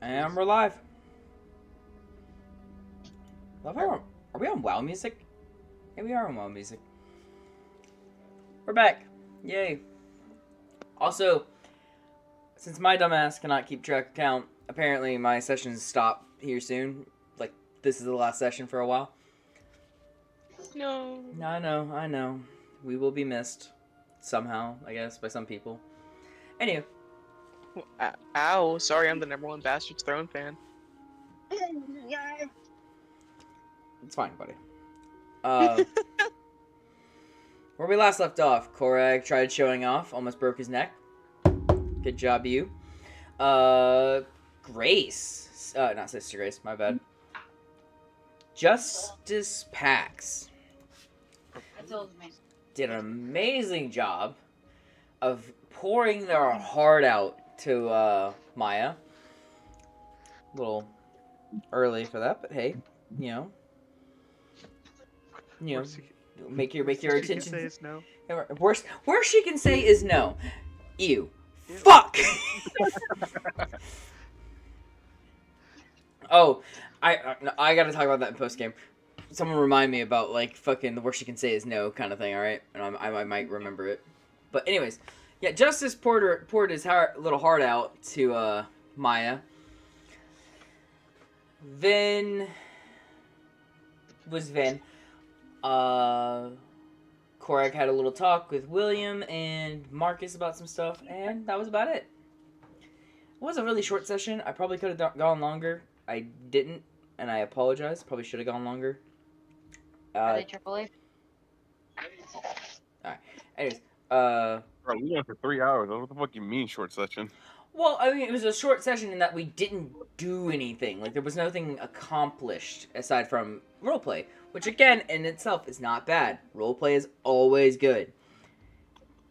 And we're live. Are we on WoW music? Yeah, we are on WoW music. We're back. Yay. Also, since my dumbass cannot keep track of count, apparently my sessions stop here soon. Like, this is the last session for a while. No. I know. We will be missed. Somehow, I guess, by some people. Anyway. Ow, sorry, I'm the #1 Basterds Throne fan. It's fine, buddy. Where we last left off, Korag tried showing off, almost broke his neck. Good job, you. Grace. Not Sister Grace, my bad. Justice Pax did an amazing job of pouring their heart out to Maya. A little early for that, but hey, you know, make your attention. Say is no. Worst she can say is no. Ew. Fuck. Oh, I gotta talk about that in post game. Someone remind me about like fucking the worst she can say is no kind of thing. All right, and I might remember it. But anyways, yeah, Justice poured his little heart out to Maya. Vin. Korag had a little talk with William and Marcus about some stuff, and that was about it. It was a really short session. I probably could have gone longer. I didn't, and I apologize. Probably should have gone longer. Are they AAA? Alright. Anyways, Bro, we went for 3 hours. What the fuck you mean short session? well, I mean, it was a short session in that we didn't do anything. Like, there was nothing accomplished aside from roleplay, which, again, in itself is not bad. Roleplay is always good.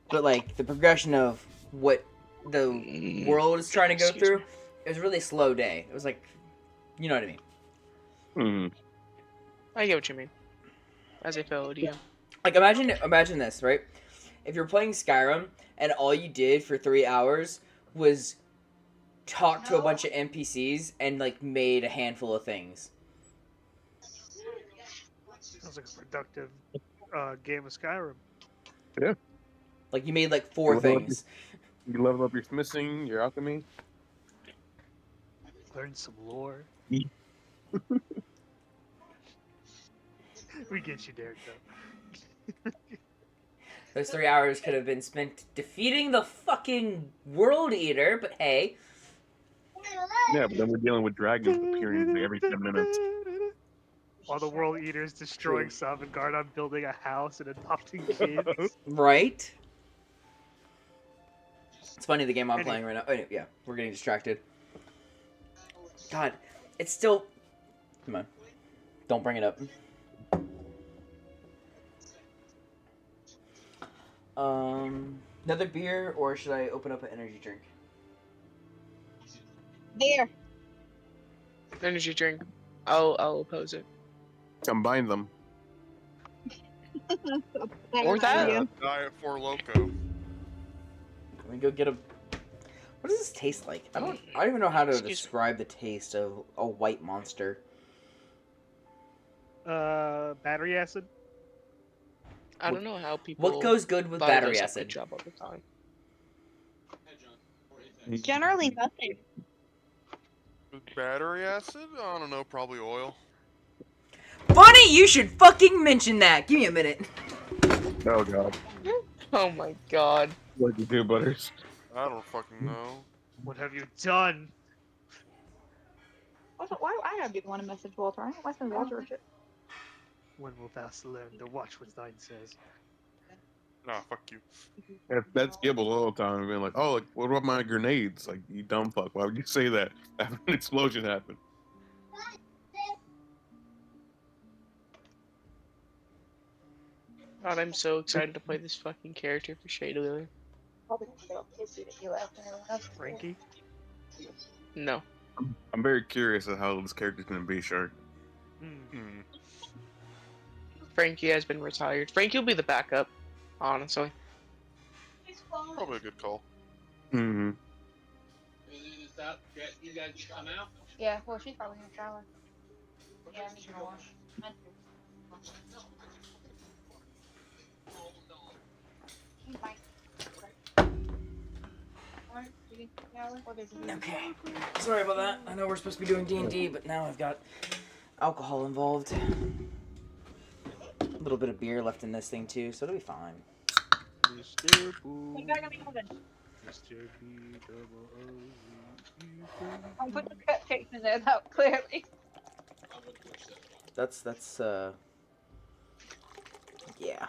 But, like, the progression of what the world is trying to go through, it was a really slow day. It was like, you know what I mean? I get what you mean. As a fellow DM. Like, imagine this, right? If you're playing Skyrim, and all you did for 3 hours was talk to a bunch of NPCs and, like, made a handful of things. Sounds like a productive game of Skyrim. Yeah. Like, you made, like, 4 things. You level up your smithing, your alchemy. Learn some lore. We get you, Derek, though. Those 3 hours could have been spent defeating the fucking World Eater, but hey. Yeah, but then we're dealing with dragons appearing every 10 minutes. While the World Eater's destroying Sovngarde, I'm building a house and adopting kids. Right? It's funny, the game I'm playing right now. Oh, yeah, we're getting distracted. God, it's still... Come on. Don't bring it up. Another beer, or should I open up an energy drink? Beer. Energy drink. I'll oppose it. Combine them. Or that. Diet for Loco. Let me go get a... What does this taste like? I don't even know how to describe the taste of a white monster. Battery acid? I don't know how people... What goes good with battery acid? Job all the time. Generally nothing. With battery acid? I don't know, probably oil. Funny you should fucking mention that! Give me a minute. Oh god. Oh my god. What you do, Butters? I don't fucking know. What have you done? Also, why do I gotta be the one to message Walter? I don't message Walter shit. When wilt thou learn to watch what thine says? Nah, fuck you. That's Gibble all the time, being like, oh, like, what about my grenades? Like, you dumb fuck, why would you say that after an explosion happened? God, I'm so excited to play this fucking character for Shade Lily. Probably gonna get all pissy that you left and everyone else. Frankie? No. I'm very curious of how this character's gonna be, Shark. Frankie has been retired. Frankie will be the backup, honestly. Probably a good call. Mm-hmm. Yeah, well, she's probably in the shower. Yeah, I'm just gonna wash. Okay. Sorry about that. I know we're supposed to be doing D&D, but now I've got alcohol involved. A little bit of beer left in this thing too, so it'll be fine. Mr. Boo. Put it back in the oven. Mr. B double O. I'll put the cupcakes in there, though, clearly. That's yeah.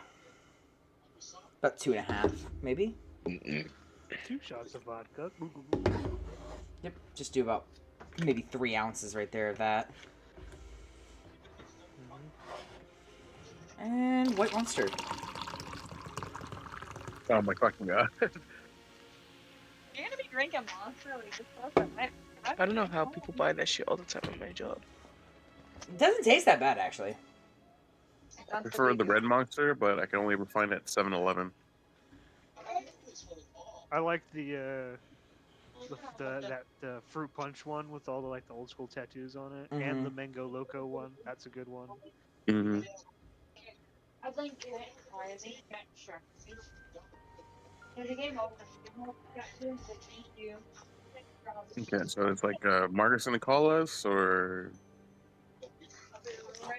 About 2.5, maybe? 2 shots of vodka. Yep, just do about maybe 3 ounces right there of that. And white monster. Oh my fucking god. You're gonna be drinking Monster like this stuff, right? I don't know how people buy that shit all the time at my job. It doesn't taste that bad, actually. I prefer the red monster, but I can only ever find it at 7-Eleven. I like the fruit punch one with all the old school tattoos on it, and the mango loco one. That's a good one. Mm-hmm. I think sure. There's a game over. Thank you. Okay, so it's like Marcus gonna call us, or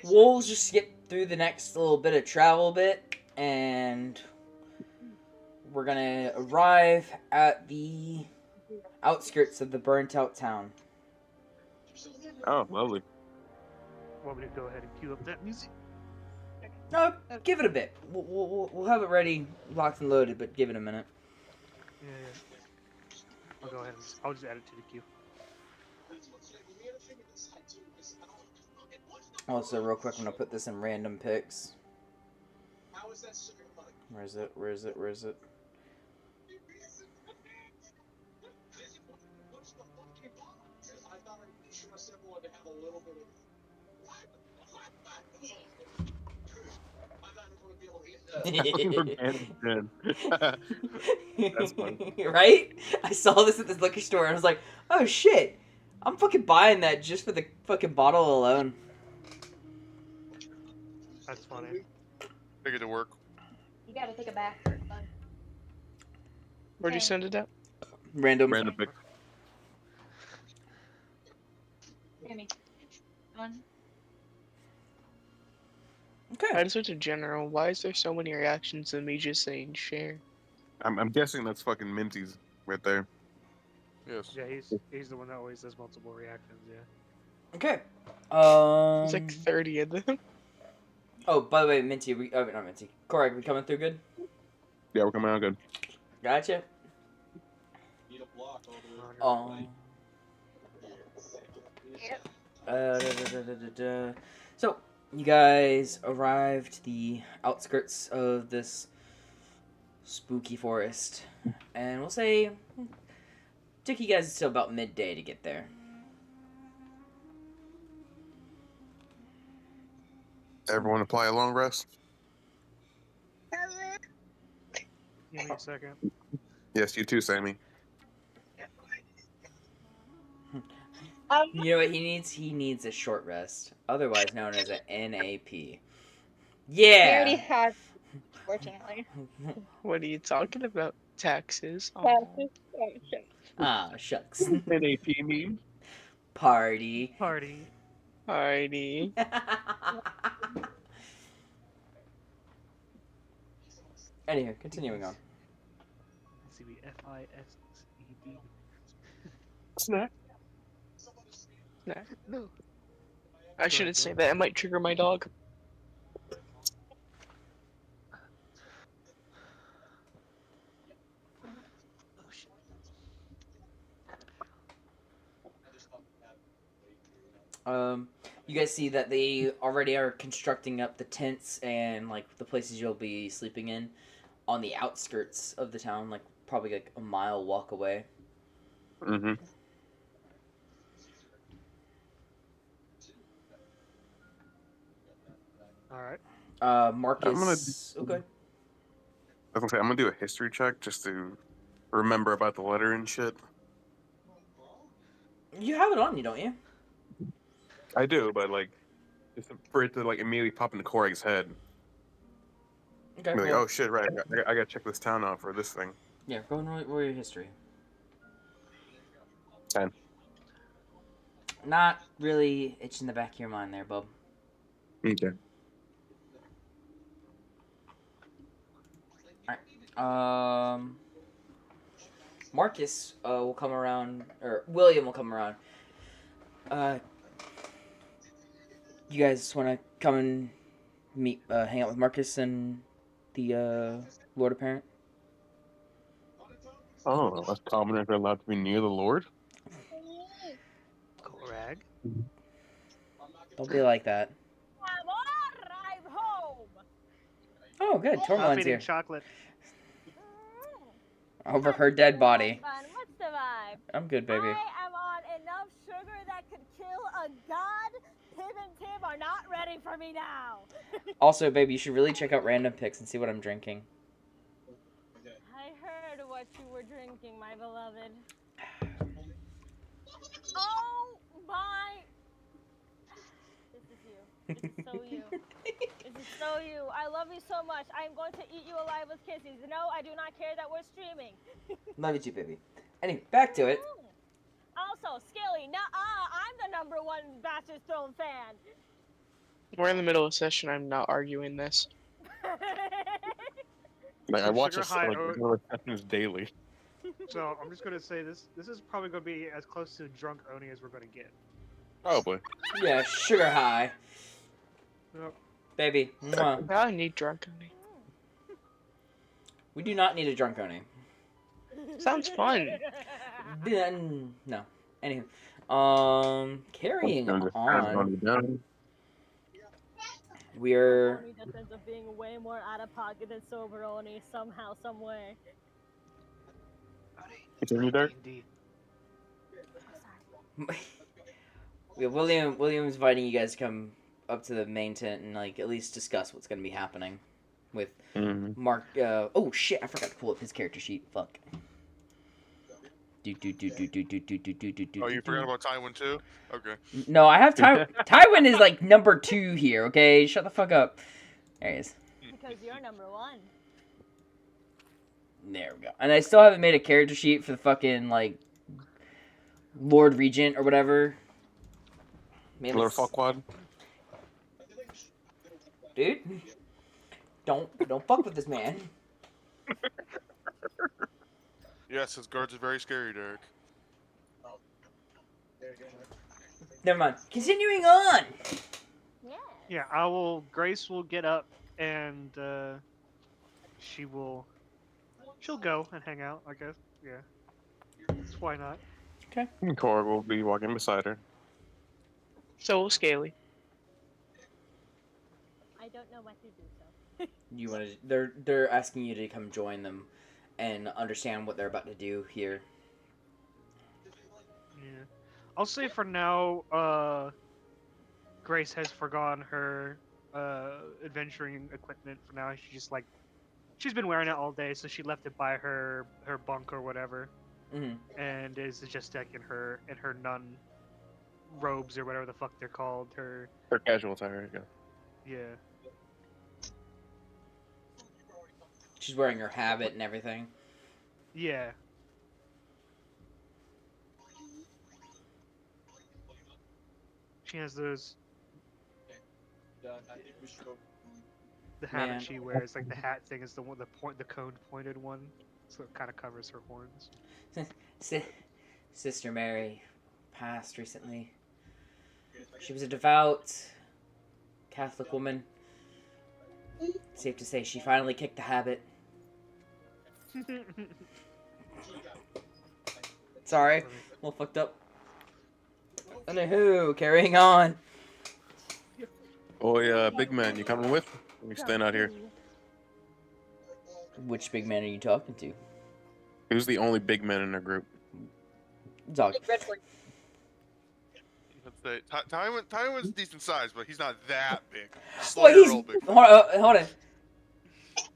We'll just get through the next little bit of travel bit, and we're gonna arrive at the outskirts of the burnt-out town. oh, lovely. Want me to go ahead and cue up that music? No, give it a bit. We'll have it ready, locked and loaded, but give it a minute. Yeah. I'll go ahead and I'll just add it to the queue. Also, real quick, I'm gonna put this in random picks. Where is it? Where is it? Where is it? That's fun. Right? I saw this at this liquor store and I was like, oh shit, I'm fucking buying that just for the fucking bottle alone. That's funny. Take it to work. You gotta take a bath first, bud. Where'd you send it at? Random. Random pick. Gimme. One. Okay. I just went to general. Why is there so many reactions to me just saying share? I'm guessing that's fucking Minty's right there. Yes. Yeah, he's the one that always does multiple reactions. Yeah. Okay. There's like 30 of them. Oh, by the way, Minty, not Minty. Correct, we coming through good? Yeah, we're coming out good. Gotcha. Yep. So, you guys arrived to the outskirts of this spooky forest, and we'll say took you guys until about midday to get there. Everyone apply a long rest? Give me a second. Yes, you too, Sammy. You know what he needs? He needs a short rest, otherwise known as an NAP. We Yeah. already had, fortunately. What are you talking about? Taxes? Ah, shucks. NAP meme. Party. Party. Alrighty. Anywho, continuing on. CBFISED. Snack. Nah. No. I shouldn't say that. It might trigger my dog. You guys see that they already are constructing up the tents and like the places you'll be sleeping in on the outskirts of the town, like probably like a mile walk away. Mm-hmm. All right. Marcus. Okay. I was gonna say I'm gonna do a history check just to remember about the letter and shit. You have it on you, don't you? I do, but like, just for it to like immediately pop into Korag's head. Okay, Be like, cool. oh shit, right? I gotta check this town out for this thing. Yeah, go and roll your history. 10. Not really itch in the back of your mind there, bub. Okay. Marcus will come around, or William will come around. You guys want to come and meet, hang out with Marcus and the Lord Apparent? Oh, that's common if they're allowed to be near the Lord. Korag. Don't be like that. I'm all arrived home. Oh, good. Stop Tourmaline's eating here. chocolate. Over her dead body. What's the vibe? I'm good, baby. I am on enough sugar that could kill a god. Tim and Tim are not ready for me now. Also, baby, you should really check out Random Picks and see what I'm drinking. I heard what you were drinking, my beloved. Oh my! This is you. This is so you. This is so you. I love you so much. I am going to eat you alive with kisses. No, I do not care that we're streaming. Love you too, baby. Anyway, back to it. Also, Skilly, I'm the #1 Basterds Throne fan. We're in the middle of session. I'm not arguing this. Like I So watch Sugar this High like Oat- one of the sessions daily. So I'm just gonna say this. This is probably gonna be as close to drunk Oni as we're gonna get. Probably. Yeah, sugar high. Yep. Baby. Mwah. I need drunk on me. We do not need a drunk Oni. Sounds fun. No. Anywho. Carrying on. Down. We're... Oni just ends up being way more out of pocket than sober Oni somehow, some way. Continue there. Indeed. Yeah, William's inviting you guys to come up to the main tent and like at least discuss what's gonna be happening with Mark. Oh shit! I forgot to pull up his character sheet. Fuck. Oh, you forgot about Tywin too? Okay. No, I have Tywin is like number 2 here. Okay, shut the fuck up. There he is. Because you're #1. There we go. And I still haven't made a character sheet for the fucking like Lord Regent or whatever. Man, Lord Fuckwad. dude, don't fuck with this man. Yes, his guards are very scary, Derek. Never mind. Continuing on. Yeah. Yeah, Grace will get up and she'll go and hang out. I guess. Yeah. Why not? Korg will be walking beside her. So will Scaly. I don't know what to do so. You want to? They're asking you to come join them and understand what they're about to do here. Yeah. I'll say for now, Grace has forgone her adventuring equipment for now. She's been wearing it all day, so she left it by her bunk or whatever, and is just like in her nun robes or whatever the fuck they're called. Her casual attire. yeah. She's wearing her habit and everything. Yeah. She has those. The hat Man. that she wears, like the hat thing, is the cone pointed one, so it kind of covers her horns. Sister Mary passed recently. She was a devout Catholic woman. Safe to say, she finally kicked the habit. Sorry, a little fucked up. Anywho, carrying on. Oh, big man, you coming with? We staying out here. Which big man are you talking to? Who's the only big man in our group? Dog. Let's say Tywin's decent size, but he's not that big. Well, Slightly he's real big. hold on.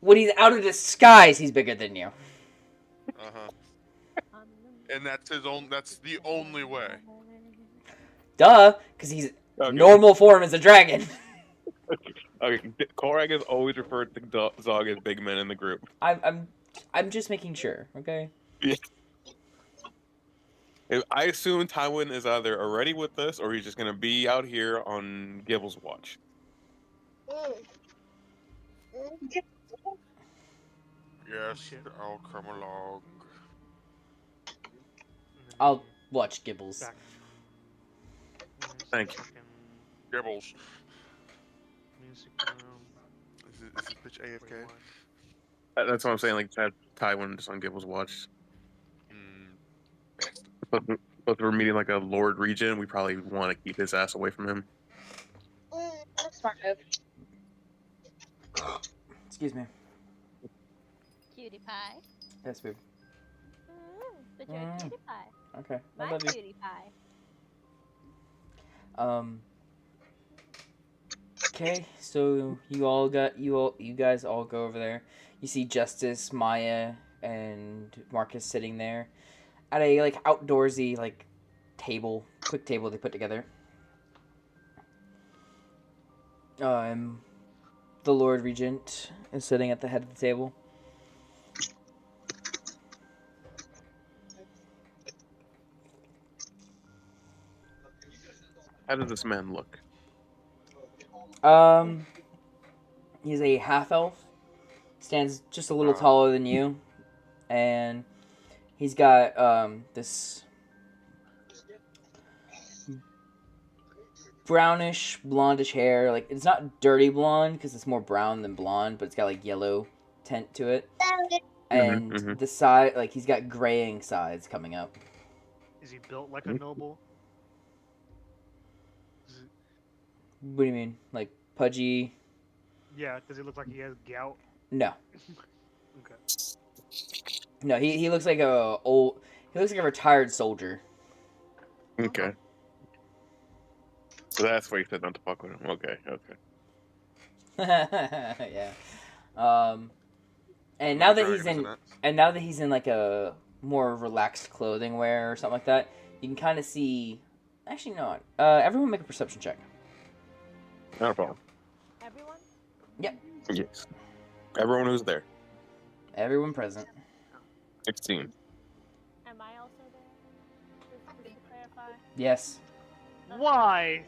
When he's out of disguise, he's bigger than you. And that's his own. That's the only way. Duh, because he's Okay. normal form as a dragon. Okay, Korag is always referred to Zog as big men in the group. I'm just making sure, okay? I assume Tywin is either already with us or he's just gonna be out here on Gibble's watch. Yes, Shit. I'll come along. I'll watch Gibbles. Back. Thank you. Gibbles. Music room. Is this bitch AFK? 41. That's what I'm saying. Like, have Tywin just on Gibble's watch. Best. But we're meeting like a Lord Regent. We probably want to keep his ass away from him. Smart move. Excuse me. Cutie pie. Yes, babe. But you're a cutie pie. Okay. I My love you. cutie pie. Okay, so you guys all go over there. You see Justice, Maya, and Marcus sitting there at a like outdoorsy like quick table they put together. The Lord Regent is sitting at the head of the table. How does this man look? He's a half elf. Stands just a little taller than you, and he's got this brownish blondish hair. Like, it's not dirty blonde because it's more brown than blonde, but it's got like yellow tint to it. And the side, like, he's got graying sides coming up. Is he built like a noble? What do you mean? Like pudgy? Yeah, does he look like he has gout? No. Okay. No, he looks like he looks like a retired soldier. Okay. So that's why you said not to fuck with him. Okay. Yeah. And now that he's in like a more relaxed clothing wear or something like that, you can kind of see. Actually, no. Everyone make a perception check. Not a problem. Everyone? Yes. Everyone who's there. Everyone present. 16. Am I also there? Just to clarify. Yes. Why?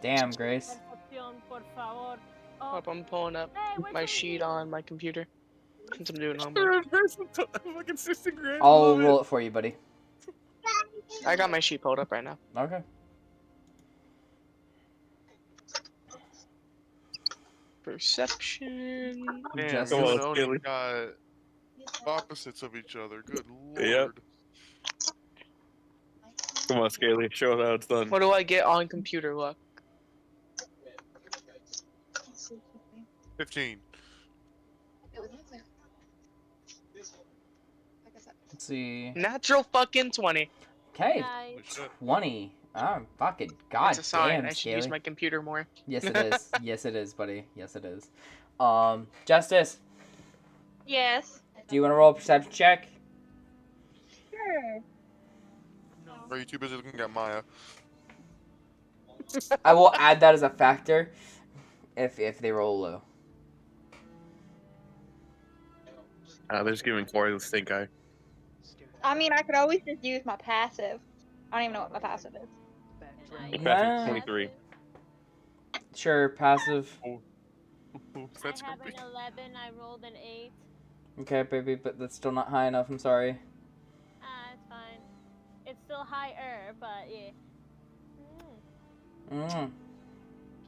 Damn, Grace. Percepción, por favor. Hope I'm pulling up Hey, where's my my sheet sheet? on my computer. Since I'm doing homework. I'll roll it for you, buddy. I got my sheet pulled up right now. Okay. Perception. Damn, Just- you Come on, and Scaly. Oni got opposites of each other. Good lord. Yep. Come on, Scaly. Show it how it's done. What do I get on computer luck? 15. Let's see. Natural fucking 20. Okay. Nice. Holy shit. 20. Oh, fucking That's a god sign. damn, I should use Scaly. my computer more. Yes, it is. Yes, it is, buddy. Yes, it is. Justice, Yes. do you want to roll a perception check? Sure. Are you too busy looking at Maya? I will add that as a factor if they roll low. They're just giving Corey the stink eye. I mean, I could always just use my passive. I don't even know what my passive is. Your Yeah. passive 23. Sure, passive. That's I have gonna be. an 11. I rolled an 8. Okay, baby, but that's still not high enough. I'm sorry. It's fine. It's still higher, but yeah.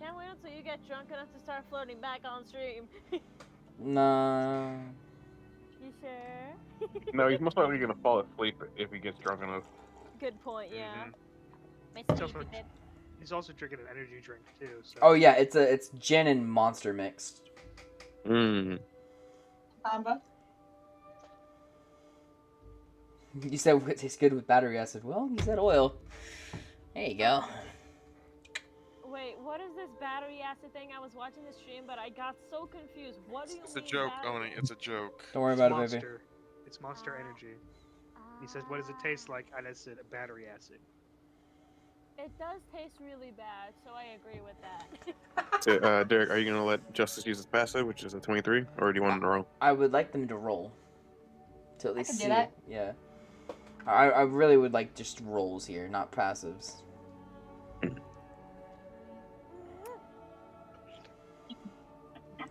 Can't wait until you get drunk enough to start floating back on stream. No. You sure? No, he's most likely gonna fall asleep if he gets drunk enough. Good point, yeah. My It's also- sleepy bit. He's also drinking an energy drink too. So. Oh yeah, it's gin and monster mixed. Mmm. Combo. You said it tastes good with battery acid. Well, you said oil. There you go. Wait, what is this battery acid thing? I was watching the stream, but I got so confused. What do you It's a mean joke, battery Oni. It's a joke. Don't worry It's about it, monster. baby. It's Monster Energy. He says, "What does it taste like?" And I said, "Battery acid." It does taste really bad, so I agree with that. So, Derek, are you gonna let Justice use his passive, which is a 23, or do you want him to roll? I would like them to roll. To at I least can do see. that. Yeah. I really would like just rolls here, not passives.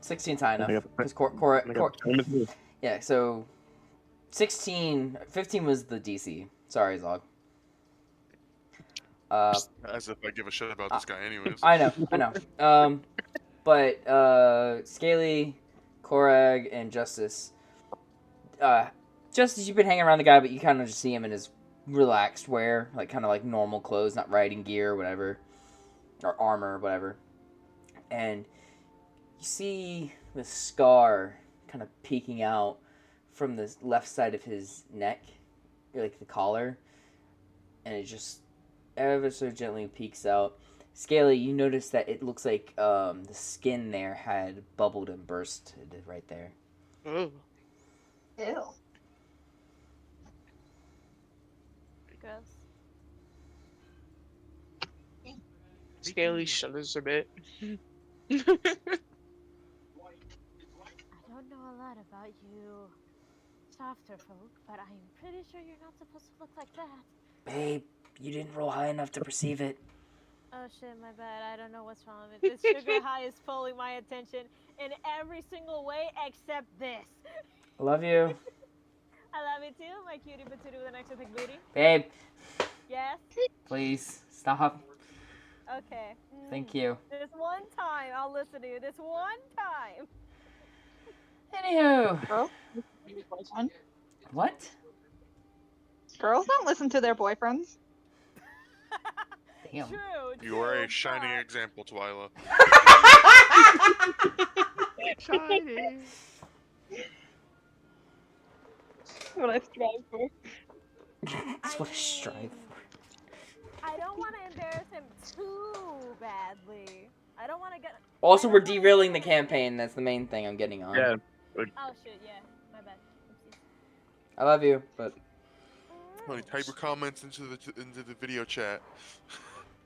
16's high enough. Because yeah, so 15 was the DC. Sorry, Zog. As if I give a shit about this guy, anyways. I know. But Scaly, Korag, and Justice. Justice, you've been hanging around the guy, but you kind of just see him in his relaxed wear, like kind of like normal clothes, not riding gear or whatever, or armor or whatever. And you see the scar kind of peeking out from the left side of his neck, like the collar, and it just ever so gently peeks out. Scaly, you notice that it looks like the skin there had bubbled and bursted right there. Oh. Ew. Gross. Scaly shudders a bit. I don't know a lot about you softer folk, but I'm pretty sure you're not supposed to look like that. Babe, you didn't roll high enough to perceive it. Oh shit, my bad. I don't know what's wrong with it. This sugar high is pulling my attention in every single way except this. I love you. I love you too, my cutie patootie with an extra thick booty. Babe, Yes? please, stop. Okay. Thank you. This one time, I'll listen to you. This one time. Anywho. Girls? What? Girls don't listen to their boyfriends. Damn. True. You are a true, shining but- example, Twyla. Shiny. What I strive for. That's what I strive for. I don't want to embarrass him too badly. I don't want to get. Also, we're derailing the campaign. That's the main thing I'm getting on. Yeah. Oh shit! Yeah, my bad. Oopsies. I love you, but Honey, type your comments into the video chat.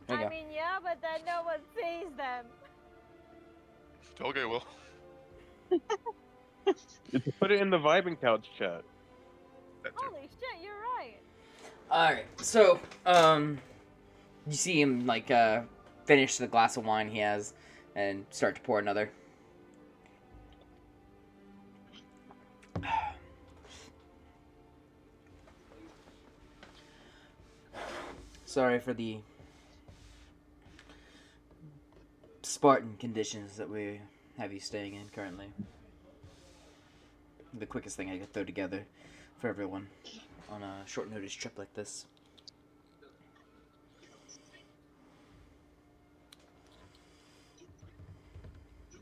there you I go. mean, yeah, but then no one sees them. Okay, well. Put it in the vibing couch chat. That too. Holy shit! You're right. Alright, so, you see him, like, finish the glass of wine he has and start to pour another. Sorry for the Spartan conditions that we have you staying in currently. The quickest thing I could throw together for everyone on a short notice trip like this.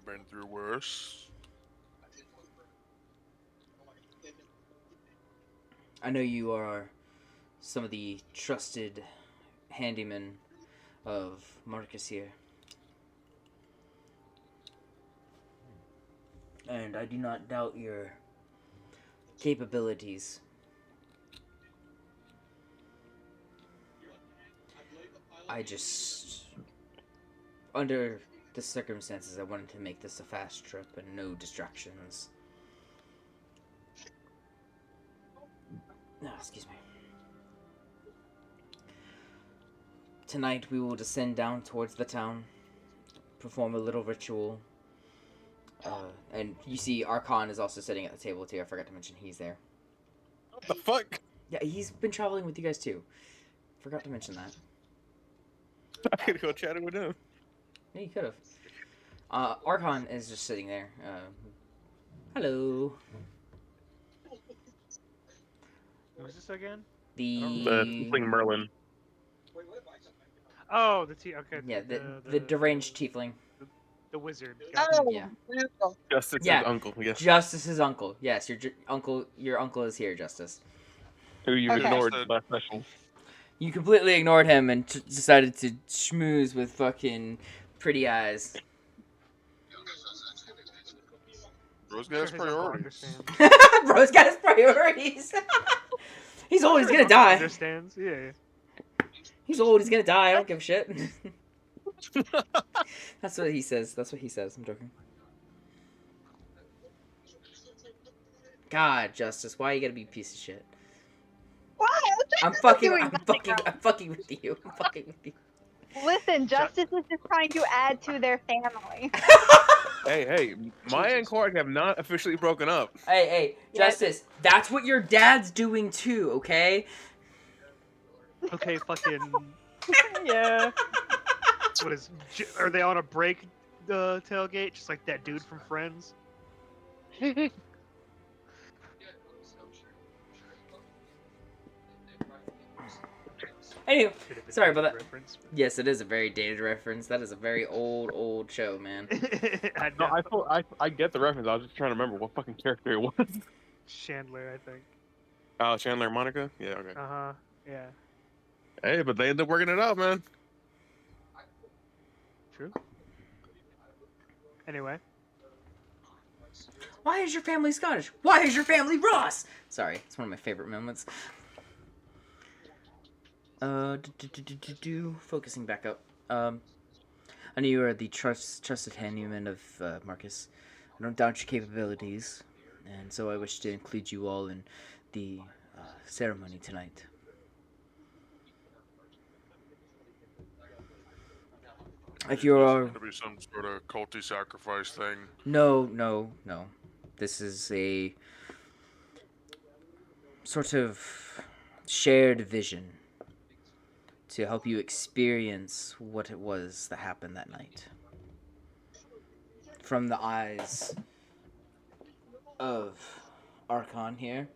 Been through worse. I know you are some of the trusted handymen of Marcus here. And I do not doubt your capabilities. I just, under the circumstances, I wanted to make this a fast trip and no distractions. Excuse me. Tonight we will descend down towards the town, perform a little ritual, and you see Archon is also sitting at the table too. I forgot to mention he's there. What the fuck? Yeah, he's been traveling with you guys too. Forgot to mention that. I could go chatting with him. Yeah, you could have. Archon is just sitting there. Hello. Who's this again? The Tiefling Merlin. Oh, the okay. yeah, the deranged tiefling. The wizard. Oh, Yeah. Justice's Yeah. uncle, yes. Justice's uncle. Yes, your uncle is here, Justice. Who you Okay. ignored last session. You completely ignored him and decided to schmooze with fucking pretty eyes. Rose got his His uncle priorities. understands. Bro's got his priorities. He's always gonna die. Understands? Yeah. He's old. He's gonna die. I don't give a shit. That's what he says. That's what he says. I'm joking. God, Justice, why you gotta be a piece of shit? Why? I'm Justice is fucking. doing I'm nothing fucking. wrong. I'm fucking with you. I'm fucking with you. Listen, Justice is just trying to add to their family. Hey, Maya and Clark have not officially broken up. Hey, Yeah. Justice. That's what your dad's doing too. Okay. Okay, fucking. Yeah. What is? Are they on a break tailgate, just like that dude from Friends? Anyway, Should have been sorry a about that. reference. Yes, it is a very dated reference. That is a very old show, man. I No, know. I get the reference. I was just trying to remember what fucking character it was. Chandler, I think. Chandler and Monica? Yeah, okay. Uh huh. Yeah. Hey, but they ended up working it out, man. True. Anyway. Why is your family Scottish? Why is your family Ross? Sorry, it's one of my favorite moments. Focusing back up. I know you are the trusted handyman of Marcus. I don't doubt your capabilities, and so I wish to include you all in the ceremony tonight. If you are... It's gonna be some sort of culty sacrifice thing. No. This is a sort of shared vision to help you experience what it was that happened that night. From the eyes of Archon here,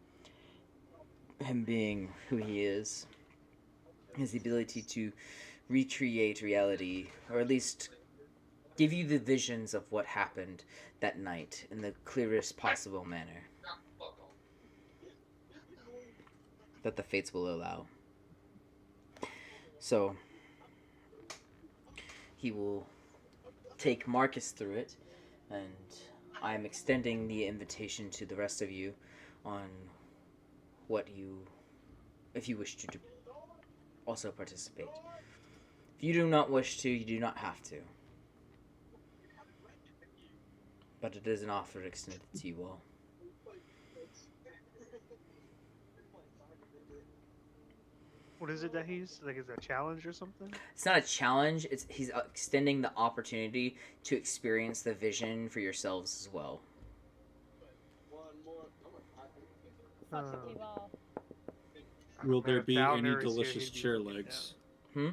him being who he is, has the ability to recreate reality, or at least give you the visions of what happened that night in the clearest possible manner that the fates will allow. So, he will take Marcus through it, and I'm extending the invitation to the rest of you on what you, if you wish to also participate. If you do not wish to, you do not have to. But it is an offer extended to you all. What is it that he's like? Is it a challenge or something? It's not a challenge. He's extending the opportunity to experience the vision for yourselves as well. Fuck with you all. Will there If be any Fowler is here, delicious he'd be chair looking legs? No.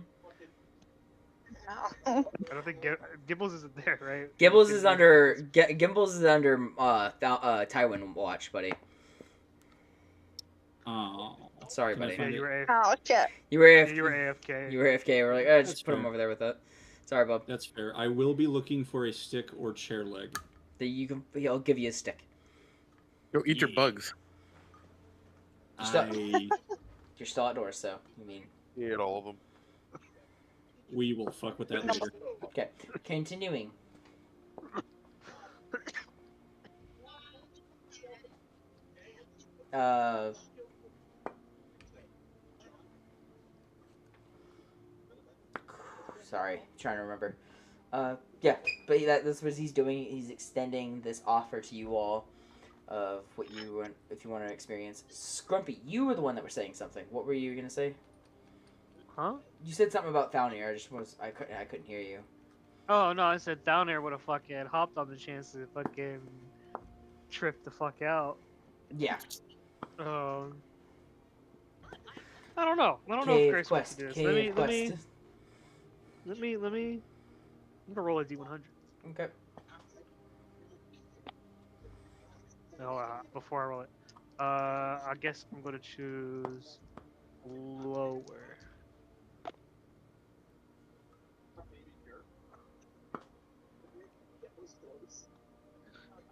I don't think Gibbles isn't there, right? Gibbles is under Tywin watch, buddy. Oh. Sorry, Can I buddy. Yeah, find you it? were AFK. Oh shit. You were AFK. Yeah, you were AFK. You were AFK. We're like, just That's put him fair. over there with that. Sorry, bub. That's fair. I will be looking for a stick or chair leg. He'll give you a stick. Go eat your bugs. Stop. I You're still outdoors, so you mean. He ate all of them. we will fuck with that later. Okay, continuing. Sorry, trying to remember. Yeah, but that's what he's doing. He's extending this offer to you all of what you want, if you want to experience. Scrumpy, you were the one that were saying something. What were you gonna say? Huh? You said something about Thalnir. I couldn't hear you. Oh no, I said down there would have fucking hopped on the chance to fucking trip the fuck out. Yeah. I don't know. I don't know if Cave Grace wants quest. to do this. Cave quest. Let me. I'm gonna roll a D100. Okay. No, before I roll it, I guess I'm gonna choose lower.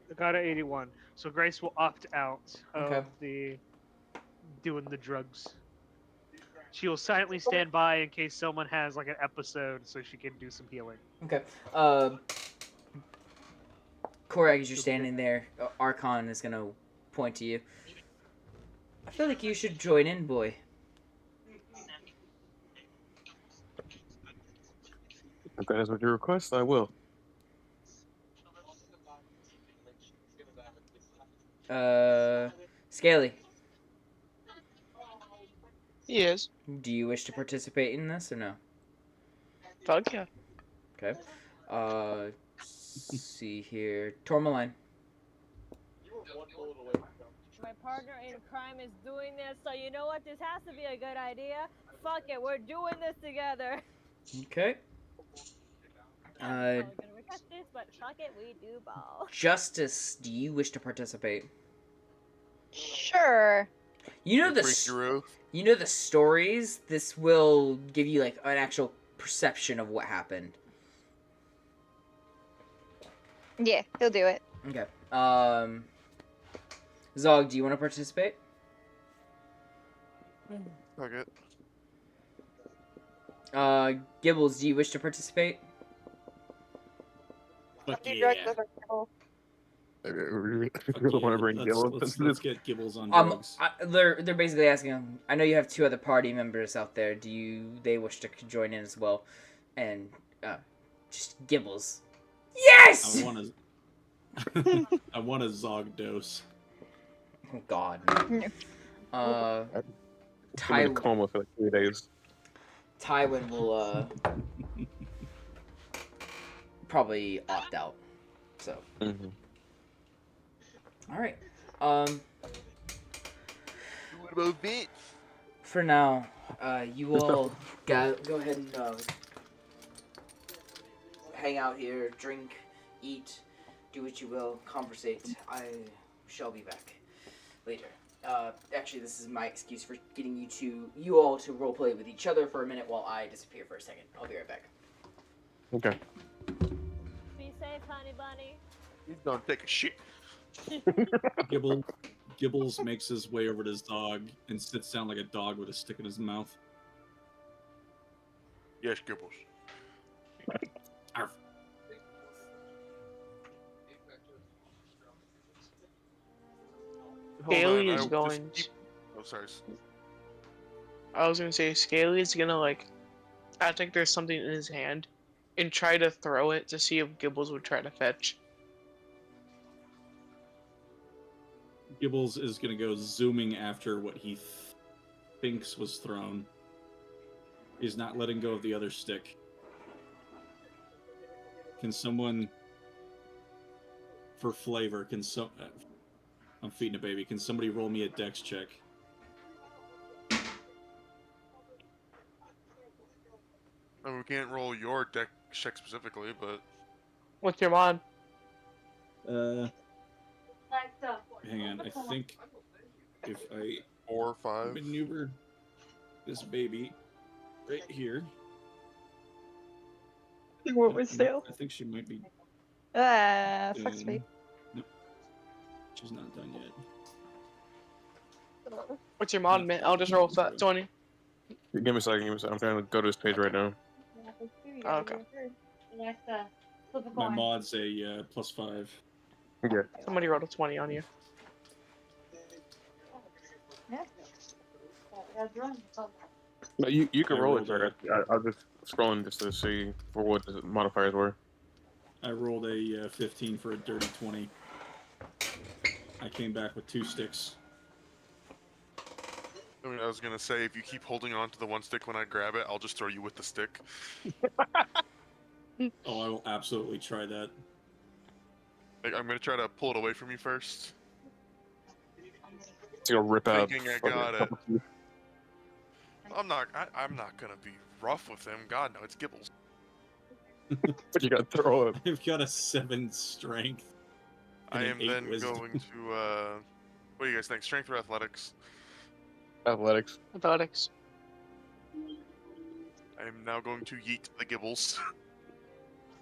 I got an 81, so Grace will opt out of Okay. the doing the drugs. She will silently stand by in case someone has like an episode, so she can do some healing. Okay. Korag, as you're standing there, Archon is gonna point to you. I feel like you should join in, boy. If that is what you request, I will. Scaly, He is. do you wish to participate in this or no? Fuck yeah. Okay. See here. Tourmaline. My partner in crime is doing this, so you know what? This has to be a good idea. Fuck it, we're doing this together. Okay. I'm probably gonna regret this, but fuck it, we do ball. Justice, do you wish to participate? Sure. You know Break your oath. You know the stories. This will give you like an actual perception of what happened. Yeah, he'll do it. Okay. Zog, do you want to participate? Fuck it. Gibbles, do you wish to participate? Fuck Do yeah. drugs with our people. We Fuck really yeah. want to bring Gil. Let's get Gibbles on drugs. They're basically asking. I know you have 2 other party members out there. They wish to join in as well? And just Gibbles. Yes. I want a Zog dose. Oh God. I've been in a coma for like 3 days. Tywin will probably opt out. So. Mm-hmm. All right. What about me? For now, you all go ahead and hang out here, drink, eat, do what you will, conversate. I shall be back later. Actually, this is my excuse for getting you all to roleplay with each other for a minute while I disappear for a second. I'll be right back. Okay. Be safe, honey bunny. He's gonna take a shit. Gibbles makes his way over to his dog and sits down like a dog with a stick in his mouth. Yes, Gibbles. Arf. Scaly is just going. Oh, sorry. I was gonna say Scaly is gonna like act like there's something in his hand and try to throw it to see if Gibbles would try to fetch. Gibbles is gonna go zooming after what he thinks was thrown. He's not letting go of the other stick. Can someone, for flavor, I'm feeding a baby. Can somebody roll me a dex check? I mean, we can't roll your deck check specifically, but What's your mod? Hang on. I think if I 4 or 5. maneuver this baby right here, What was still? I think she might be. Fuck me. No, she's not done yet. What's your mod, man? I'll just roll 20. Give me a second. I'm trying to go to this page right now. Oh, okay. My mod's a +5. Yeah. Somebody rolled a 20 on you. No, you can I roll rolled it. I'll just scrolling just to see for what the modifiers were. I rolled a 15 for a dirty 20. I came back with 2 sticks. I mean, I was gonna say, if you keep holding on to the one stick when I grab it, I'll just throw you with the stick. Oh, I will absolutely try that. Like, I'm gonna try to pull it away from you first. It's gonna rip out. Thinking I got it. I'm not gonna be rough with him. God, no, it's Gibbles. But you gotta throw it. I've got a 7 strength. I and am an 8 then wisdom. going to, what do you guys think? Strength or athletics? Athletics. Athletics. I am now going to yeet the Gibbles.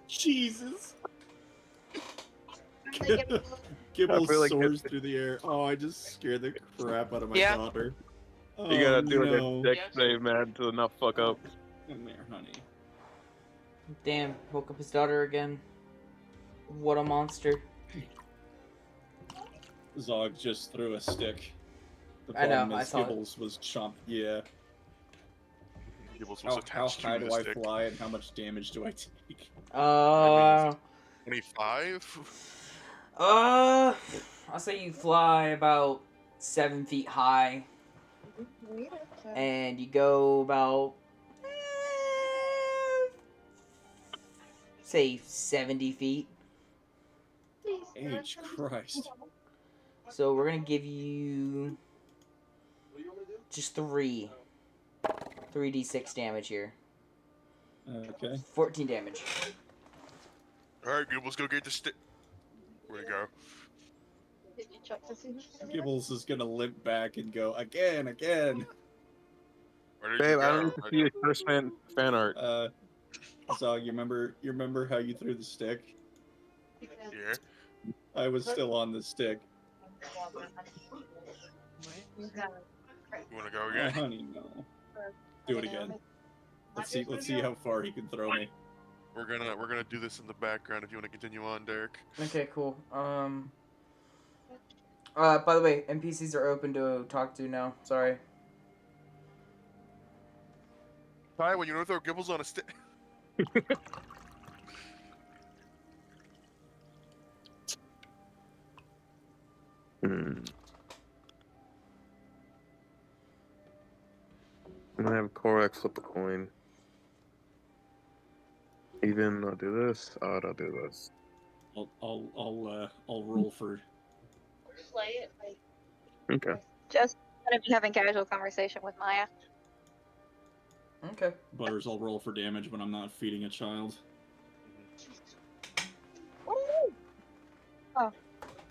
Jesus! I Gibbles feel like soars through the air. Oh, I just scared the crap out of my Yeah. daughter. Oh, You gotta do no. like a deck save, man, to not fuck up. Come there, honey. Damn, woke up his daughter again. What a monster. Zog just threw a stick. The I know, problem I is saw it. Gibbles was chomped. Yeah. Gibbles was How attached high to do the I stick. fly and how much damage do I take? 25? I'll say you fly about 7 feet high, and you go about, say, 70 feet. H Christ. So we're gonna give you just 3d6 damage here. Okay. 14 damage. Alright, Gibbles, go get the stick. Where'd it go? Gibbles is gonna limp back and go again. Where did Babe, you I don't go? need to see your first fan art. Zog, you remember how you threw the stick? Yeah. I was still on the stick. You wanna go Oh, again? honey, no. Do it again. Let's see how far he can throw me. We're gonna do this in the background if you wanna continue on, Derek. Okay, cool. By the way, NPCs are open to talk to now. Sorry. Ty, when you wanna throw Gibbles on a stick. I'm gonna have Korak flip a coin. Even, I'll do this. Odd, I'll do this. I'll roll for. Okay. Just gonna be having casual conversation with Maya. Okay. Butters, I'll roll for damage when I'm not feeding a child. Oh.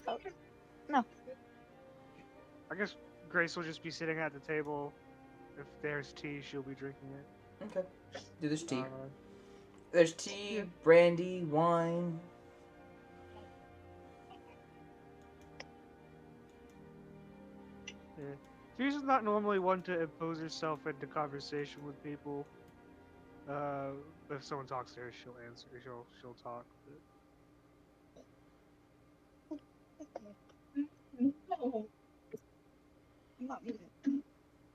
Okay. No. I guess Grace will just be sitting at the table. If there's tea, she'll be drinking it. Okay. Do this tea. Uh, There's tea, yeah. brandy, wine. Yeah. She's not normally one to impose herself into conversation with people. If someone talks to her, she'll answer. She'll talk.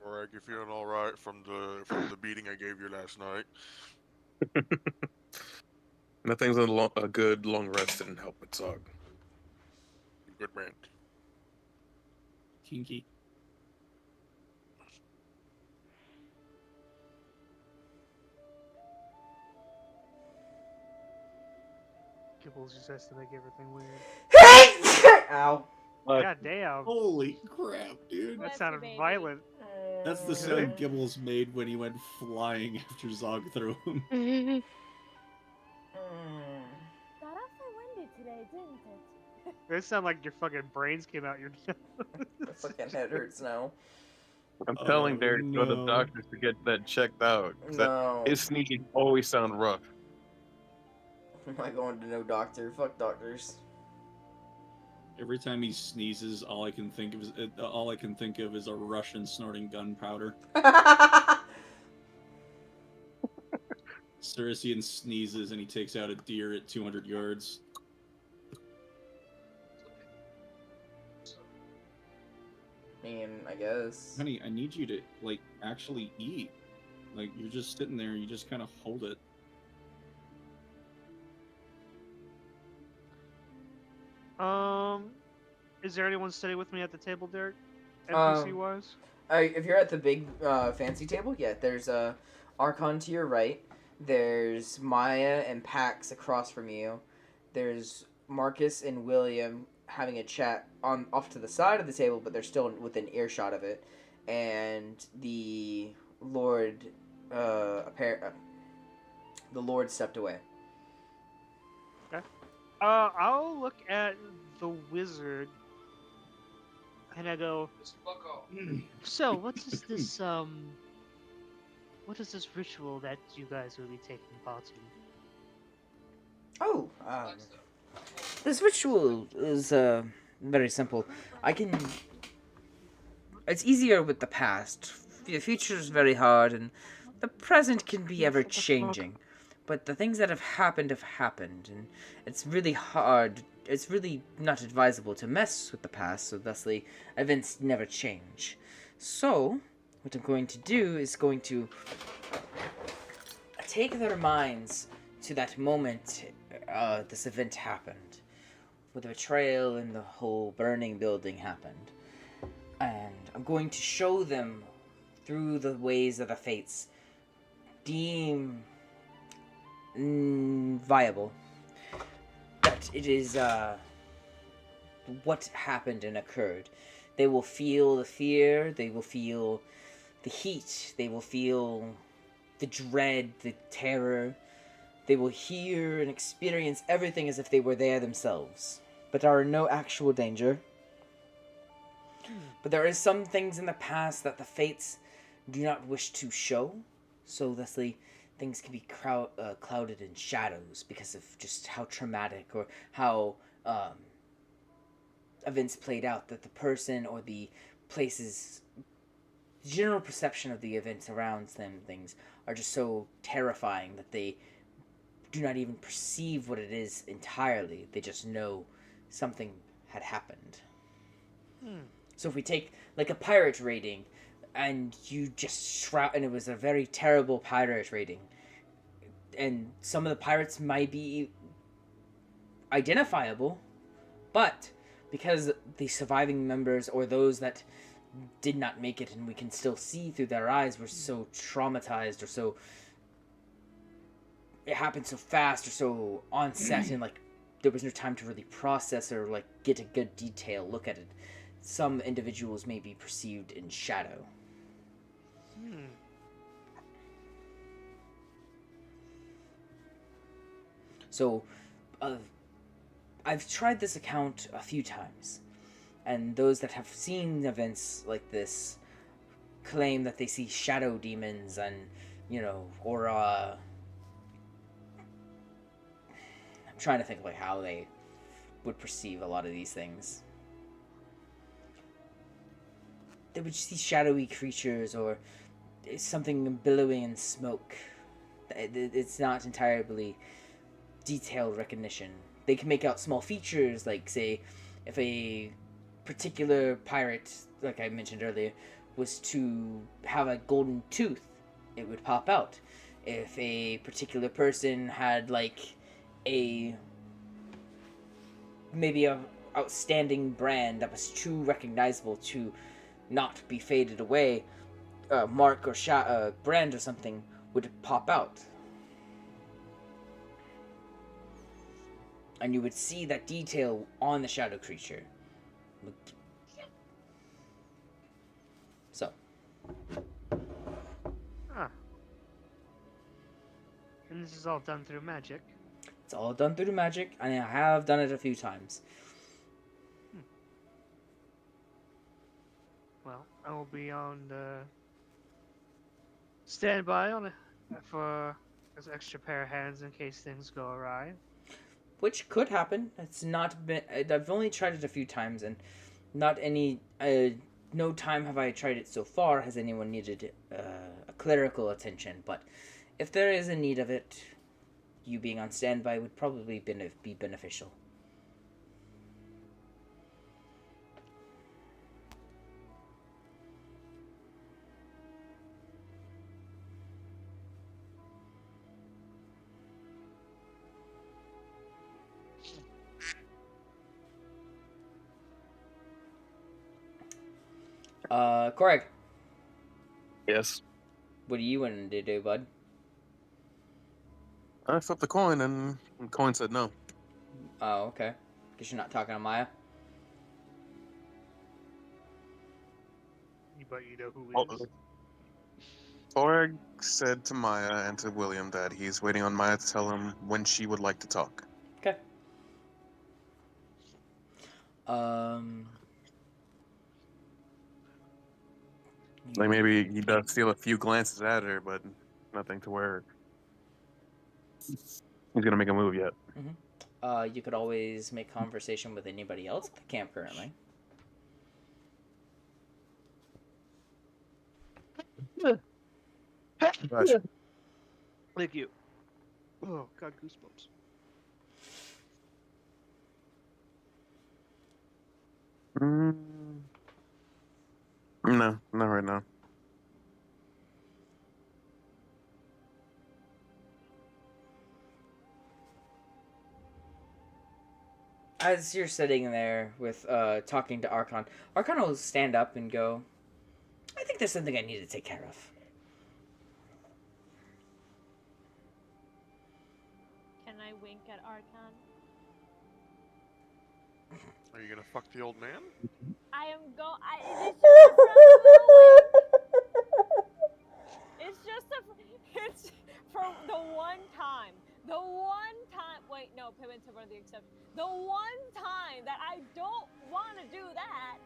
Korak, you feeling alright from the beating I gave you last night? Nothing's a good long rest didn't help it, Zog. Good man. Kinky. Gibbles just has to make everything weird. Ow. God damn. Holy crap, dude. That Bless you, sounded baby. violent. That's the sound Gibbles made when he went flying after Zog threw him. Got awfully windy today, didn't it? It sounded like your fucking brains came out your My fucking head hurts now. I'm telling Derek to go to the no. doctor to get that checked out. 'Cause No. his sneezing always sound rough. I'm not going to no doctor. Fuck doctors. Every time he sneezes, all I can think of is a Russian snorting gunpowder. Cirician sneezes and he takes out a deer at 200 yards. I guess. Honey, I need you to, like, actually eat. Like, you're just sitting there and you just kind of hold it. Is there anyone sitting with me at the table, Derek? NPC wise? If you're at the big fancy table, yeah, there's Archon to your right. There's Maya and Pax across from you. There's Marcus and William having a chat off to the side of the table, but they're still within earshot of it. And the Lord, the Lord stepped away. I'll look at the wizard and I go, so what is this what is this ritual that you guys will be taking part in? Oh, this ritual is very simple. It's easier with the past. The future is very hard, and the present can be ever changing. But the things that have happened, and it's really hard. It's really not advisable to mess with the past, so thusly events never change. So, what I'm going to do is going to take their minds to that moment this event happened, where the betrayal and the whole burning building happened. And I'm going to show them through the ways of the fates deem viable that it is what happened and occurred. They will feel the fear, they will feel the heat, they will feel the dread, the terror. They will hear and experience everything as if they were there themselves. But there are no actual danger. But there is some things in the past that the fates do not wish to show. So thusly, things can be clouded in shadows because of just how traumatic or how events played out. That the person or the place's general perception of the events around them, things, are just so terrifying that they do not even perceive what it is entirely. They just know something had happened. So if we take like a pirate raiding, and you just and it was a very terrible pirate raiding, and some of the pirates might be identifiable, but because the surviving members or those that did not make it and we can still see through their eyes were so traumatized, or so it happened so fast or so on set, and like there was no time to really process or like get a good detail look at it, some individuals may be perceived in shadow. So I've tried this account a few times, and those that have seen events like this claim that they see shadow demons and, you know, or I'm trying to think like how they would perceive a lot of these things. They would see shadowy creatures or something billowing in smoke. It's not entirely detailed recognition. They can make out small features, like, say, if a particular pirate, like I mentioned earlier, was to have a golden tooth, it would pop out. If a particular person had, like, maybe a outstanding brand that was too recognizable to not be faded away, mark or brand or something would pop out. And you would see that detail on the shadow creature. So. And this is all done through magic. It's all done through magic, and I have done it a few times. Well, I will be on the standby for an extra pair of hands in case things go awry. Which could happen. It's not been. I've only tried it a few times, and not any. No time have I tried it so far has anyone needed a clerical attention. But if there is a need of it, you being on standby would probably be beneficial. Correct. Yes. What do you want to do, bud? I flipped the coin, and the coin said no. Oh, okay. Guess you're not talking to Maya. But you know who Oh, is. Thoreg said to Maya and to William that he's waiting on Maya to tell him when she would like to talk. Okay. Like maybe he does steal a few glances at her, but nothing to where he's gonna make a move yet. You could always make conversation with anybody else at the camp currently. Gotcha. Thank you. Oh, got goosebumps. No, not right now. as you're sitting there with talking to Archon, Archon will stand up and go, I think there's something I need to take care of. Can I wink at Archon? Are you gonna fuck the old man? I am it's just a friendly wink. It's just it's for the one time. The one time. Wait, no, Pippin's one of the exceptions. The one time that I don't want to do that.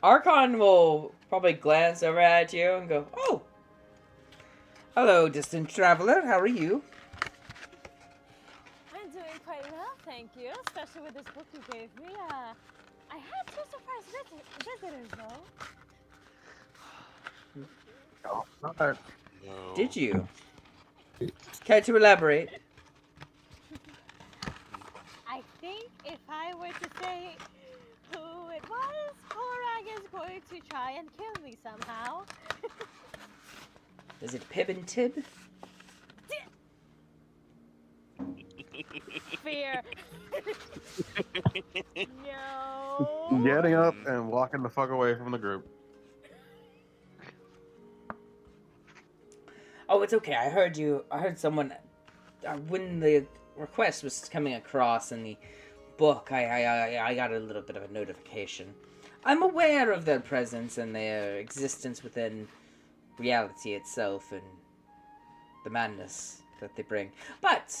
Archon will probably glance over at you and go, oh! Hello, distant traveler, how are you? I'm doing quite well, thank you. Especially with this book you gave me. I had two surprise visitors, though. Oh, not that. No. Did you? Care to elaborate? I think if I were to say who it was, Korag is going to try and kill me somehow. Is it Pib and Tib? Fear. No. Getting up and walking the fuck away from the group. Oh, it's okay. I heard someone when the request was coming across in the book. I got a little bit of a notification. I'm aware of their presence and their existence within reality itself and the madness that they bring. But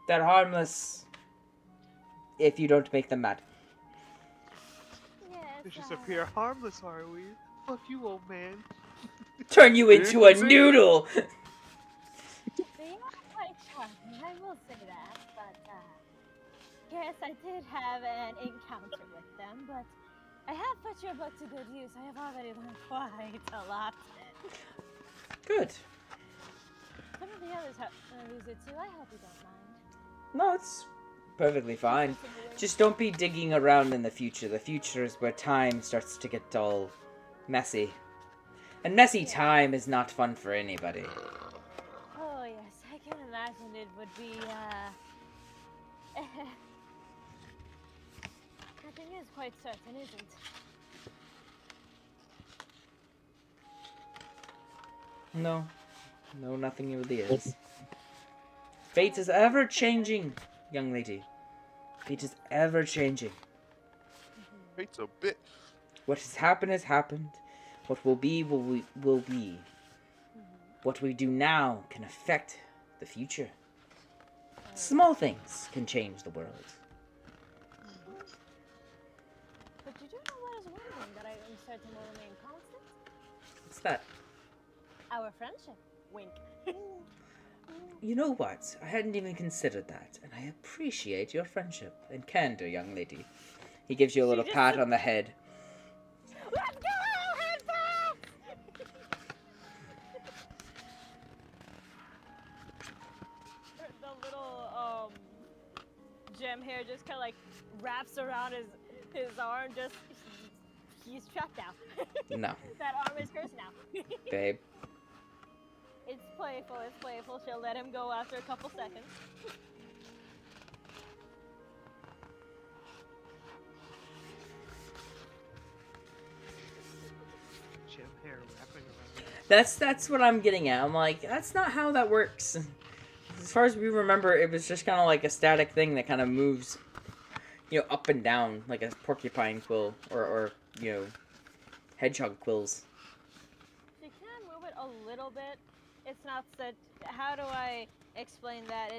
they're harmless if you don't make them mad. Yes. We just appear harmless, are we? Fuck you, old man. Turn you into a noodle! They are quite charming, I will say that. But yes, I did have an encounter with them, but I have put your book to good use. I have already learned quite a lot. Good. Some of the others have used it too. I hope you don't mind. No, it's perfectly fine. Just don't be digging around in the future. The future is where time starts to get all messy. And messy time is not fun for anybody. Oh yes, I can imagine it would be nothing is quite certain, isn't? No. No, nothing really is. Fate is ever changing, young lady. Fate is ever changing. Fate's a bitch. What has happened. What will be, will be. What we do now can affect the future. Small things can change the world. But you do know what is one thing that I am certain will remain constant? What's that? Our friendship. Wink. You know what? I hadn't even considered that, and I appreciate your friendship and candor, young lady. He gives you a little pat on the head. Let's go, hands up! The little gem hair just kind of like wraps around his arm. Just he's trapped now. No. That arm is cursed now. Babe. It's playful. It's playful. She'll let him go after a couple seconds. Gem hair wrapping around. That's what I'm getting at. I'm like, that's not how that works. As far as we remember, it was just kind of like a static thing that kind of moves, up and down like a porcupine quill or hedgehog quills. She can move it a little bit. It's not such. How do I explain that?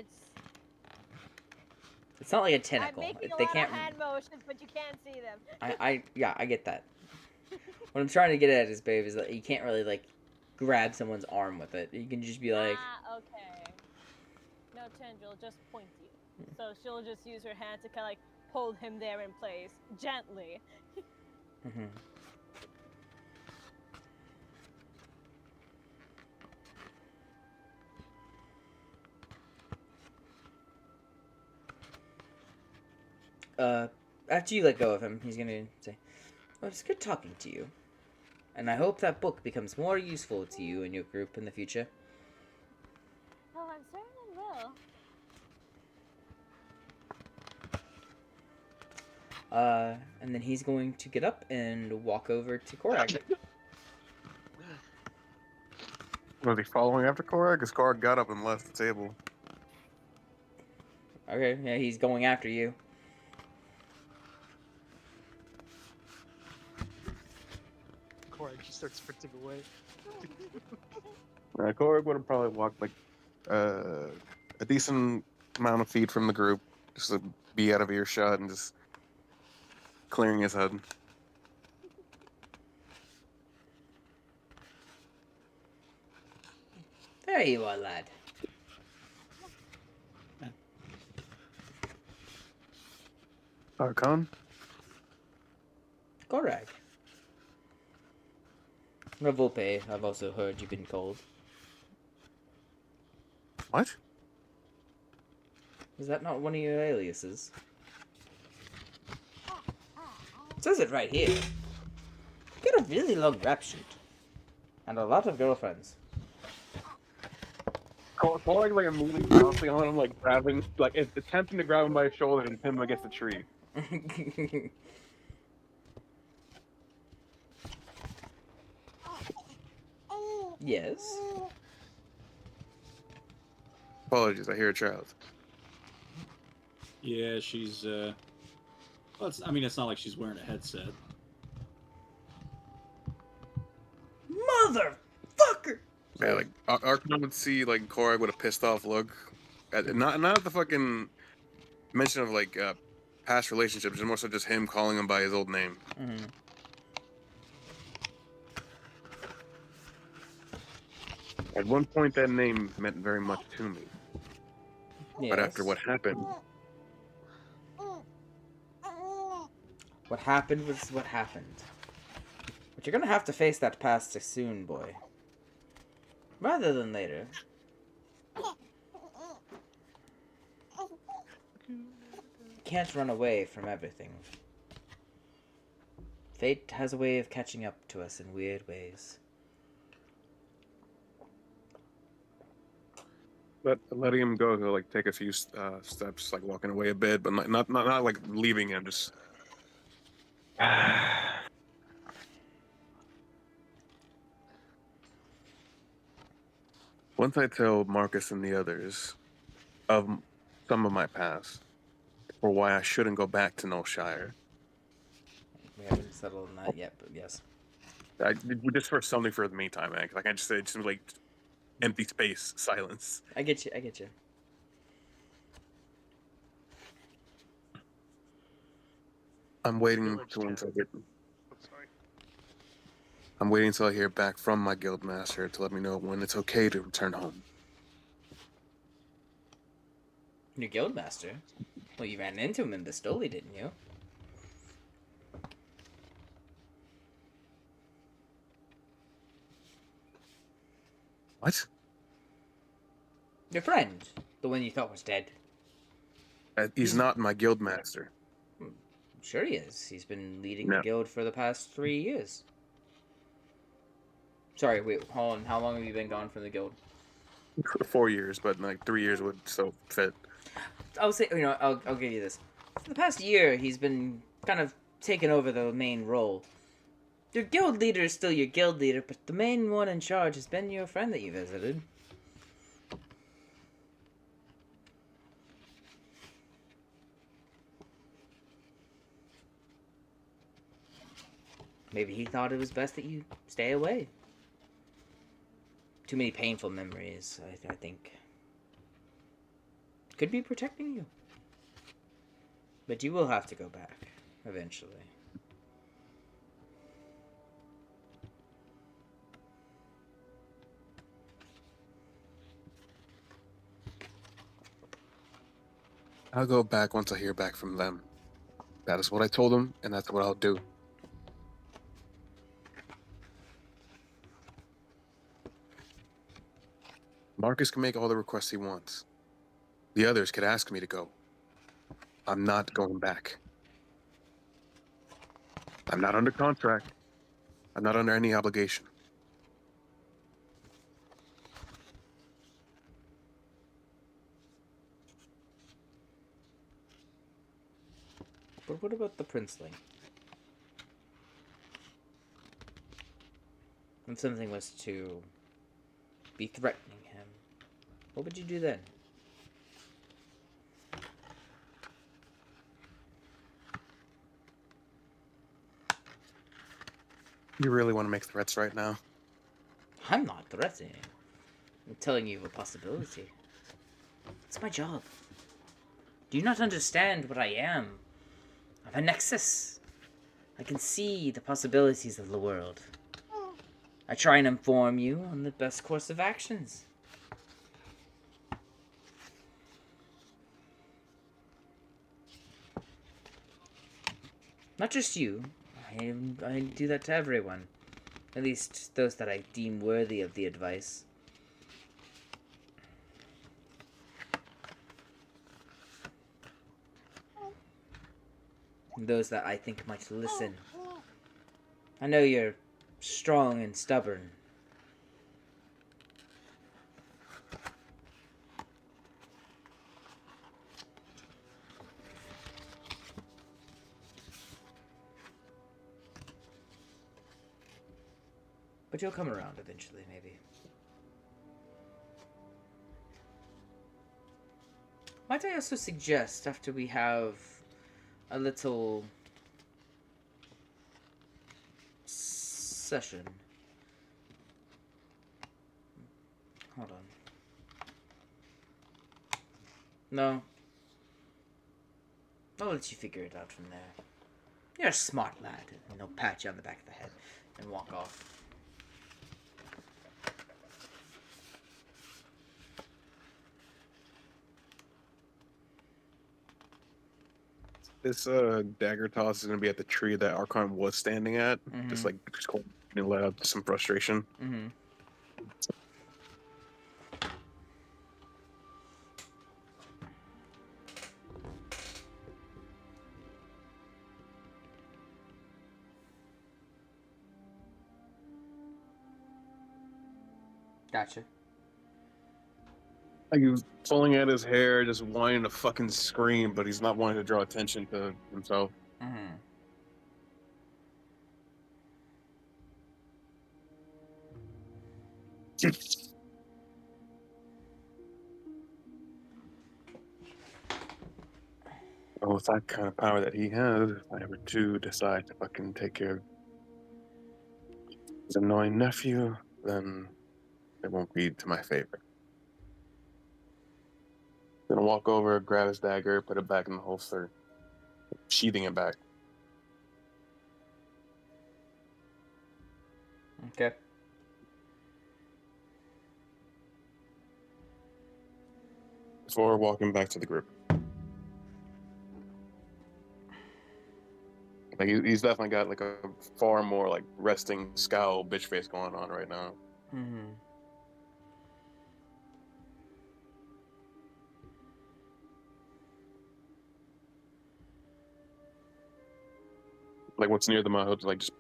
It's not like a tentacle. I'm making a They lot can't. of hand motions, but you can't see them. I get that. What I'm trying to get at is, babe, is that you can't really like grab someone's arm with it. You can just be like. Ah, okay. No, Tendril, just point you. So she'll just use her hand to kind of like hold him there in place, gently. Mm-hmm. After you let go of him, he's gonna say, "Oh, it's good talking to you. And I hope that book becomes more useful to you and your group in the future. Oh, I certainly will. And then he's going to get up and walk over to Korag. Was he following after Korag? Because Korag got up and left the table. Okay, yeah, he's going after you. Corey, she starts sprinting away. Korag would have probably walked like a decent amount of feet from the group, just to be out of earshot and just clearing his head. There you are, lad. Khan? Korag. Revolpe, I've also heard you've been called. What? Is that not one of your aliases? It says it right here. You got a really long rap sheet. And a lot of girlfriends. Korag like immediately bouncing on him, like grabbing, like attempting to grab him by his shoulder and pin him against the tree. Yes. Apologies, I hear a child. Yeah, she's well, I mean, it's not like she's wearing a headset. Motherfucker! Yeah, like Arkham would see like Korag with a pissed off look, not the fucking mention of like past relationships, just more so just him calling him by his old name. Mm-hmm. At one point, that name meant very much to me, Yes. but after what happened, What happened was what happened. But you're gonna have to face that past soon, boy. Rather than later. You can't run away from everything. Fate has a way of catching up to us in weird ways. but letting him go, he'll like take a few steps, like walking away a bit, but not like leaving him. Just once I tell Marcus and the others of some of my past, or why I shouldn't go back to Nullshire, We haven't settled on that yet, but yes. just for something for the meantime, man. Like I just say, just like empty space, silence. I get you, I get you. I'm waiting Village until town. I get. I'm sorry. I'm waiting until I hear back from my guild master to let me know when it's okay to return home. Your guild master? Well, you ran into him in Bastoli, didn't you? What? Your friend. The one you thought was dead. He's not my guild master. I'm sure he is. He's been leading No. the guild for the past 3 years. Sorry, wait, hold on. How long have you been gone from the guild? 4 years, but like 3 years would still fit. I'll say, I'll give you this. For the past year, he's been kind of taking over the main role. Your guild leader is still your guild leader, but the main one in charge has been your friend that you visited. Maybe he thought it was best that you stay away. Too many painful memories, I think. Could be protecting you. But you will have to go back, eventually. I'll go back once I hear back from them. That is what I told them, and that's what I'll do. Marcus can make all the requests he wants. The others could ask me to go. I'm not going back. I'm not under contract. I'm not under any obligation. But what about the princeling? If something was to be threatening him, what would you do then? You really want to make threats right now? I'm not threatening. I'm telling you a possibility. It's my job. Do you not understand what I am? I'm a nexus. I can see the possibilities of the world. I try and inform you on the best course of actions. Not just you. I do that to everyone. At least those that I deem worthy of the advice. And those that I think might listen. I know you're strong and stubborn. But you'll come around eventually, maybe. Might I also suggest, after we have a little session. Hold on. No. I'll let you figure it out from there. You're a smart lad, and he'll pat you on the back of the head and walk off. This dagger toss is gonna be at the tree that Archon was standing at. Just let out some frustration. Mm-hmm. Gotcha. Like he was pulling at his hair, just wanting to fucking scream, but he's not wanting to draw attention to himself. Mm-hmm. Well, with that kind of power that he has, if I ever do decide to fucking take care of his annoying nephew, then it won't be to my favor. Gonna walk over, grab his dagger, put it back in the holster, sheathing it back. Okay. Before walking back to the group. Like he's definitely got like a far more like resting scowl bitch face going on right now. Mm-hmm. Like what's near the mouth, like just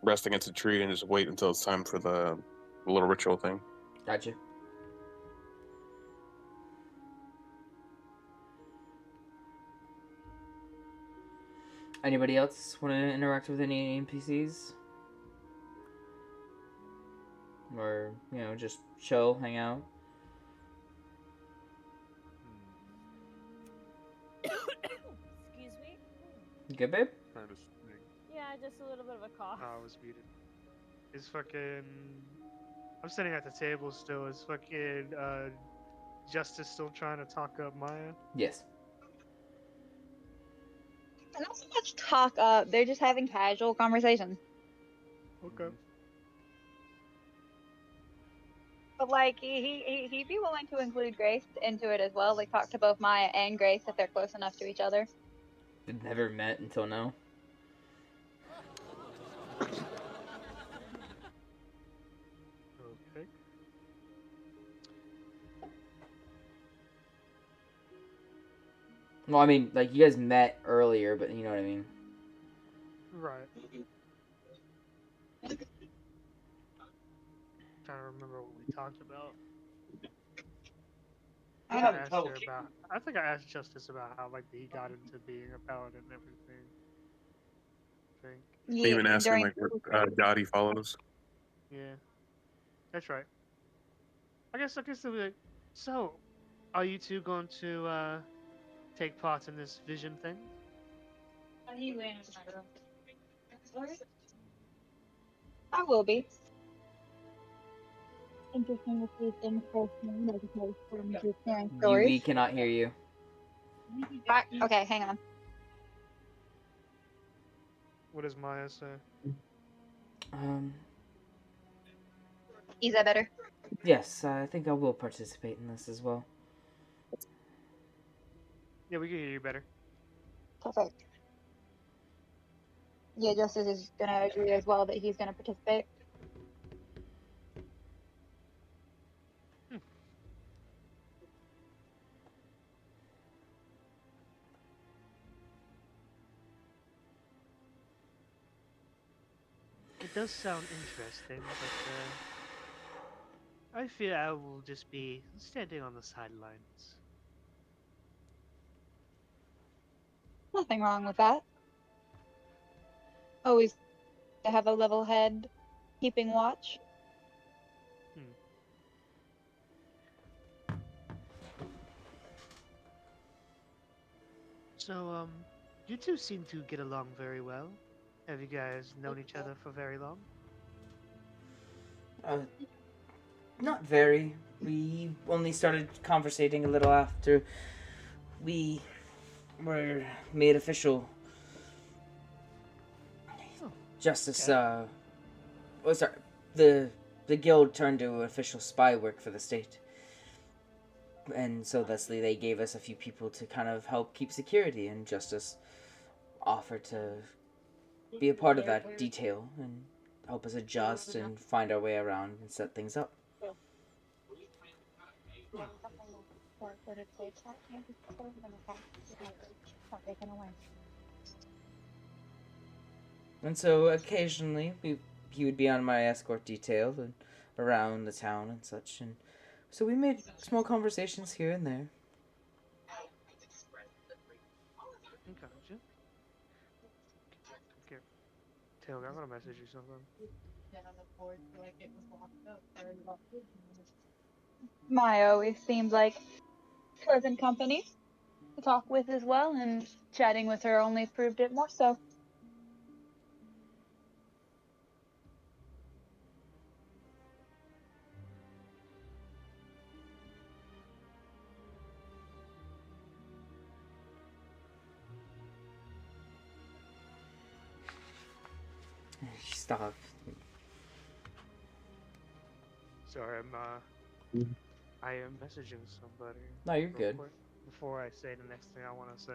rest against a tree and just wait until it's time for the little ritual thing. Gotcha. Anybody else want to interact with any NPCs? Or, just chill, hang out? Excuse me? You good, babe? Yeah, just a little bit of a cough. Oh, I was muted. Is fucking. I'm sitting at the table still. Is fucking Justice still trying to talk up Maya? Yes. Not so much talk up. They're just having casual conversation. Okay. But like he'd be willing to include Grace into it as well. Like talk to both Maya and Grace if they're close enough to each other. They've never met until now. Okay. Well, I mean, like, you guys met earlier, but you know what I mean. Right. trying to remember what we talked about. I I don't asked her about. I think I asked Justice about how like he got into being a paladin and everything. I think. Even asking during like what god he follows. Yeah, that's right. I guess they'll be like, so, are you two going to take part in this vision thing? I will be. Interesting to see things firsthand as opposed from just hearing stories. We cannot hear you. Okay, hang on. What does Maya say? Is that better? Yes, I think I will participate in this as well. Yeah, we can hear you better. Perfect. Yeah, Justice is gonna agree as well that he's gonna participate. It does sound interesting, but I fear I will just be standing on the sidelines. Nothing wrong with that. Always to have a level head, keeping watch. So, you two seem to get along very well. Have you guys known each other for very long? Not very. We only started conversating a little after we were made official. Justice, okay. sorry. The guild turned to official spy work for the state. And so thusly they gave us a few people to kind of help keep security, and Justice offered to be a part of that detail and help us adjust and find our way around and set things up. And so occasionally he would be on my escort detail and around the town and such, and so we made small conversations here and there. Gotcha. Okay. Taylor, I'm gonna message you something. Maya always seemed like pleasant company to talk with as well, and chatting with her only proved it more so. Stop. Sorry, I am messaging somebody. No, you're good. Before I say the next thing I want to say.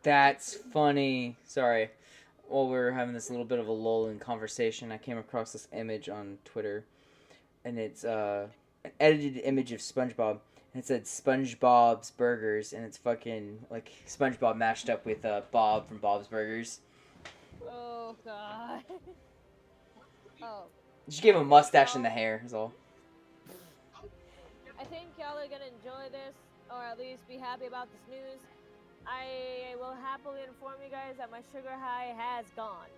That's funny. Sorry. While we were having this little bit of a lull in conversation, I came across this image on Twitter, and it's an edited image of SpongeBob, and it said SpongeBob's Burgers, and it's fucking like SpongeBob mashed up with Bob from Bob's Burgers. Oh god. Oh. Just gave him a mustache and the hair, is all. I think y'all are gonna enjoy this, or at least be happy about this news. I will happily inform you guys that my sugar high has gone.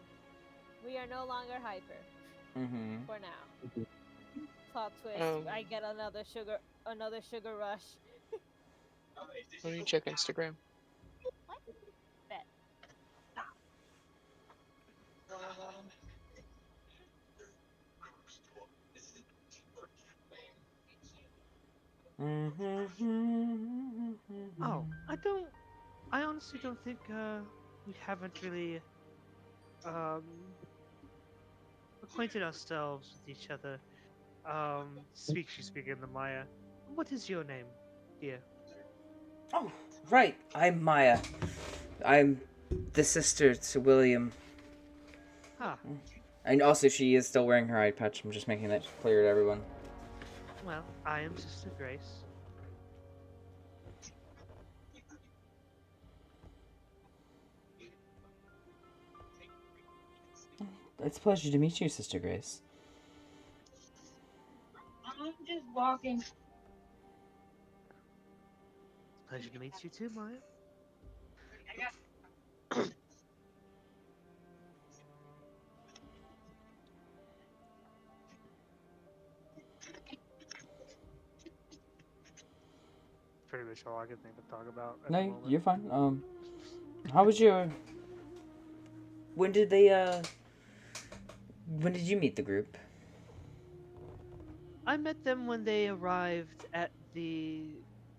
We are no longer hyper. Mm-hmm. For now. Plot twist. I get another sugar rush. Let me check Instagram. What? Bet. Oh, I honestly don't think we haven't really acquainted ourselves with each other. She's speaking to Maya. What is your name, dear? Oh, right. I'm Maya. I'm the sister to William. Huh. And also, she is still wearing her eye patch. I'm just making that clear to everyone. Well, I am Sister Grace. It's a pleasure to meet you, Sister Grace. I'm just walking. Pleasure to meet you too, Maya. Pretty much all I can think to talk about at the No, moment. you're fine. How was your... When did they, When did you meet the group? I met them when they arrived at the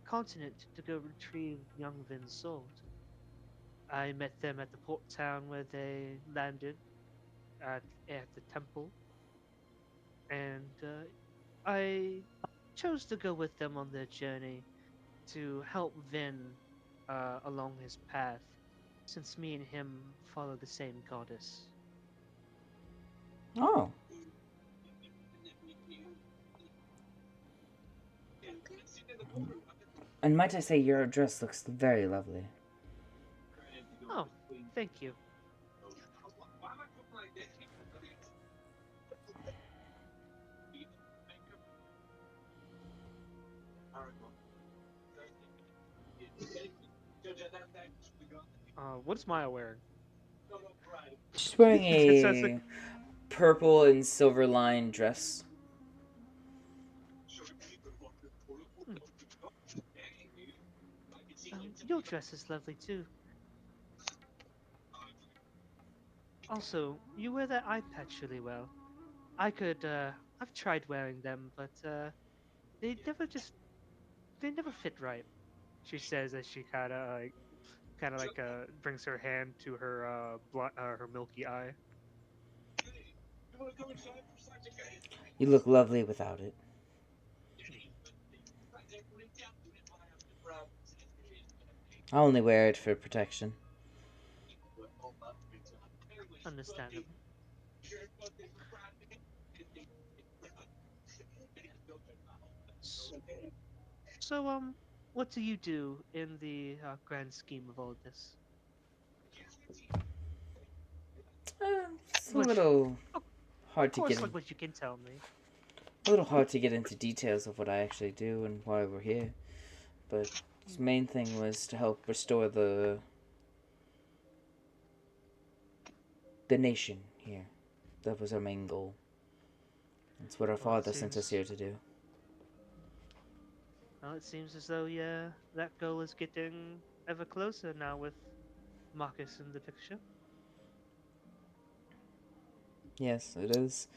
continent to go retrieve young Vin's sword. I met them at the port town where they landed at the temple, and I chose to go with them on their journey to help Vin along his path, since me and him follow the same goddess. Oh. And might I say, your dress looks very lovely. Oh, thank you. What's Maya wearing? She's wearing It sounds a purple and silver lined dress. Your dress is lovely too. Also, you wear that eye patch really well. I've tried wearing them, but they they never fit right. She says as she kind of like brings her hand to her her milky eye. You look lovely without it. I only wear it for protection. Understandable. So, what do you do in the grand scheme of all this? It's a Which, little of hard to course, get like what you can tell me. a little hard to get into details of what I actually do and why we're here. But his main thing was to help restore the nation here. That was our main goal. That's what our Well, father sent us here to do. Well, it seems as though, yeah, that goal is getting ever closer now with Marcus in the picture. Yes, it is.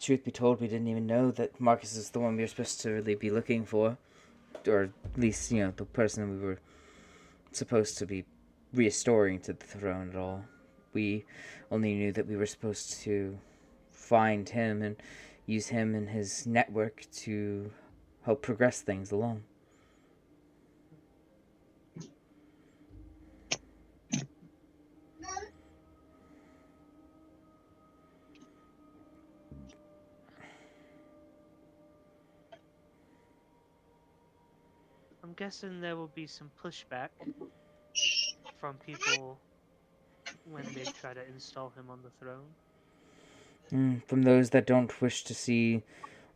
Truth be told, we didn't even know that Marcus is the one we were supposed to really be looking for. Or at least, the person we were supposed to be restoring to the throne at all. We only knew that we were supposed to find him and use him and his network to help progress things along. I'm guessing there will be some pushback from people when they try to install him on the throne. From those that don't wish to see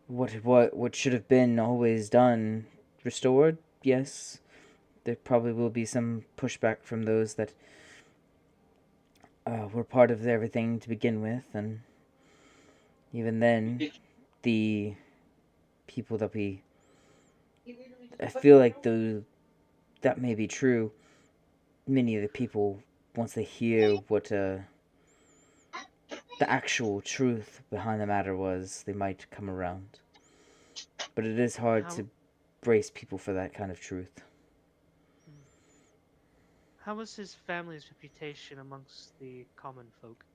what should have been always done restored, yes. There probably will be some pushback from those that were part of everything to begin with, and even then, the people that I feel like that may be true. Many of the people, once they hear what the actual truth behind the matter was, they might come around. But it is hard to brace people for that kind of truth. How was his family's reputation amongst the common folk?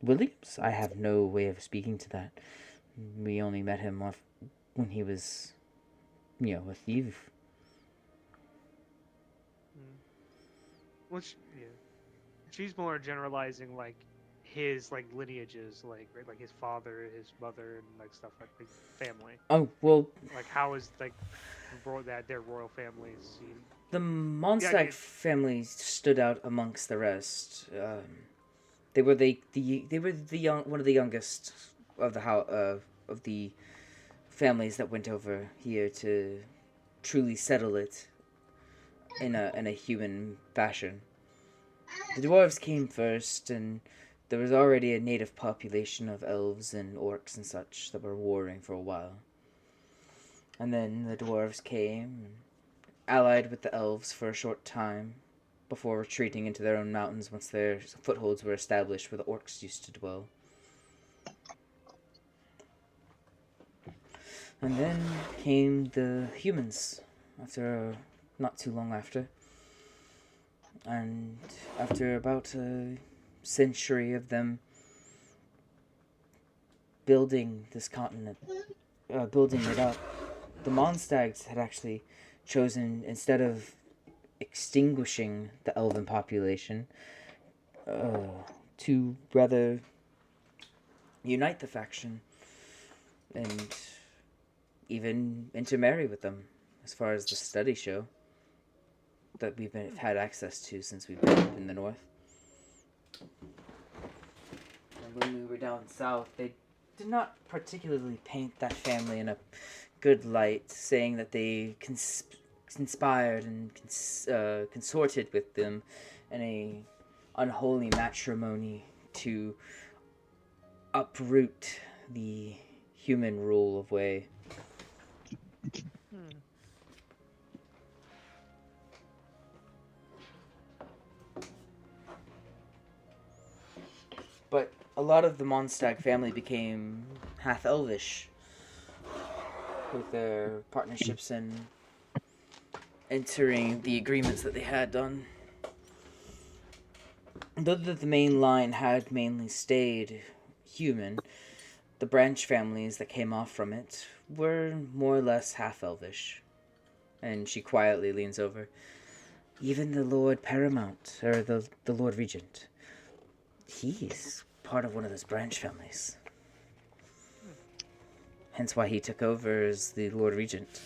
Williams? I have no way of speaking to that. We only met him when he was, a thief. which yeah, she's more generalizing like his like lineages, like right, like his father, his mother, and like stuff like family. Oh, well, Like how is like that their royal families seen? the Yeah, Mondstadt family stood out amongst the rest. They were one of the youngest of the of the families that went over here to truly settle it in a human fashion. The dwarves came first, and there was already a native population of elves and orcs and such that were warring for a while. And then the dwarves came, and allied with the elves for a short time, before retreating into their own mountains once their footholds were established where the orcs used to dwell. And then came the humans, not too long after. And after about a century of them building this continent, building it up, the Mondstags had actually chosen, instead of extinguishing the elven population, to rather unite the faction and even intermarry with them, as far as the studies show that we've had access to since we've been up in the north. And when we were down south, they did not particularly paint that family in a good light, saying that they conspired and consorted with them in a unholy matrimony to uproot the human rule of way. But a lot of the Mondstadt family became half-elvish with their partnerships and entering the agreements that they had done. Though the main line had mainly stayed human, the branch families that came off from it were more or less half-elvish. And she quietly leans over. Even the Lord Paramount, or the Lord Regent, he's part of one of those branch families. Hence why he took over as the Lord Regent.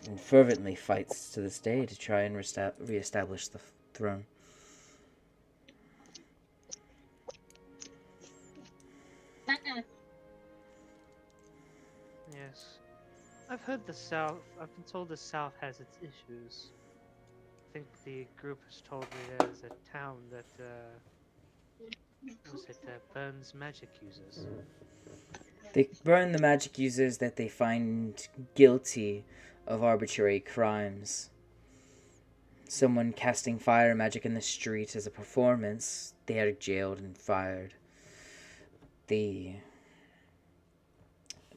And fervently fights to this day to try and re-establish the throne. Yes. I've heard I've been told the South has its issues. I think the group has told me there's a town that, burns magic users. They burn the magic users that they find guilty of arbitrary crimes. Someone casting fire magic in the street as a performance, they are jailed and fired. The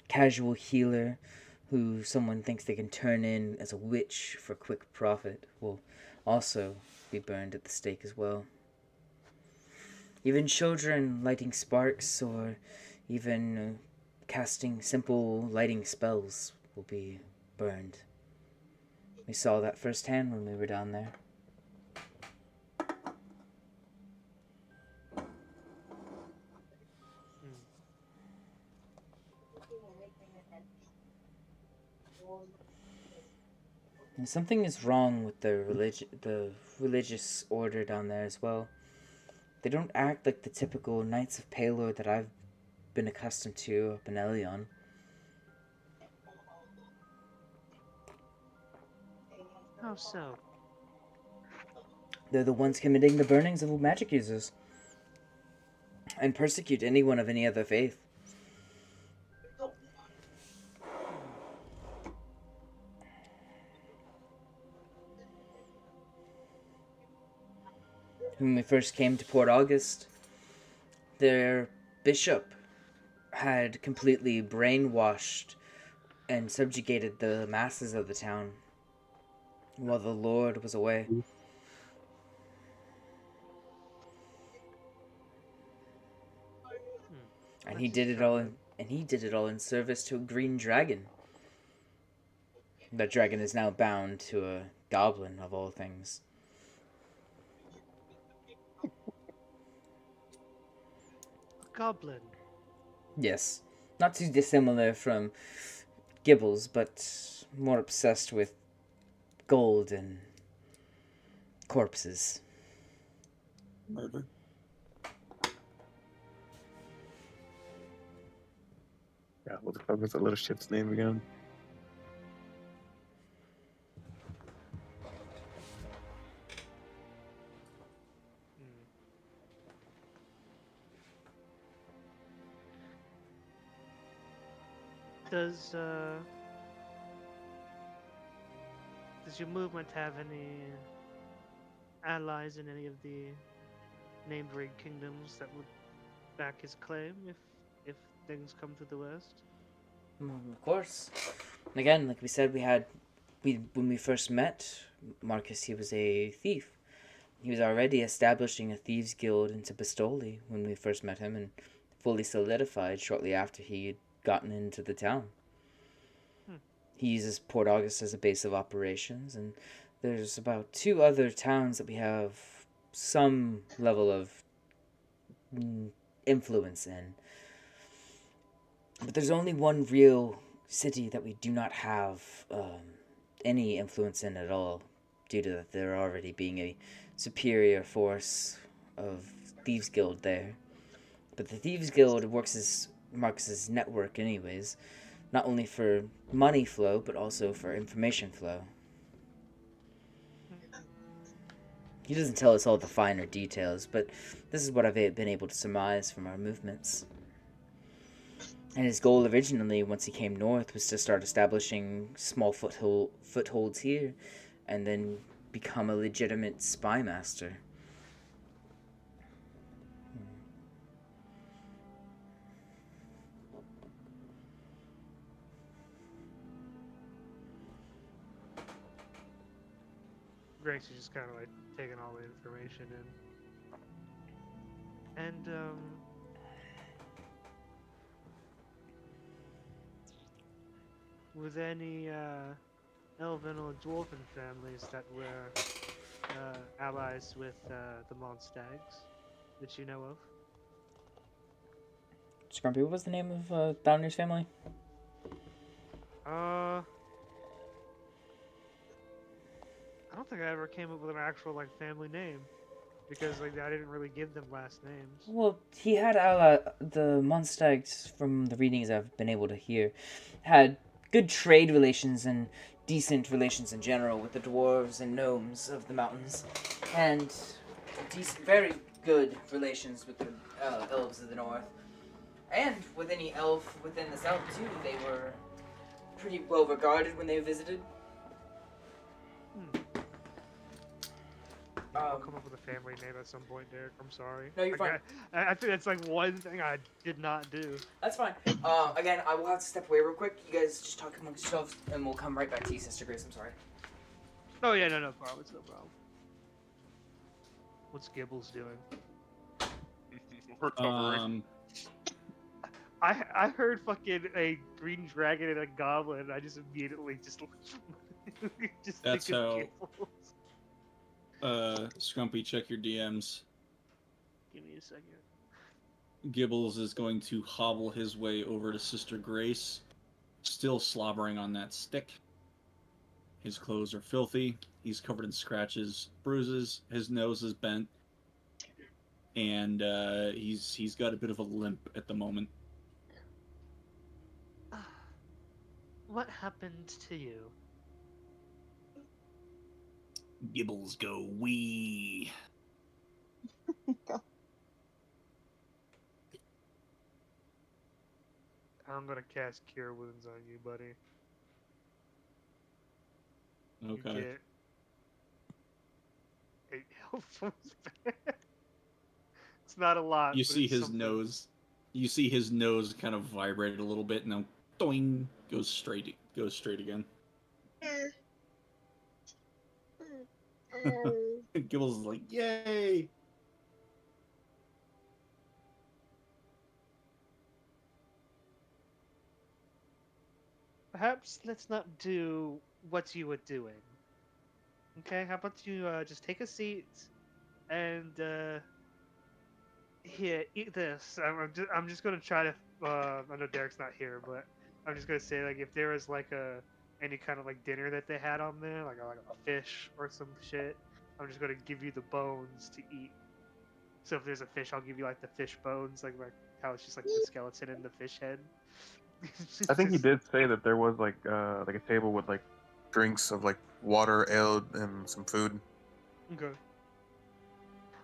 casual healer who someone thinks they can turn in as a witch for quick profit will also be burned at the stake as well. Even children lighting sparks or even casting simple lighting spells will be burned. We saw that firsthand when we were down there. And something is wrong with the religious order down there as well. They don't act like the typical Knights of Palor that I've been accustomed to up in Elion. How so? They're the ones committing the burnings of magic users and persecute anyone of any other faith. When we first came to Port August, their bishop had completely brainwashed and subjugated the masses of the town while the Lord was away. And he did it all in service to a green dragon. That dragon is now bound to a goblin of all things. Goblin. Yes, not too dissimilar from Gibbles, but more obsessed with gold and corpses. Murder. Yeah, what the fuck was that little shit's name again? Does your movement have any allies in any of the named ring kingdoms that would back his claim if things come to the west? Of course. And again, like we said, when we first met Marcus, he was a thief. He was already establishing a thieves guild into Bastoli when we first met him, and fully solidified shortly after he had gotten into the town. He uses Port August as a base of operations, and there's about 2 other towns that we have some level of influence in. But there's only one real city that we do not have any influence in at all, due to there already being a superior force of Thieves Guild there. But the Thieves Guild works as Marcus's network anyways, not only for money flow, but also for information flow. He doesn't tell us all the finer details, but this is what I've been able to surmise from our movements. And his goal originally, once he came north, was to start establishing small footholds here, and then become a legitimate spy master. Grace is just kind of like taking all the information in. And with any elven or dwarven families that were allies with the Mondstags that you know of? Scrumpy, what was the name of Downier's family? I don't think I ever came up with an actual like family name, because like I didn't really give them last names. Well, he had the Mondstags, from the readings I've been able to hear, had good trade relations and decent relations in general with the dwarves and gnomes of the mountains, and very good relations with the elves of the north, and with any elf within the south too. They were pretty well regarded when they visited. I'll come up with a family name at some point, Derek. I'm sorry. No, you're fine. I think that's like one thing I did not do. That's fine. Again, I will have to step away real quick. You guys just talk amongst yourselves, and we'll come right back to you, Sister Grace. I'm sorry. Oh yeah, no problem. It's no problem. What's Gibbles doing? Recovering. I heard fucking a green dragon and a goblin, and I just immediately just That's think of how- Gibbles. Scrumpy, check your DMs. Give me a second. Gibbles is going to hobble his way over to Sister Grace, still slobbering on that stick. His clothes are filthy. He's covered in scratches, bruises. His nose is bent, and he's got a bit of a limp at the moment. What happened to you? Gibbles go wee. I'm gonna cast Cure Wounds on you, buddy. Okay. You get 8 health points back. It's not a lot. You but see it's his something. nose. You see his nose kind of vibrate a little bit, and then doing goes straight again. Gibbles is like, yay! Perhaps let's not do what you were doing. Okay, how about you just take a seat and here, eat this. I'm just gonna try to. I know Derek's not here, but I'm just gonna say like if there was like any kind of like dinner that they had on there, like a fish or some shit, I'm just gonna give you the bones to eat. So if there's a fish, I'll give you like the fish bones, like how it's just like the skeleton and the fish head. I think he Just- did say that there was like a table with like drinks of like water, ale, and some food. Okay.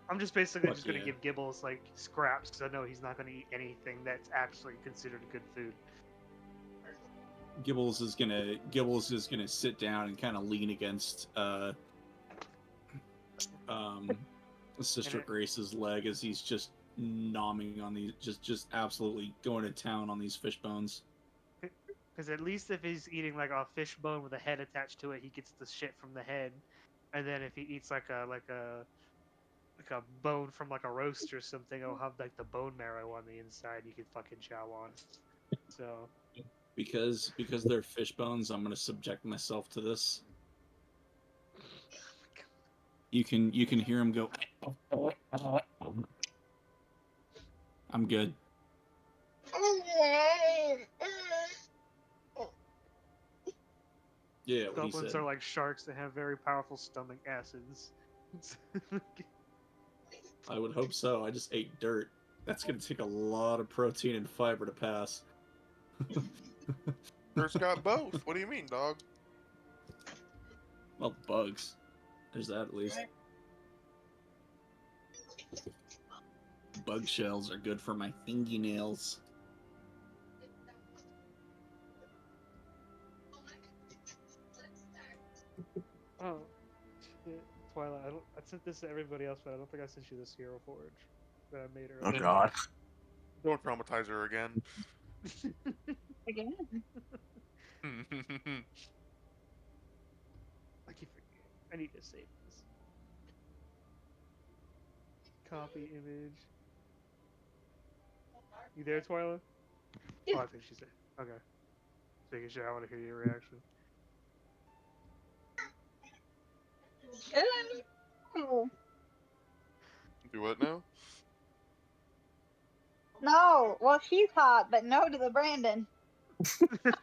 I'm just basically Fuck just gonna yeah. give Gibbles like scraps because I know he's not gonna eat anything that's actually considered good food. Gibbles is gonna sit down and kind of lean against Sister And Grace's leg as he's just nomming on these, just absolutely going to town on these fish bones. Because at least if he's eating like a fish bone with a head attached to it, he gets the shit from the head. And then if he eats like a bone from like a roast or something, it'll have like the bone marrow on the inside you can fucking chow on. So Because they're fish bones, I'm gonna subject myself to this. You can hear him go. I'm good. Yeah, what he goblins said. are like sharks that have very powerful stomach acids. I would hope so. I just ate dirt. That's gonna take a lot of protein and fiber to pass. First got both. What do you mean, dog? Well, bugs. There's that at least. Bug shells are good for my fingernails. Oh, shit. Twilight, I sent this to everybody else, but I don't think I sent you this Hero Forge that I made Oh earlier. God. Don't traumatize her again. Again. I keep forgetting. I need to save this. Copy image. You there, Twyla? Yeah. Oh, I think she's there. Okay. Just making sure. I want to hear your reaction. Hello. Do what now? No. Well, she's hot, but no to the Brandon.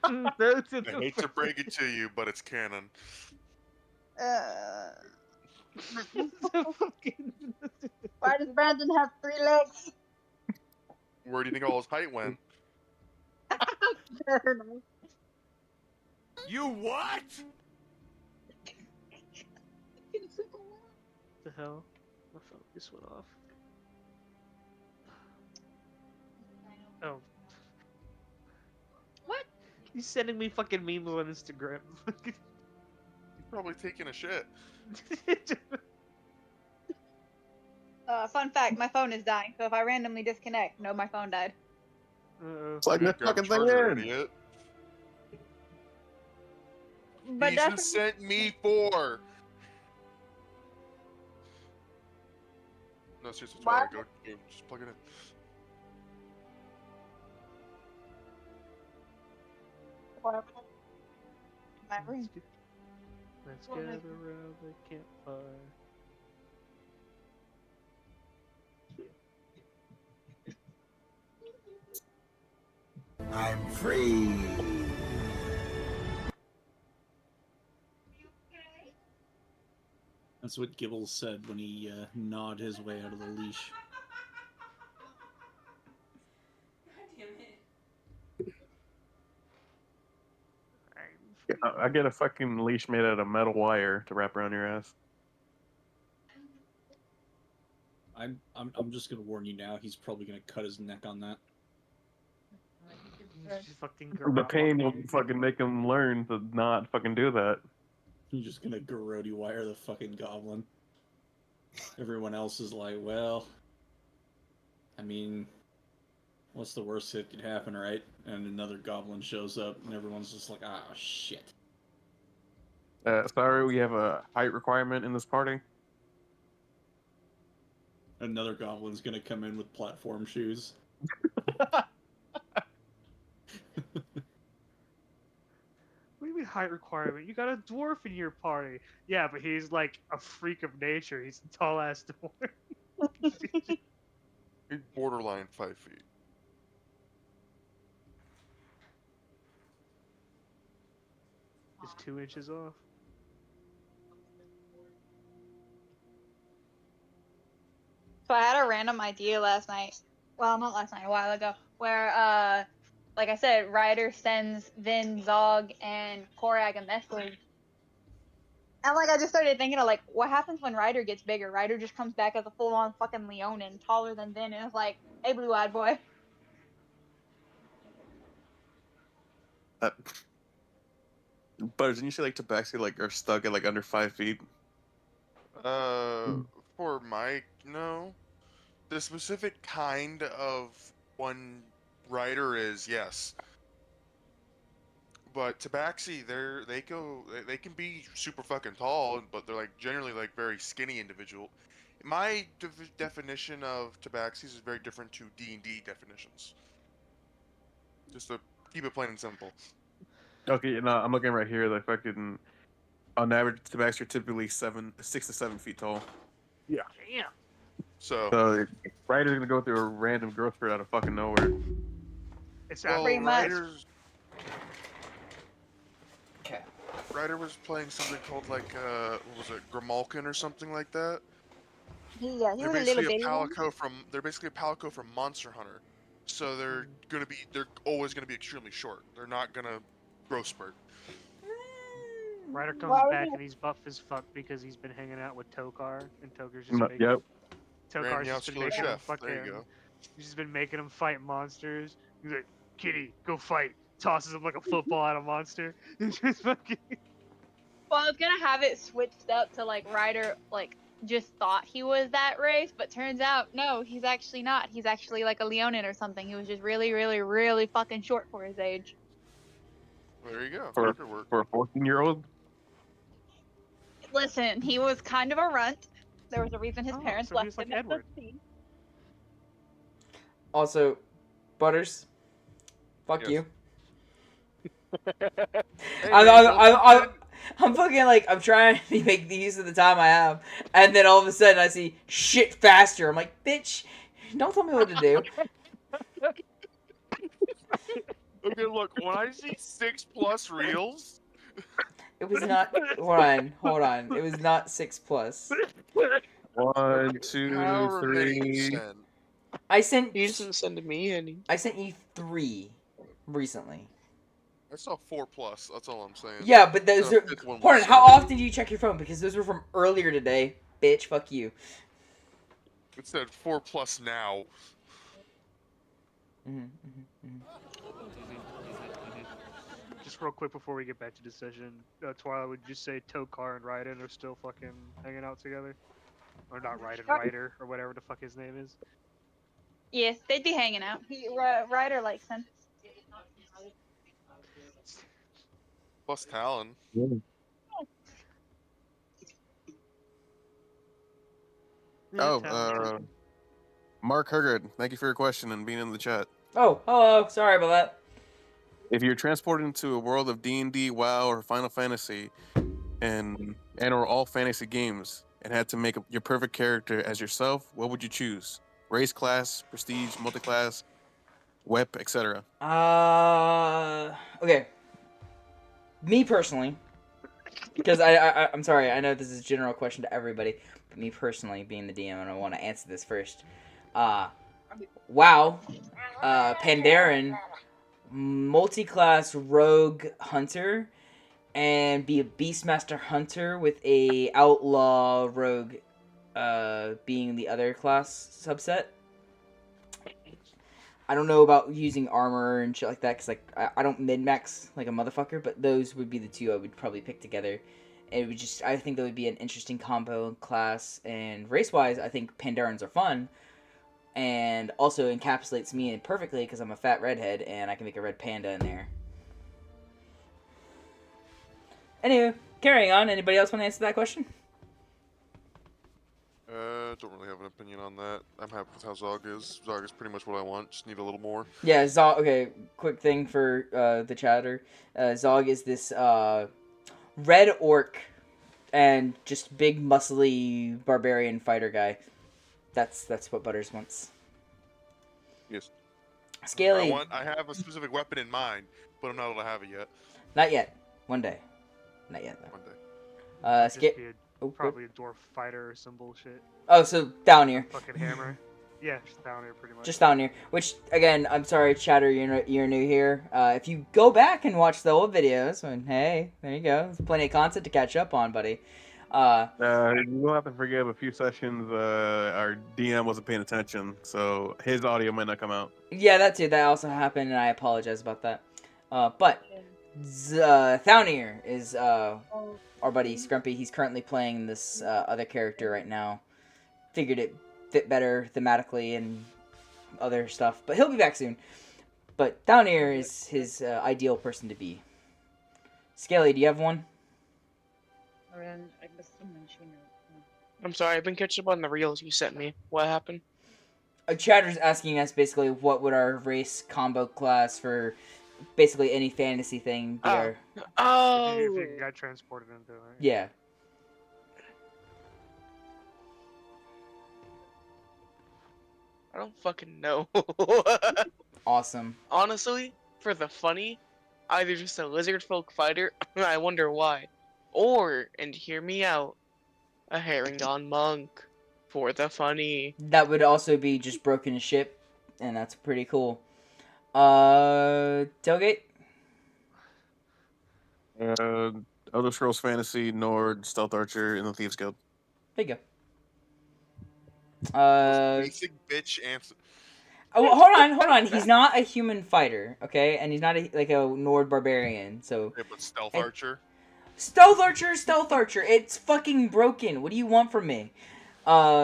I hate to break it to you, but it's canon. Why does Brandon have 3 legs? Where do you think all his height went? You what? The hell? My focus went off. Oh. What? He's sending me fucking memes on Instagram. He's probably taking a shit. Fun fact, my phone is dying, so if I randomly disconnect, no, my phone died. Plug Dude, that grab fucking a thing charger, in. idiot. But He's who that's sent me 4. No, seriously, Why? Twilight, go, just plug it in. my room. Let's gather around the campfire. I'm free. That's what Gibbles said when he gnawed his way out of the leash. God damn it. I get a fucking leash made out of metal wire to wrap around your ass. I'm just gonna warn you now. He's probably gonna cut his neck on that. Just fucking The pain will garrote. fucking make him learn to not fucking do that. He's just gonna garrote wire the fucking goblin. Everyone else is like, well, I mean, what's the worst that could happen, right? And another goblin shows up, and everyone's just like, ah, shit. Sorry, we have a height requirement in this party. Another goblin's gonna come in with platform shoes. What do you mean height requirement. You got a dwarf in your party. Yeah, but he's like a freak of nature. He's a tall ass dwarf. He's borderline 5 feet. Just 2 inches off. So I had a random idea last night. Well, not last night, a while ago, where like I said, Ryder sends Vin, Zog, and Korag a message. And like I just started thinking of like what happens when Ryder gets bigger. Ryder just comes back as a full on fucking Leonin, taller than Vin, and it's like, hey blue eyed boy. But didn't you say like Tabaxi like are stuck at like under 5 feet? For Mike, no. The specific kind of one rider is yes. But Tabaxi, they can be super fucking tall, but they're like generally like very skinny individual. My definition of Tabaxis is very different to D&D definitions. Just to keep it plain and simple. Okay, no, I'm looking right here. Like fucking, on average, Tabaxi are typically 6 to 7 feet tall. Yeah. Damn. So Ryder's gonna go through a random growth spurt out of fucking nowhere. It's well, Pretty much. Ryder was playing something called like what was it, Grimalkin or something like that. Yeah, he They're was a little basically a bitty one. palico from Monster Hunter. So they're always gonna be extremely short. They're not gonna growth spurt. Ryder comes Why would back you- and he's buff as fuck because he's been hanging out with Tokar, and Tokar's just making Yep. Tokar's just been Muscular making him chef. There you fucking. go. He's just been making him fight monsters. He's like, Kitty, go fight. Tosses him like a football at a monster. It's just fucking. Well, I was gonna have it switched up to like Ryder like just thought he was that race, but turns out no, he's actually not. He's actually like a Leonin or something. He was just really, really, really fucking short for his age. There you go. For That could work. a 14-year-old. Listen, he was kind of a runt. There was a reason his Oh, parents so he left was like him at Edward. 15. Also, Butters, fuck Yes. you. Hey, I'm fucking like, I'm trying to make the use of the time I have, and then all of a sudden I see shit faster. I'm like, bitch, don't tell me what to do. Okay, look, when I see 6+ reels, It was not. Hold on. It was not 6+. 1, 2, however many you 3. send. I sent. You didn't send to me any. I sent you 3 recently. I saw 4+. That's all I'm saying. Yeah, but those The are. fifth one Hold was on. How sent. often do you check your phone? Because those were from earlier today. Bitch, fuck you. It said 4+ now. Just real quick before we get back to decision, Twilight, would you say Tokar and Raiden are still fucking hanging out together? Or not Raiden, Ryder, or whatever the fuck his name is? Yes, they'd be hanging out. Ryder likes him. Plus Talon. Oh, Mark Hergard, thank you for your question and being in the chat. Oh, hello. Sorry about that. If you're transported into a world of D&D, WoW, or Final Fantasy, and or all fantasy games, and had to make your perfect character as yourself, what would you choose? Race, class, prestige, multiclass, WEP, etc. Okay. Me personally, because I'm sorry, I know this is a general question to everybody, but me personally, being the DM, and I want to answer this first. WoW, Pandaren, multi-class rogue hunter, and be a beastmaster hunter with a outlaw rogue, being the other class subset. I don't know about using armor and shit like that, because like I don't min-max like a motherfucker, but those would be the two I would probably pick together. And it would just, I think that would be an interesting combo in class, and race-wise, I think Pandarans are fun, and also encapsulates me in perfectly because I'm a fat redhead, and I can make a red panda in there. Anyway, carrying on, anybody else want to answer that question? Don't really have an opinion on that. I'm happy with how Zog is. Zog is pretty much what I want. Just need a little more. Yeah, Zog. Okay, quick thing for the chatter. Zog is this red orc and just big muscly barbarian fighter guy. That's what Butters wants. Yes. Scaly. I have a specific weapon in mind, but I'm not able to have it yet. Not yet. One day. Not yet though. One day. Just be probably a dwarf fighter or some bullshit. Oh, so down here. Fucking hammer. Yeah, just down here pretty much. Just down here. Which, again, I'm sorry, chatter, you're new here. If you go back and watch the old videos, and hey, there you go. There's plenty of content to catch up on, buddy. You'll have to forgive a few sessions. Our DM wasn't paying attention, so his audio might not come out. Yeah, that too. That also happened, and I apologize about that. But Thaunir is our buddy Scrumpy. He's currently playing this other character right now. Figured it fit better thematically and other stuff, but he'll be back soon. But Thaunir is his ideal person to be. Scaly, do you have one? I'm sorry, I've been catching up on the reels you sent me. What happened? Chatter's asking us basically what would our race combo class for basically any fantasy thing be. Oh. If you got transported into it. Yeah. I don't fucking know. Awesome. Honestly, for the funny, either just a lizard folk fighter, I wonder why. Or, and hear me out, a Herringon monk. For the funny. That would also be just broken ship, and that's pretty cool. Tailgate? Elder Scrolls Fantasy, Nord, Stealth Archer, and the Thieves Guild. There you go. Basic bitch answer. Oh, hold on. He's not a human fighter, okay? And he's not like a Nord barbarian, so... Yeah, but Stealth Archer. Stealth Archer! It's fucking broken. What do you want from me? Twyla.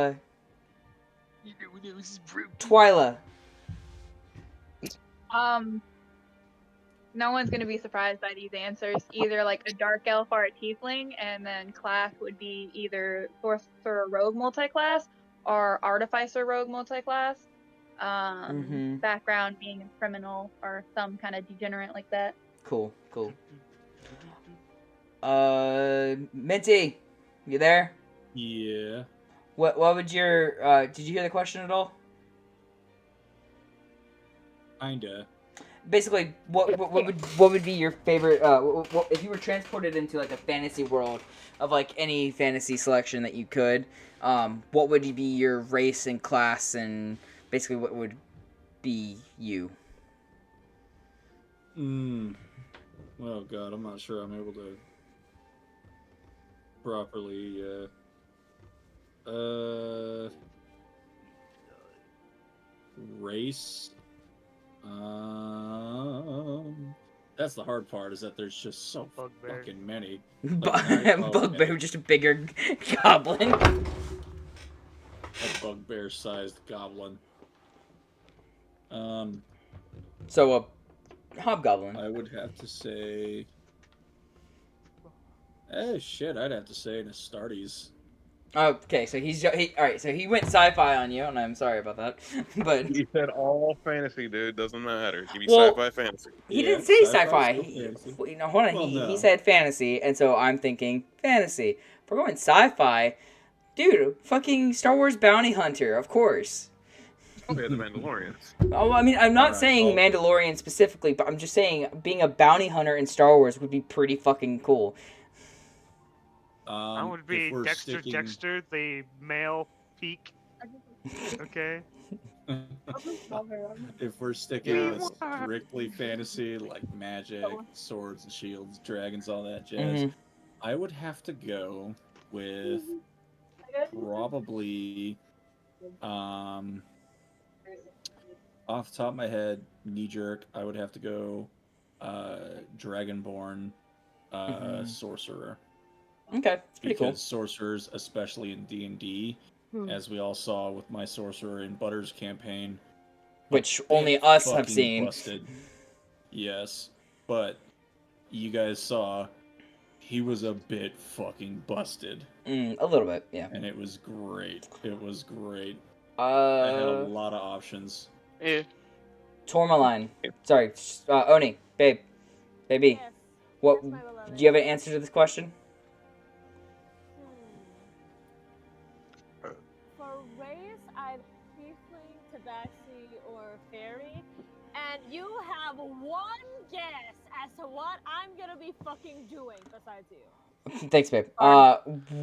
No one's gonna be surprised by these answers. Either like a dark elf or a tiefling, and then class would be either sorcerer rogue multi-class or artificer rogue multi-class. Background being a criminal or some kind of degenerate like that. Cool. Minty, you there? Yeah. What would your did you hear the question at all? Kinda. Basically, what would be your favorite what, if you were transported into like a fantasy world of like any fantasy selection that you could, what would be your race and class, and basically what would be you? Oh god, I'm not sure I'm able to properly race. That's the hard part, is that there's just so Bugbear. fucking many. Bugbear, just a bigger goblin. A bugbear-sized goblin. So a hobgoblin. I would have to say... shit, I'd have to say an Astartes. Okay, so alright, so he went sci-fi on you, and I'm sorry about that. But He said all fantasy, dude. Doesn't matter. Give me Well, sci-fi fantasy. he Yeah, didn't say sci-fi sci-fi. is still fantasy. No, hold on. Well, he no. said fantasy, and so I'm thinking fantasy. If we're going sci-fi, dude, fucking Star Wars bounty hunter, of course. Okay, the Mandalorians. Oh, I mean, I'm not Alright, saying well- Mandalorian specifically, but I'm just saying being a bounty hunter in Star Wars would be pretty fucking cool. I would be if we're Dexter, sticking- the male peak. Okay. If we're sticking with strictly fantasy, like magic, swords and shields, dragons, all that jazz, Mhm. I would have to go with probably, off the top of my head, knee jerk, I would have to go, Dragonborn, sorcerer. Okay, it's pretty Because sorcerers, especially in D&D, as we all saw with my sorcerer in Butter's campaign, Which they only us have fucking seen. busted. Yes, but you guys saw He was a bit fucking busted. A little bit, yeah. And it was great. It was great. I had a lot of options. Yeah. Tourmaline. Sorry, Oni, baby. Yes. What? Yes, my beloved. Do you have an answer to this question? For race, I'm tiefling, tabaxi, or fairy, and you have one guess as to what I'm gonna be fucking doing besides you. Thanks, babe.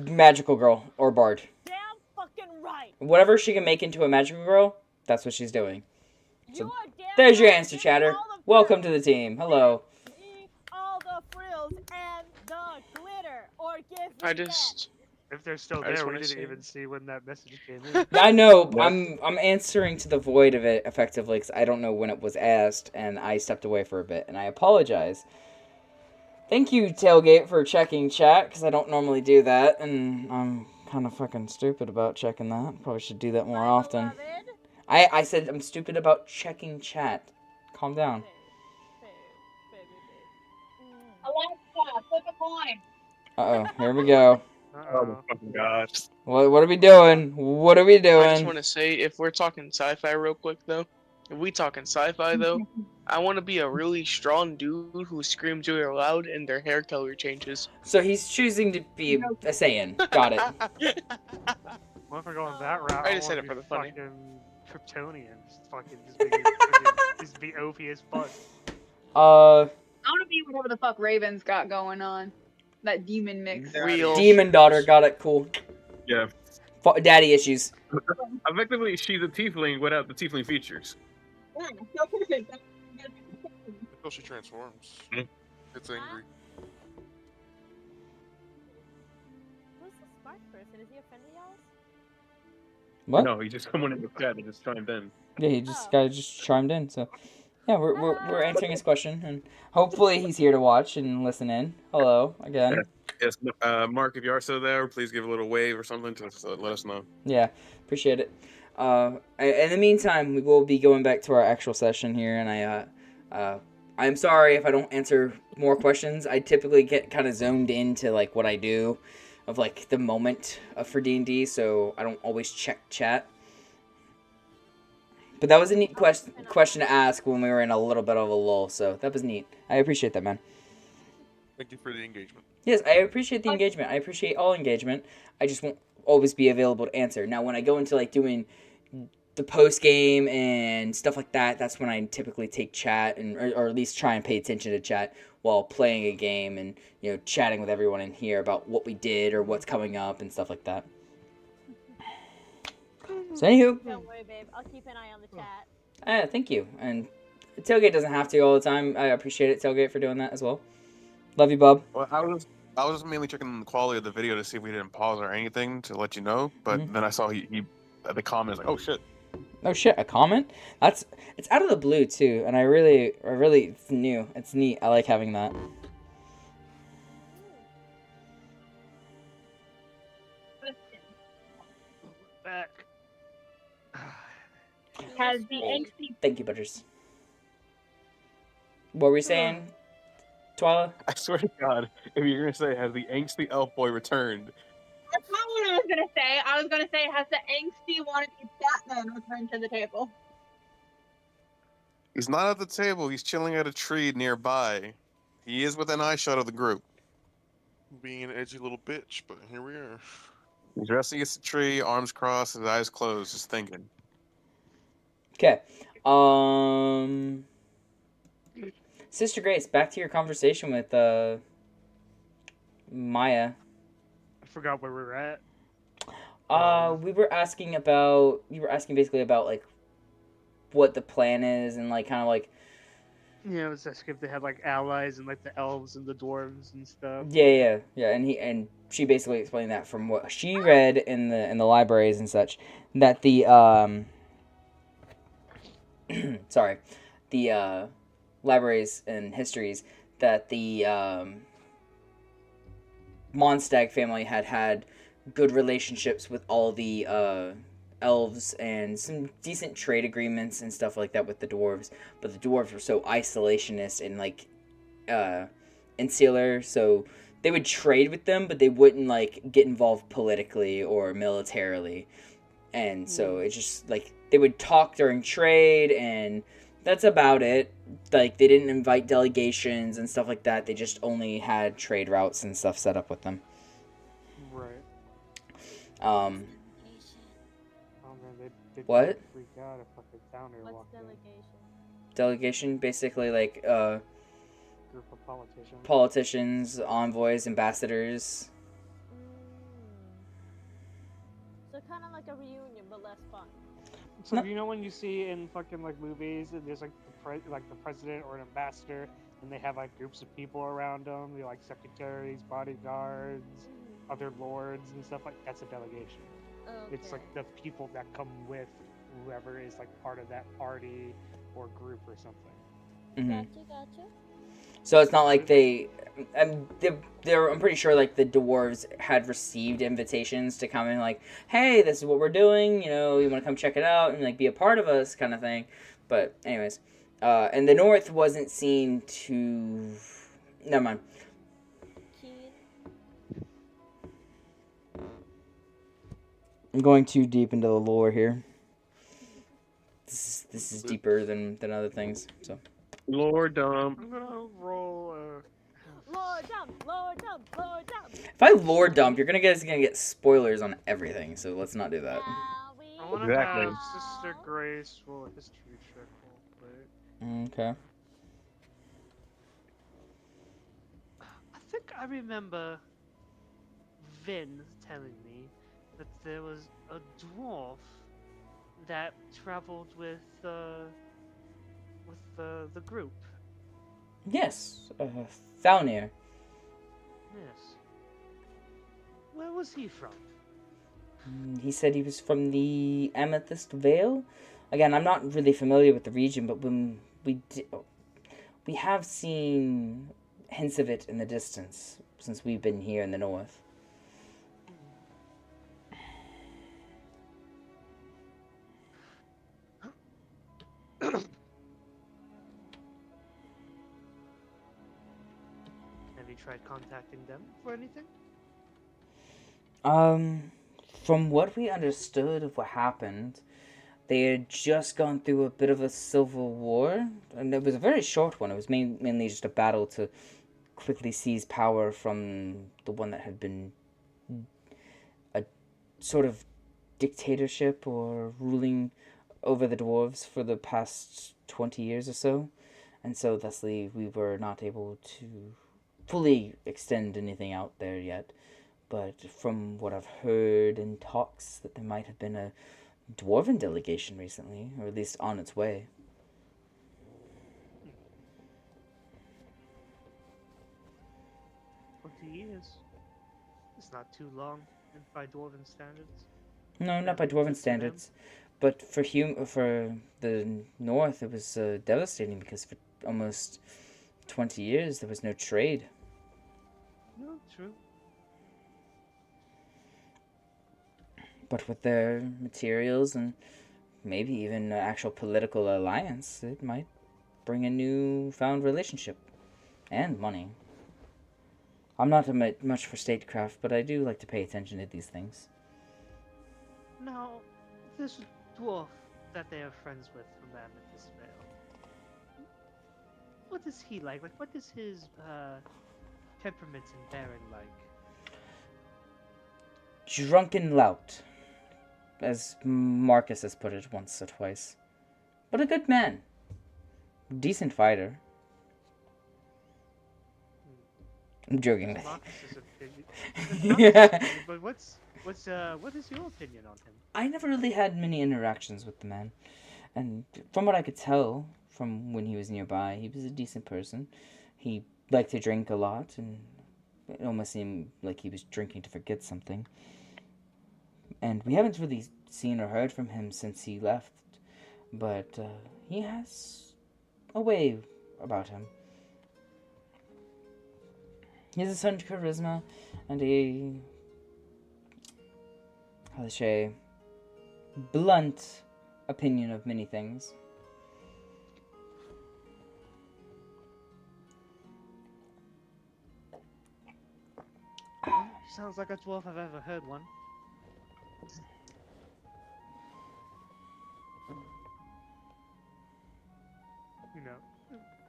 Magical girl or bard. Damn fucking right. Whatever she can make into a magical girl, that's what she's doing. You So, are damn there's your right. answer, Give me chatter. all the Welcome to frills. the team. Hello. Give me all the frills and the glitter, or give me I just. If they're still I just there, we wanna didn't say- even see when that message came in. I know. What? I'm answering to the void of it effectively because I don't know when it was asked, and I stepped away for a bit, and I apologize. Thank you, Tailgate, for checking chat because I don't normally do that, and I'm kind of fucking stupid about checking that. Probably should do that more My often. beloved. I said I'm stupid about checking chat. Calm down. Alexa, flip a coin. Uh-oh, here we go. Uh-oh. fucking god. What are we doing? What are we I just doing? want to say, if we're talking sci-fi real quick though, if we talking sci-fi though, I want to be a really strong dude who screams really loud and their hair color changes. So he's choosing to be a Saiyan. Got it. Well, if we're going that route, I just said wanna it for be the funny. fucking Kryptonian. Just be OP as fuck. Uh, I want to be whatever the fuck Raven's got going on. That demon mix. Real. demon daughter. Got it. Cool. Yeah. Daddy issues. Effectively, she's a tiefling without the tiefling features. Until she transforms. Hmm. It's angry. Who's the smart person? Is he offending y'all? What? No, he just someone in the chat and just chimed in. Yeah, he just chimed in. So, yeah, we're answering his question, and hopefully he's here to watch and listen in. Hello again. Yes, Mark, if you are still there, please give a little wave or something to let us know. Yeah, appreciate it. In the meantime, we will be going back to our actual session here, and I'm sorry if I don't answer more questions. I typically get kind of zoned into like what I do, of like the moment for D&D, so I don't always check chat. But that was a neat question to ask when we were in a little bit of a lull, so that was neat. I appreciate that, man. Thank you for the engagement. Yes, I appreciate the engagement. I appreciate all engagement. I just won't always be available to answer. Now, when I go into like doing the post game and stuff like that, that's when I typically take chat and or at least try and pay attention to chat while playing a game and chatting with everyone in here about what we did or what's coming up and stuff like that. So anywho, Don't worry, babe. I'll keep an eye on the chat. thank you. And Tailgate doesn't have to all the time. I appreciate it, Tailgate, for doing that as well. Love you, bub. Well, I was just mainly checking the quality of the video to see if we didn't pause or anything to let you know. But then I saw he the comments like, oh shit. Oh shit, a comment? It's out of the blue too, and I really it's new. It's neat. I like having that. Back. Has the angsty Thank you, Butters. What were we saying, Twila? I swear to God, if you're gonna say has the angsty elf boy returned, That's not what I was gonna say. I was gonna say, has the angsty wannabe Batman returned to the table? he's not at the table. He's chilling at a tree nearby. He is within eyeshot of the group. Being an edgy little bitch, but here we are. He's resting against the tree, arms crossed, his eyes closed, just thinking. Okay. Sister Grace, back to your conversation with Maya. I forgot where we were at. We were asking basically about like what the plan is and like kind of like Yeah, it was asking if they had like allies and like the elves and the dwarves and stuff. yeah, and she basically explained that from what she read in the libraries and such, that the sorry, the libraries and histories, that the Mondstadt family had good relationships with all the elves and some decent trade agreements and stuff like that with the dwarves, but the dwarves were so isolationist and like insular, so they would trade with them, but they wouldn't like get involved politically or militarily. And so it's just like they would talk during trade, and that's about it. Like they didn't invite delegations and stuff like that. They just only had trade routes and stuff set up with them. Right. Um, Oh man, they What? freak out if fucking Downer What's walked in. delegation? delegation, basically like Group of politicians. politicians, envoys, ambassadors. So kind of like a reunion, but less fun. So No. you know when you see in fucking like movies, and there's like the president or an ambassador, and they have like groups of people around them, they're like secretaries, bodyguards, other lords, and stuff like that's a delegation. Okay. It's like the people that come with whoever is like part of that party or group or something. Mm-hmm. Gotcha. So it's not like I'm pretty sure like the dwarves had received invitations to come in, like, hey, this is what we're doing, you know, you want to come check it out and like be a part of us, kind of thing. But anyways, and the north wasn't seen to. Never mind. Keen. I'm going too deep into the lore here. This is deeper than other things. So. Lord, I'm gonna roll. Lower jump, lower jump, lower jump. If I lore dump, you're gonna get spoilers on everything. So let's not do that. Now we I want to Exactly. have Sister Grace roll a history check real quick. Okay. I think I remember Vin telling me that there was a dwarf that traveled with the group. Yes, Thalnir. Yes. Where was he from? He said he was from the Amethyst Vale. Again, I'm not really familiar with the region, but when we have seen hints of it in the distance since we've been here in the north. Have you tried contacting them for anything? From what we understood of what happened, they had just gone through a bit of a civil war, and it was a very short one. It was mainly just a battle to quickly seize power from the one that had been a sort of dictatorship or ruling over the dwarves for the past 20 years or so. And so thusly we were not able to fully extend anything out there yet. But from what I've heard in talks, that there might have been a dwarven delegation recently, or at least on its way. 20 years. It's not too long by dwarven standards. No, not by dwarven standards. But for the north, it was devastating because for almost 20 years there was no trade. No, true. But with their materials and maybe even an actual political alliance, it might bring a new-found relationship. And money. I'm not much for statecraft, but I do like to pay attention to these things. Now, this dwarf that they are friends with from the Amethyst Vale, what is he like? Like, what is his temperament and bearing like? Drunken lout, as Marcus has put it once or twice. But a good man. Decent fighter. I'm joking with Marcus's you. opinion. Yeah. But what is your opinion on him? I never really had many interactions with the man. And from what I could tell, from when he was nearby, he was a decent person. He liked to drink a lot, and it almost seemed like he was drinking to forget something. And we haven't really seen or heard from him since he left. But he has a way about him. He has a certain charisma and a, how to say, blunt opinion of many things. Sounds like a dwarf I've ever heard one. You know.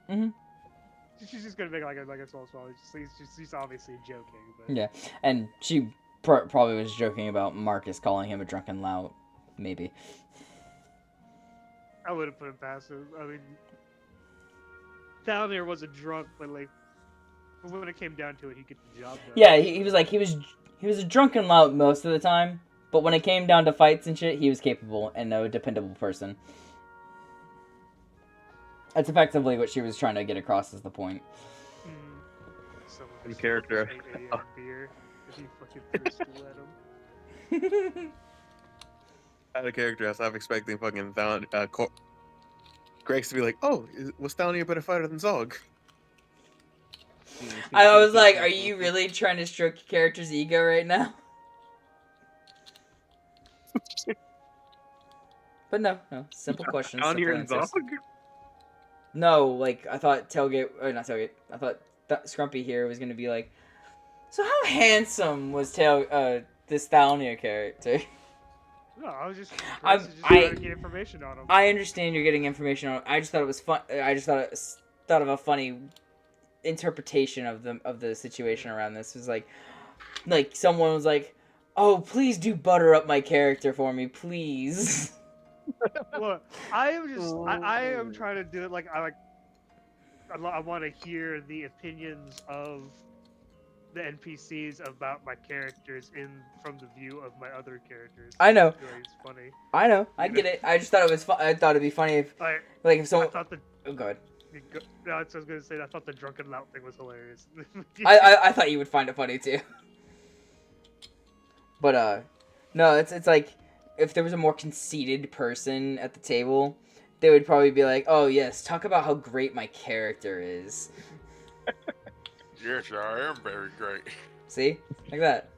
Mm-hmm. She's just gonna make like a small swallow. She's obviously joking, but Yeah, and she probably was joking about Marcus calling him a drunken lout, maybe. I wouldn't put him past him. I mean, down there wasn't drunk, but like when it came down to it, he get the job done. Yeah, he was like he was a drunken lout most of the time, but when it came down to fights and shit, he was capable and a dependable person. That's effectively what she was trying to get across as the point. Someone Character. Beer if you fucking threw a stool at him. Out of character, I was expecting fucking Grace to be like, "Oh, was Thalny a better fighter than Zog?" I was like, are you really trying to stroke your character's ego right now? But no, simple questions, simple answers. No, like, I thought not Tailgate, I thought Scrumpy here was gonna be like, so how handsome was this Thalnia character? No, I was just trying to get information on him. I understand you're getting information on him. I just thought it was fun. I just thought of a funny interpretation of the situation around this. It was like someone was like, oh, please do butter up my character for me, please. Look, I am trying to do it like I want to hear the opinions of the NPCs about my characters from the view of my other characters. I know. It's funny. I know. I get it. I just thought it was fun. I thought it'd be funny if if someone. Oh god. No, I was gonna say I thought the drunken lout thing was hilarious. I thought you would find it funny too. But no, it's like if there was a more conceited person at the table, they would probably be like, "Oh yes, talk about how great my character is." Yes, I am very great. See, like that.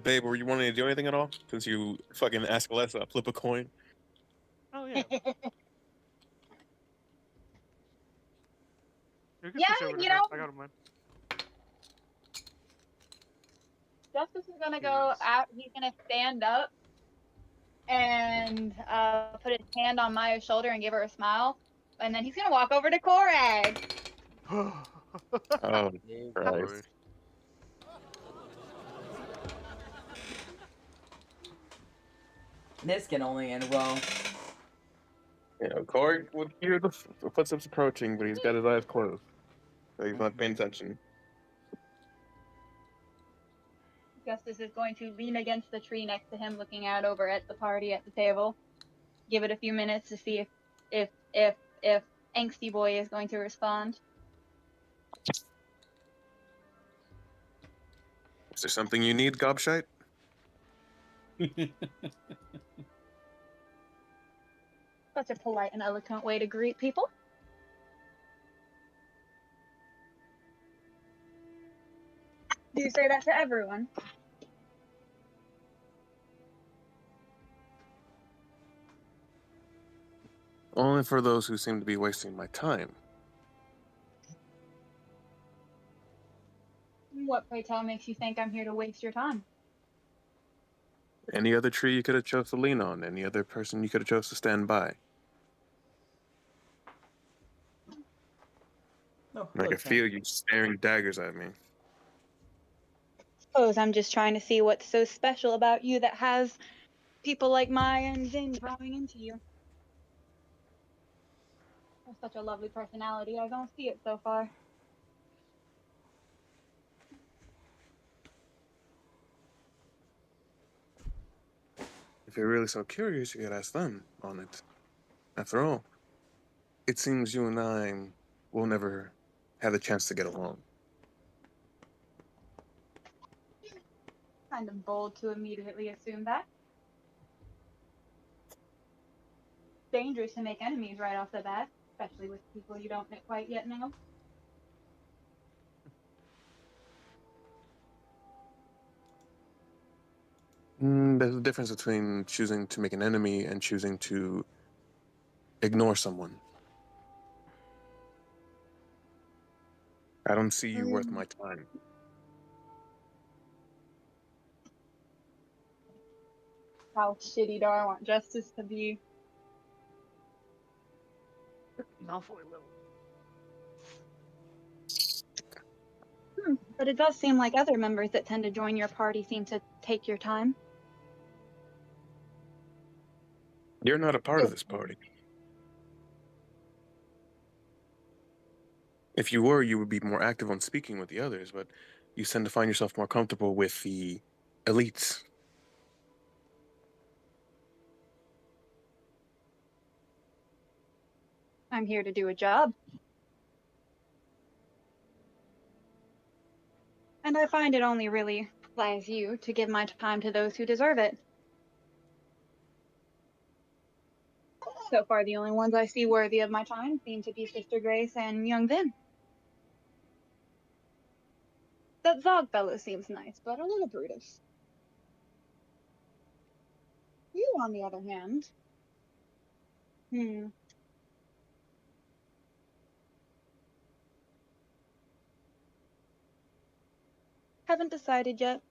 Babe, were you wanting to do anything at all? Since you fucking asked Alessa, flip a coin. Oh yeah. Yeah, you know. I got him, man. Justice is gonna go out. He's gonna stand up and put his hand on Maya's shoulder and give her a smile, and then he's gonna walk over to Korag. Oh, Christ. This can only end well. You know, Korg would hear the footsteps approaching, but he's got his eyes closed, so he's not paying attention. Justice is going to lean against the tree next to him, looking out over at the party at the table. Give it a few minutes to see if Angsty Boy is going to respond. Is there something you need, Gobshite? Such a polite and eloquent way to greet people. Do you say that to everyone? Only for those who seem to be wasting my time. What, pray tell, makes you think I'm here to waste your time? Any other tree you could have chose to lean on, any other person you could have chose to stand by. No, I can feel you staring daggers at me. Suppose I'm just trying to see what's so special about you that has people like Maya and Zin growing into you. You're such a lovely personality. I don't see it so far. If you're really so curious, you could ask them on it. After all, it seems you and I will never have the chance to get along. Kind of bold to immediately assume that. Dangerous to make enemies right off the bat, especially with people you don't quite yet know. There's a difference between choosing to make an enemy and choosing to ignore someone. I don't see you worth Mm. my time. How shitty do I want justice to be? Malfoy level. But it does seem like other members that tend to join your party seem to take your time. You're not a part of this party. If you were, you would be more active on speaking with the others, but you tend to find yourself more comfortable with the elites. I'm here to do a job. And I find it only really lies you to give my time to those who deserve it. So far, the only ones I see worthy of my time seem to be Sister Grace and young Vin. That Zog fellow seems nice, but a little brutish. You, on the other hand, haven't decided yet.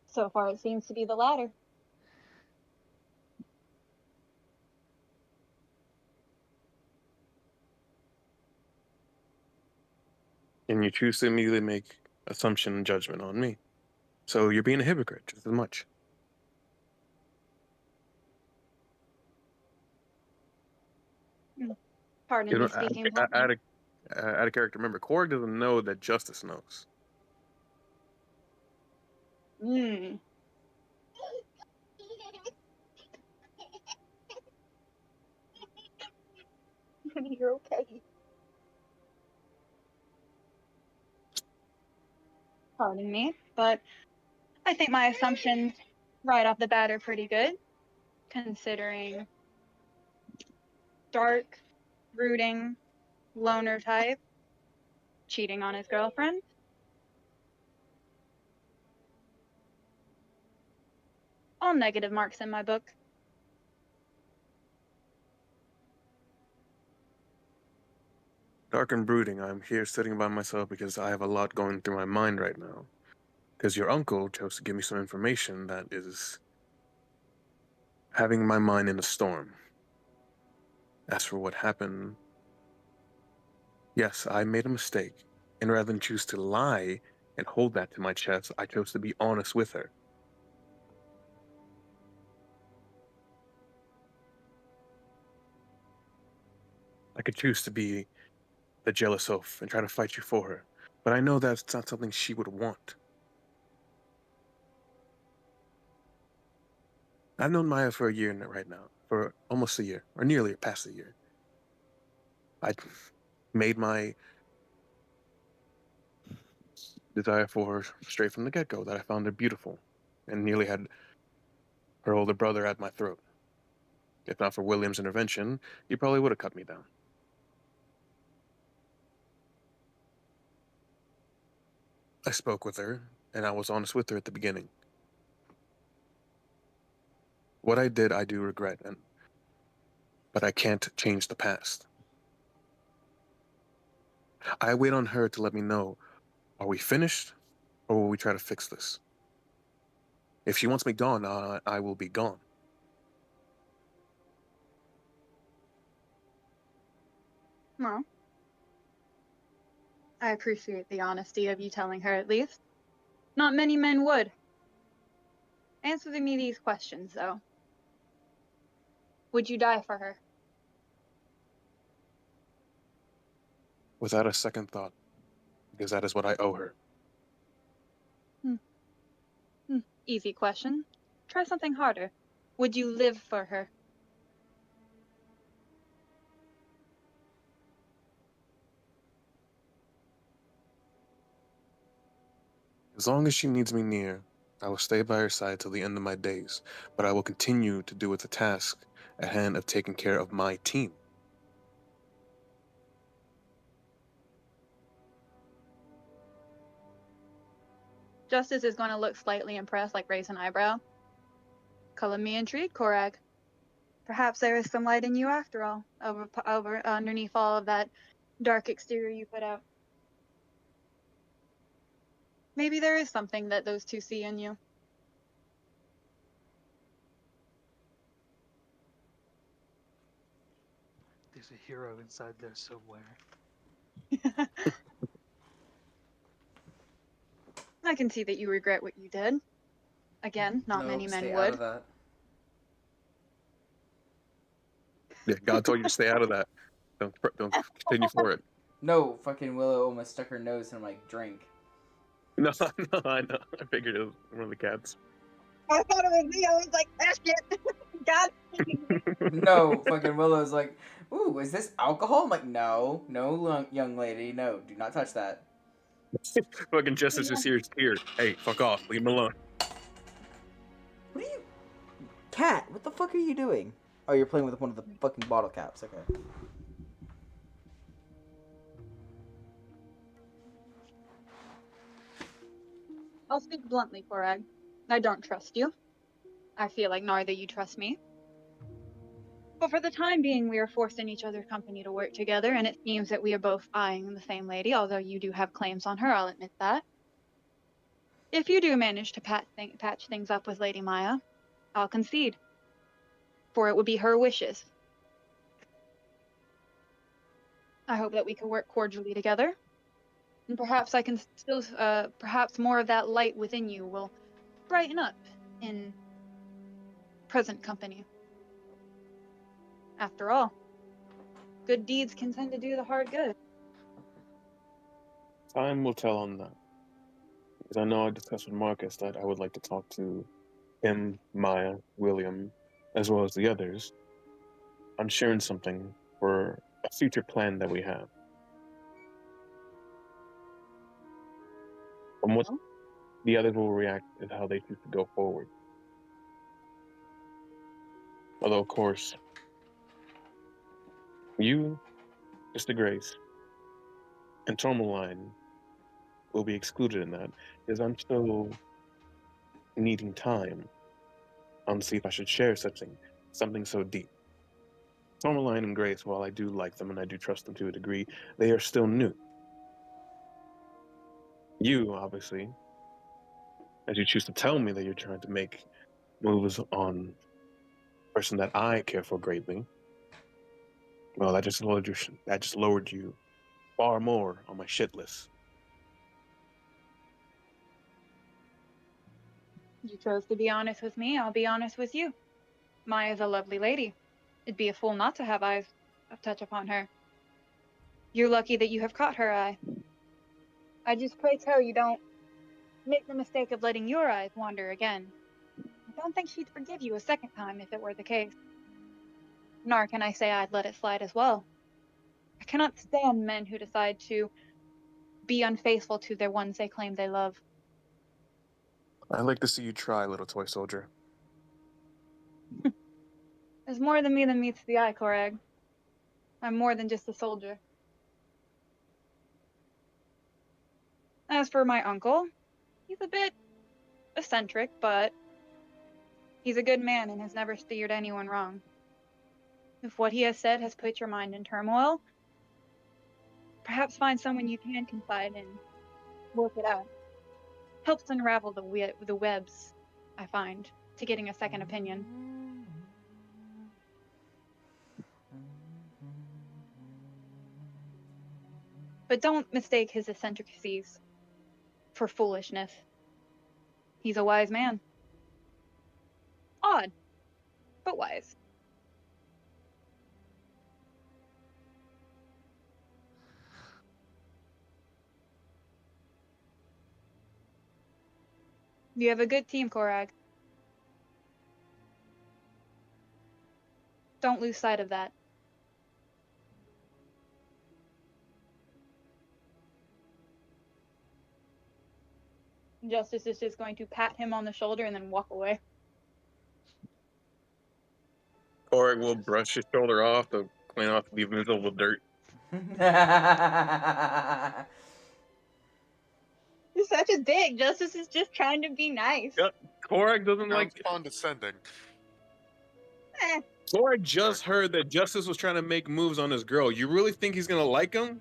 So far, it seems to be the latter. And you choose to immediately make assumption and judgment on me. So you're being a hypocrite just as much. Pardon me speaking bluntly. Out of character, remember, Korg doesn't know that justice knows. You're okay. Pardon me, but I think my assumptions right off the bat are pretty good, considering dark, brooding, loner type, cheating on his girlfriend. All negative marks in my book. Dark and brooding, I'm here sitting by myself because I have a lot going through my mind right now. Because your uncle chose to give me some information that is having my mind in a storm. As for what happened, yes, I made a mistake. And rather than choose to lie and hold that to my chest, I chose to be honest with her. I could choose to be the jealous oaf and try to fight you for her. But I know that's not something she would want. I've known Maya for a year right now, for almost a year, or nearly past a year. I made my desire for her straight from the get-go, that I found her beautiful, and nearly had her older brother at my throat. If not for William's intervention, he probably would have cut me down. I spoke with her, and I was honest with her at the beginning. What I did, I do regret, but I can't change the past. I wait on her to let me know, are we finished, or will we try to fix this? If she wants me gone, I will be gone. Well, I appreciate the honesty of you telling her at least. Not many men would. Answer me these questions, though. Would you die for her? Without a second thought, because that is what I owe her. Easy question. Try something harder. Would you live for her? As long as she needs me near, I will stay by her side till the end of my days, but I will continue to do with the task at hand of taking care of my team. Justice is going to look slightly impressed, like raise an eyebrow. Color me intrigued, Korag. Perhaps there is some light in you after all, over underneath all of that dark exterior you put out. Maybe there is something that those two see in you. There's a hero inside there somewhere. I can see that you regret what you did. Again, not many men stay would. out of that. Yeah, God told you to stay out of that. Don't continue for it. No, fucking Willow almost stuck her nose in my drink. No, no, I know. I figured it was one of the cats. I thought it was me. I was like, that shit. God. No, fucking Willow's like, ooh, is this alcohol? I'm like, no, young lady, no, do not touch that. Fucking Justice is here. Hey, fuck off. Leave him alone. What are you... Cat, what the fuck are you doing? Oh, you're playing with one of the fucking bottle caps, okay. I'll speak bluntly, Korag. I don't trust you. I feel like neither you trust me. But for the time being, we are forced in each other's company to work together, and it seems that we are both eyeing the same lady, although you do have claims on her, I'll admit that. If you do manage to patch things up with Lady Maya, I'll concede. For it would be her wishes. I hope that we can work cordially together. And perhaps I can still, perhaps more of that light within you will brighten up in present company. After all, good deeds can tend to do the heart good. Time will tell on that. Because I know I discussed with Marcus that I would like to talk to him, Maya, William, as well as the others, on sharing something for a future plan that we have. And what the others will react is how they choose to go forward. Although, of course, you, Mr. Grace, and Tourmaline will be excluded in that, because I'm still needing time on see if I should share something so deep. Tourmaline and Grace, while I do like them and I do trust them to a degree, they are still new. You, obviously, as you choose to tell me that you're trying to make moves on a person that I care for greatly, well, that just lowered you far more on my shit list. You chose to be honest with me, I'll be honest with you. Maya's a lovely lady. It'd be a fool not to have eyes touch upon her. You're lucky that you have caught her eye. I just pray tell you don't make the mistake of letting your eyes wander again. I don't think she'd forgive you a second time if it were the case. Nor can I say I'd let it slide as well. I cannot stand men who decide to be unfaithful to their ones they claim they love. I'd like to see you try, little toy soldier. There's more than me that meets the eye, Korag. I'm more than just a soldier. As for my uncle, he's a bit eccentric, but he's a good man and has never steered anyone wrong. If what he has said has put your mind in turmoil, perhaps find someone you can confide in, work it out. Helps unravel the webs, I find, to getting a second opinion. But don't mistake his eccentricities for foolishness. He's a wise man. Odd, but wise. You have a good team, Korag. Don't lose sight of that. Justice is just going to pat him on the shoulder and then walk away. Or we'll brush his shoulder off to clean off the invisible dirt. You're such a dick. Justice is just trying to be nice. Yep. Korag doesn't like. Condescending. Korag just heard that Justice was trying to make moves on this girl. You really think he's gonna like him?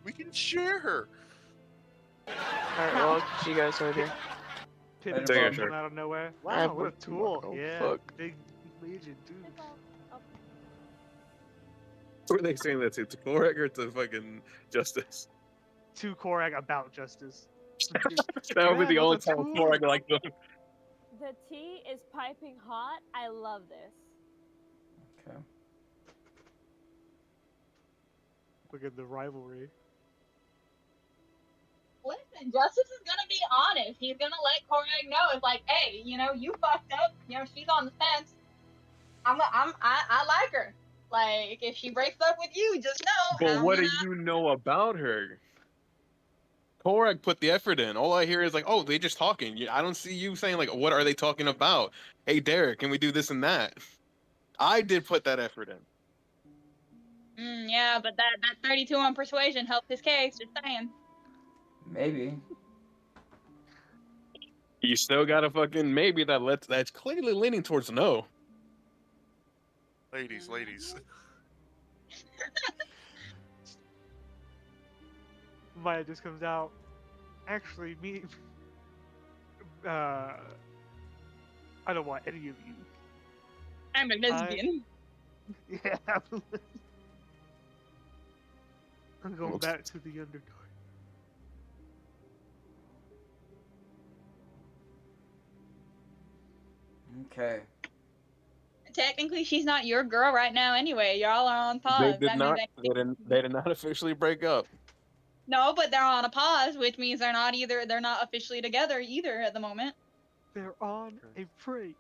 We can share her. Alright, well, see you guys later. Pit Later, and Take care, Bob sir. coming out of nowhere. I Wow, what a worked too tool. much. Oh, Yeah, fuck. big Legion, dude. It's all- oh, What are they saying that to Korek or to fucking Justice? To Korag about justice. That would be the Man, only what's a time tool? Korek like them. the tea is piping hot. I love this. Okay. Look at the rivalry. Listen, Justice is gonna be honest. He's gonna let Korag know. It's like, hey, you know, you fucked up. You know, she's on the fence. I like her. Like, if she breaks up with you, just know. But I'm what gonna... do you know about her? Korek put the effort in. All I hear is like, oh, they just talking. I don't see you saying like, what are they talking about? Hey, Derek, can we do this and that? I did put that effort in. Yeah, but that 32 on persuasion helped his case. Just saying. Maybe. You still got a fucking maybe that's clearly leaning towards no. Ladies. Maya just comes out. Actually, me. I don't want any of you. I'm a lesbian. Yeah. I'm going back to the Underdark. Okay. Technically, she's not your girl right now anyway. Y'all are on They pause. did That not. means They did not officially break up. no, but they're on a pause, which means they're not officially together either at the moment. They're on a break.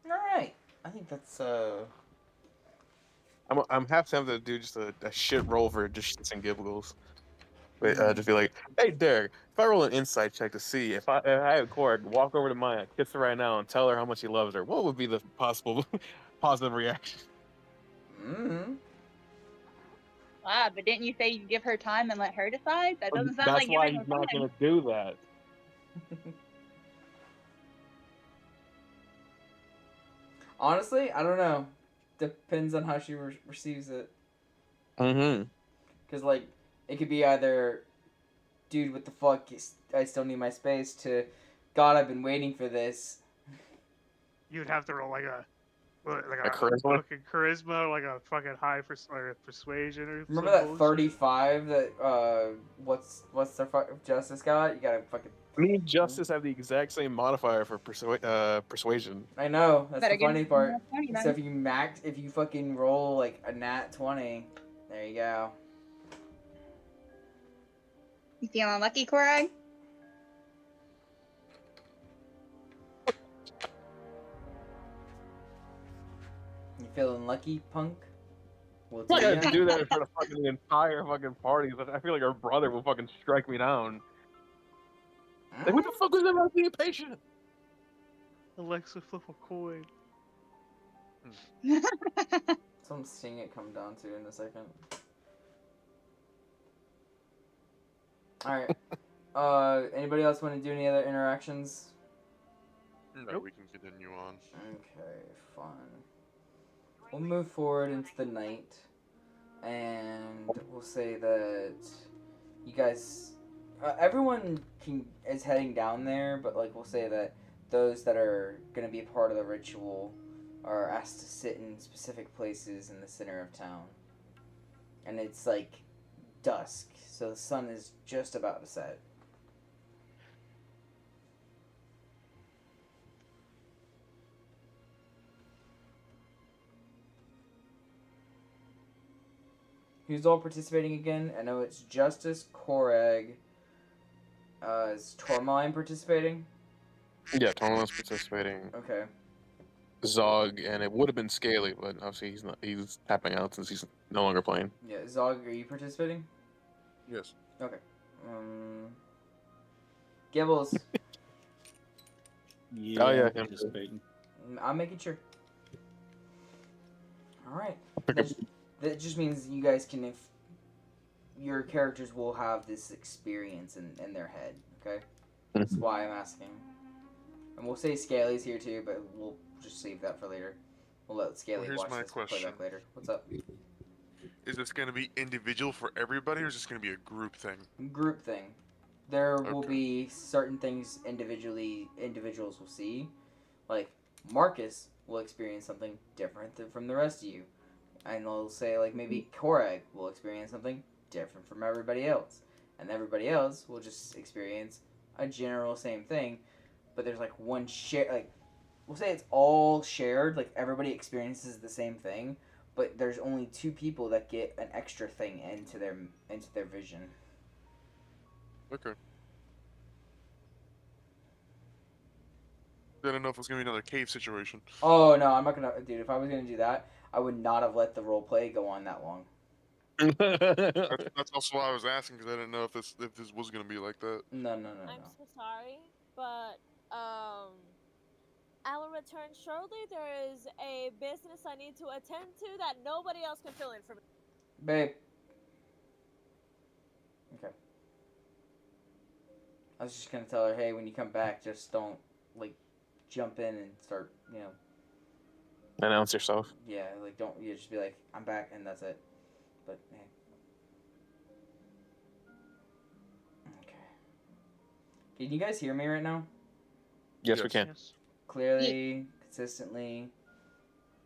All right. I think that's I'm half tempted to do just a shit roll for just shits and giggles. But, just be like, hey Derek, if I roll an insight check to see if I have Korek walk over to Maya, kiss her right now, and tell her how much he loves her, what would be the possible positive reaction? mm-hmm. Ah, but didn't you say you'd give her time and let her decide? That doesn't sound That's like why giving her he's not time. going to do that. Honestly, I don't know. Depends on how she receives it. Mm-hmm. Because, like, it could be either, dude, what the fuck, I still need my space, to, God, I've been waiting for this. You'd have to roll like a charisma? fucking charisma, like a fucking high persuasion or Remember some that bullshit. 35 that, what's the fuck Justice got? You gotta fucking... Me and Justice have the exact same modifier for persuasion. I know, that's Better the give funny me part. more 20 So if you fucking roll, like, a nat 20, there you go. You feeling lucky, Korag? You feeling lucky, punk? We'll I do gotta ya. do that in front of fucking the entire fucking party. I feel like our brother will fucking strike me down. Like, what the fuck was that about being patient? Alexa, flip a coin. So I'm seeing it come down to in a second. Alright. Anybody else want to do any other interactions? No, we can continue on. Okay, fine. We'll move forward into the night, and we'll say that you guys, everyone is heading down there, but like we'll say that those that are gonna be a part of the ritual are asked to sit in specific places in the center of town, and it's like dusk, so the sun is just about to set. Who's all participating again? I know it's Justice, Korag. Is Tormine participating? Yeah, Tourmalin's participating. Okay. Zog, and it would have been Scaly, but obviously he's not. He's tapping out since he's no longer playing. Yeah, Zog, are you participating? Yes. Okay. Gibbles. Yeah, Oh, yeah, I'm him. participating. I'm making sure. Alright. That just means you guys can, if your characters will have this experience in their head, okay? That's why I'm asking. And we'll say Scaly's here too, but we'll just save that for later. We'll let Scaly here's watch my this question. playback later. What's up? Is this going to be individual for everybody, or is this going to be a group thing? Group thing. There will Okay. be certain things individuals will see. Like, Marcus will experience something different from the rest of you. And they'll say, like, maybe Korag will experience something different from everybody else. And everybody else will just experience a general same thing. But there's, like, one share, like, we'll say it's all shared, like, everybody experiences the same thing. But there's only 2 people that get an extra thing into their vision. Okay. I didn't know if it was going to be another cave situation. Oh no, I'm not gonna, dude. If I was gonna do that, I would not have let the role play go on that long. That's also why I was asking, because I didn't know if this was going to be like that. No. I'm so sorry, but I will return shortly. There is a business I need to attend to that nobody else can fill in for me. Babe. Okay. I was just gonna tell her, hey, when you come back, just don't like jump in and start, Announce yourself. yeah, like don't you just be like, I'm back and that's it. But hey. Okay. Can you guys hear me right now? Yes, we Yes. can. Yes. Clearly, consistently.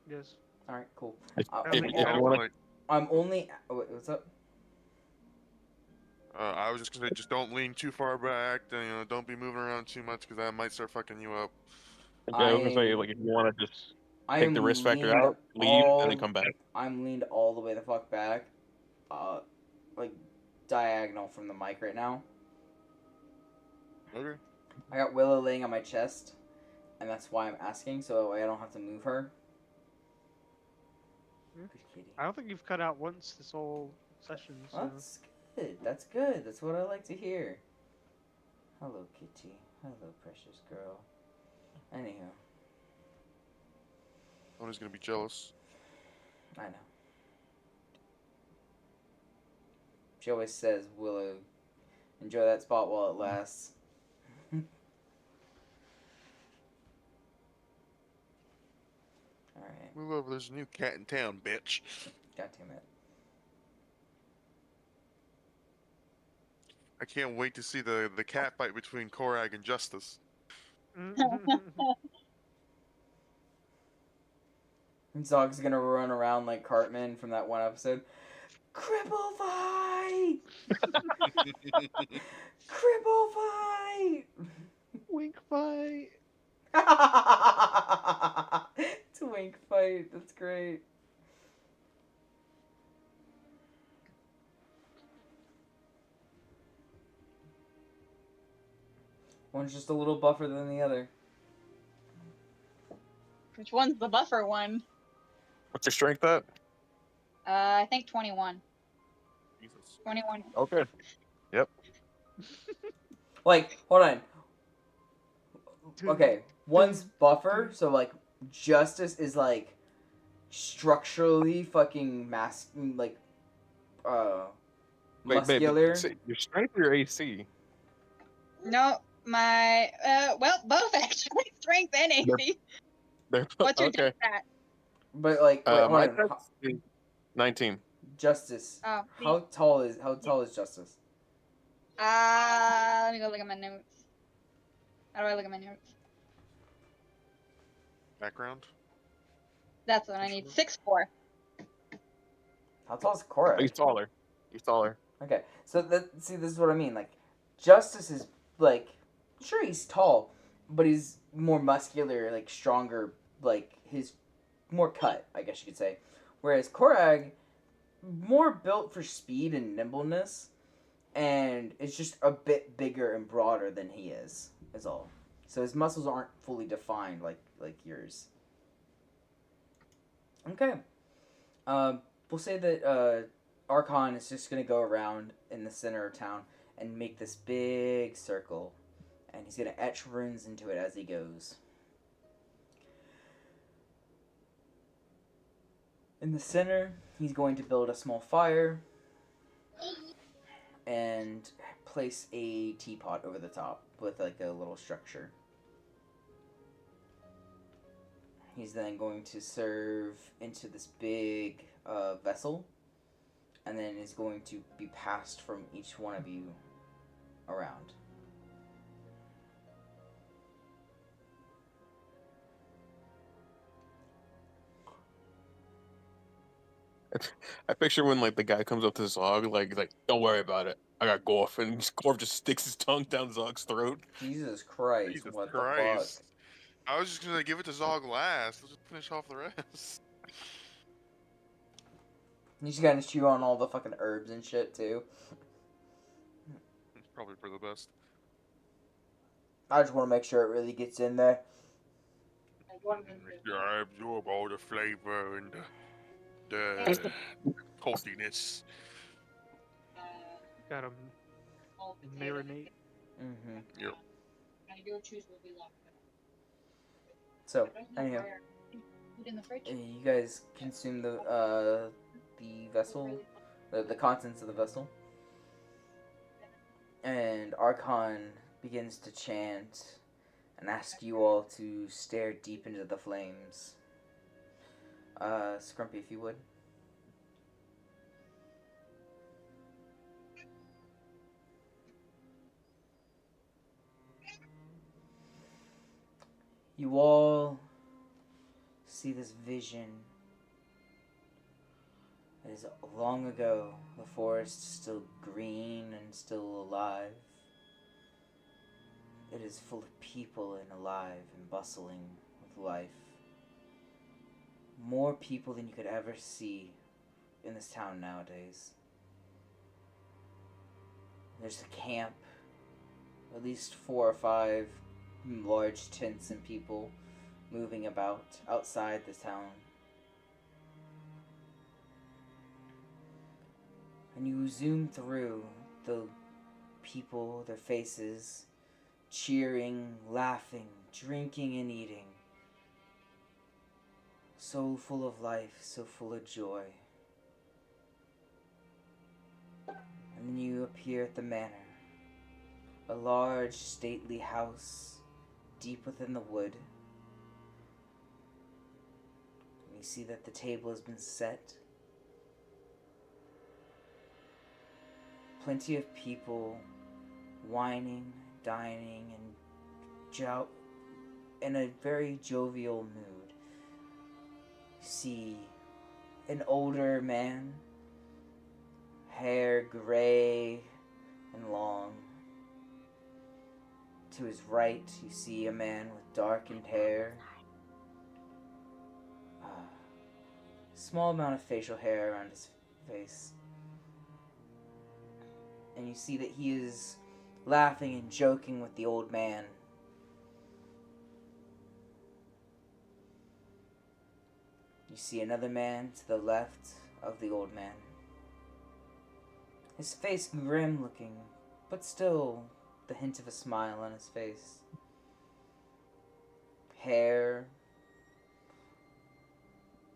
Yes. All right, cool. If I you mean, wanna- Like, I'm only. What's up? I was just going to say, just don't lean too far back. And, don't be moving around too much, because that might start fucking you up. I was gonna say, like, if you want to just I take am the risk factor leaned out, leave, and then come back. I'm leaned all the way the fuck back, like diagonal from the mic right now. Okay. I got Willow laying on my chest, and that's why I'm asking, so I don't have to move her. Hmm. Good kitty. I don't think you've cut out once this whole session. So. That's good. That's good. That's what I like to hear. Hello, kitty. Hello, precious girl. Anyhow, Tony's going to be jealous. I know. She always says, Willow, enjoy that spot while it lasts. Alright. Move over, there's a new cat in town, bitch. God damn it. I can't wait to see the cat fight between Korag and Justice. Zog's gonna run around like Cartman from that one episode. Cripple fight! Cripple fight! Wink fight. Twink fight. That's great. One's just a little buffer than the other. Which one's the buffer one? What's your strength at? I think 21. Jesus. 21. Okay. Like, hold on. Okay, one's buffer, so like Justice is like structurally fucking Wait, babe, muscular. your strength or your AC? No, my well, both actually, strength and AC. They're What's your okay. stat? But like, wait, hold My on. test is 19. Justice. Oh, How tall is Justice? let me go look at my notes. How do I look at my notes? Background? That's what I need. 6'4". How tall is Cora? He's taller. Okay, so see, this is what I mean. Like, Justice is like, sure, he's tall, but he's more muscular, like stronger, like his more cut, I guess you could say. Whereas Korag, more built for speed and nimbleness, and it's just a bit bigger and broader than he is all. So his muscles aren't fully defined like yours. Okay. We'll say that Archon is just gonna go around in the center of town and make this big circle, and he's gonna etch runes into it as he goes. In the center, he's going to build a small fire and place a teapot over the top with like a little structure. He's then going to serve into this big vessel, and then is going to be passed from each one of you around. I picture when like the guy comes up to Zog, like don't worry about it. I got Gorf, and Gorf just sticks his tongue down Zog's throat. Jesus Christ, Jesus what Christ. I was just gonna give it to Zog last. Let's just finish off the rest. the fuck? You just gotta chew on all the fucking herbs and shit too. Probably for the best. I just want to make sure it really gets in there. I absorb all the flavor and the saltiness. Gotta marinate. Mm-hmm. Yep. So, anyhow, you guys consume the vessel, the contents of the vessel, and Archon begins to chant and ask you all to stare deep into the flames. Scrumpy, if you would. You all see this vision. It is long ago, the forest is still green and still alive. It is full of people and alive and bustling with life. More people than you could ever see in this town nowadays. There's a camp, at least 4 or 5 large tents and people moving about outside the town. And you zoom through the people, their faces, cheering, laughing, drinking and eating. So full of life, so full of joy. And then you appear at the manor. A large, stately house, deep within the wood. And you see that the table has been set. Plenty of people whining, dining, and in a very jovial mood. You see an older man, hair gray and long. To his right, you see a man with darkened hair. Small amount of facial hair around his face. And you see that he is laughing and joking with the old man. You see another man to the left of the old man. His face grim looking, but still the hint of a smile on his face. Hair,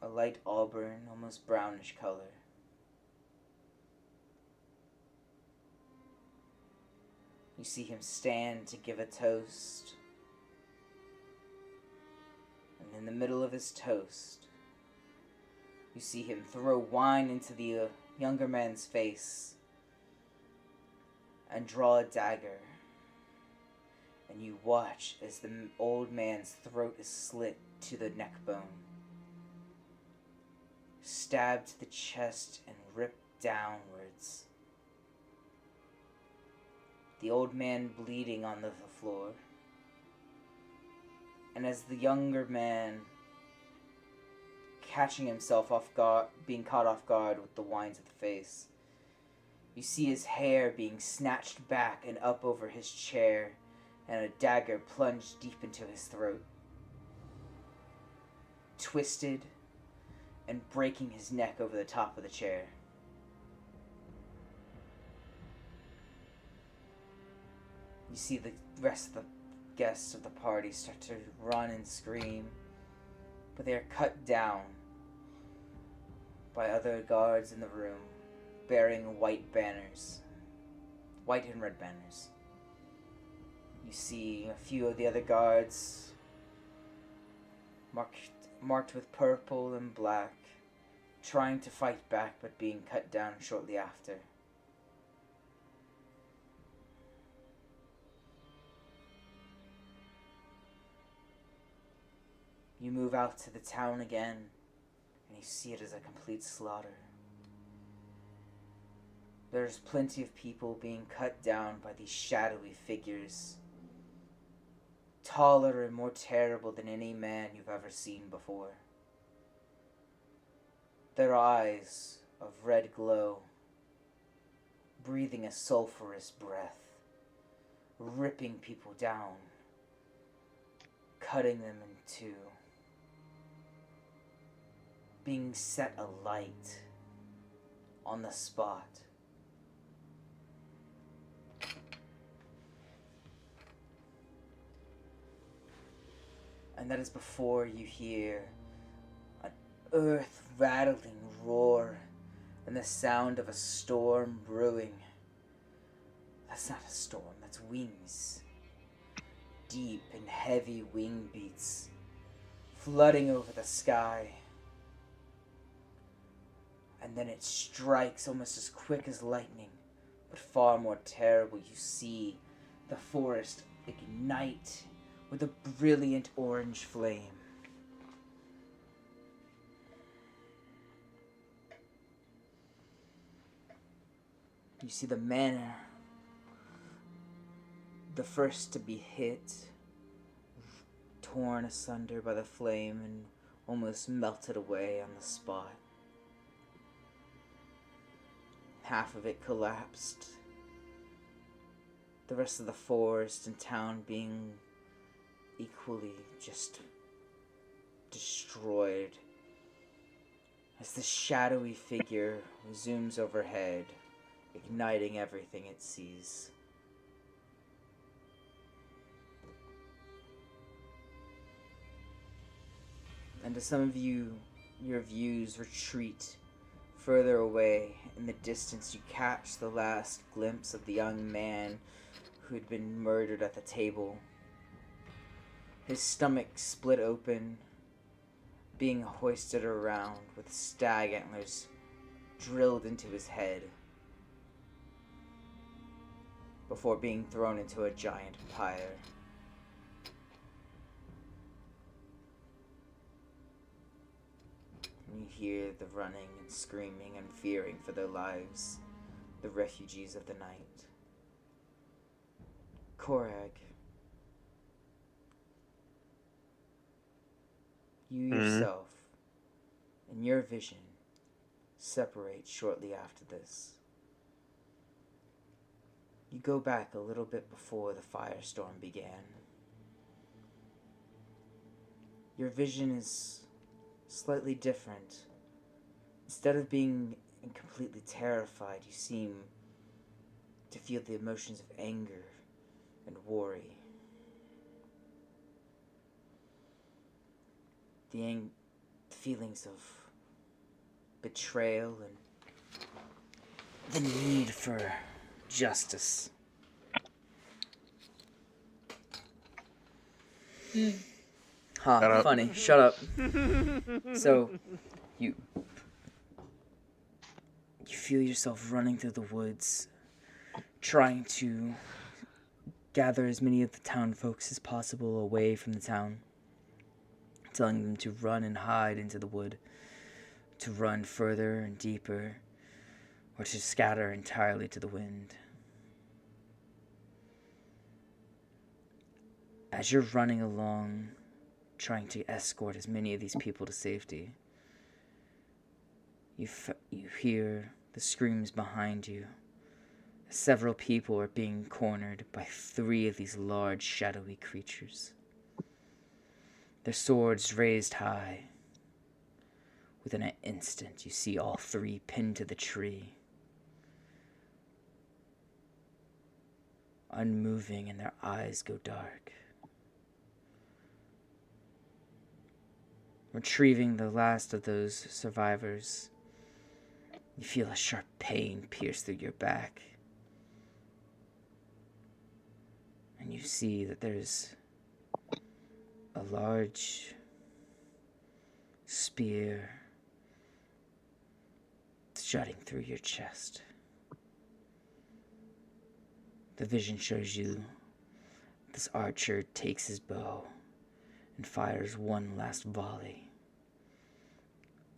a light auburn, almost brownish color. You see him stand to give a toast. And in the middle of his toast, you see him throw wine into the younger man's face and draw a dagger. And you watch as the old man's throat is slit to the neck bone, stabbed to the chest and ripped downwards. The old man bleeding on the floor. And as the younger man, catching himself off guard, being caught off guard with the wine to the face, you see his hair being snatched back and up over his chair, and a dagger plunged deep into his throat, twisted and breaking his neck over the top of the chair. You see the rest of the guests of the party start to run and scream, but they are cut down by other guards in the room, bearing white banners, white and red banners. You see a few of the other guards marked with purple and black, trying to fight back but being cut down shortly after. You move out to the town again, and you see it as a complete slaughter. There's plenty of people being cut down by these shadowy figures, taller and more terrible than any man you've ever seen before. Their eyes of red glow, breathing a sulphurous breath, ripping people down, cutting them in two, being set alight on the spot. And that is before you hear an earth-rattling roar and the sound of a storm brewing. That's not a storm, that's wings. Deep and heavy wing beats flooding over the sky. And then it strikes almost as quick as lightning, but far more terrible. You see the forest ignite with a brilliant orange flame. You see the manor, the first to be hit, torn asunder by the flame and almost melted away on the spot. Half of it collapsed. The rest of the forest and town being equally just destroyed as the shadowy figure zooms overhead, igniting everything it sees. And as some of you, your views retreat further away, in the distance you catch the last glimpse of the young man who had been murdered at the table. His stomach split open, being hoisted around with stag antlers drilled into his head, before being thrown into a giant pyre. And you hear the running and screaming and fearing for their lives, the refugees of the night. Korag, you yourself, in your vision, separate shortly after this. You go back a little bit before the firestorm began. Your vision is slightly different. Instead of being completely terrified, you seem to feel the emotions of anger and worry. The feelings of betrayal and the need for justice. Shut Funny. Shut up. So, you feel yourself running through the woods, trying to gather as many of the town folks as possible away from the town, telling them to run and hide into the wood, to run further and deeper, or to scatter entirely to the wind. As you're running along, trying to escort as many of these people to safety, you hear the screams behind you. Several people are being cornered by 3 of these large, shadowy creatures. Their swords raised high. Within an instant, you see all 3 pinned to the tree, unmoving, and their eyes go dark. Retrieving the last of those survivors, you feel a sharp pain pierce through your back. you see that there's a large spear jutting through your chest. The vision shows you this archer takes his bow and fires one last volley,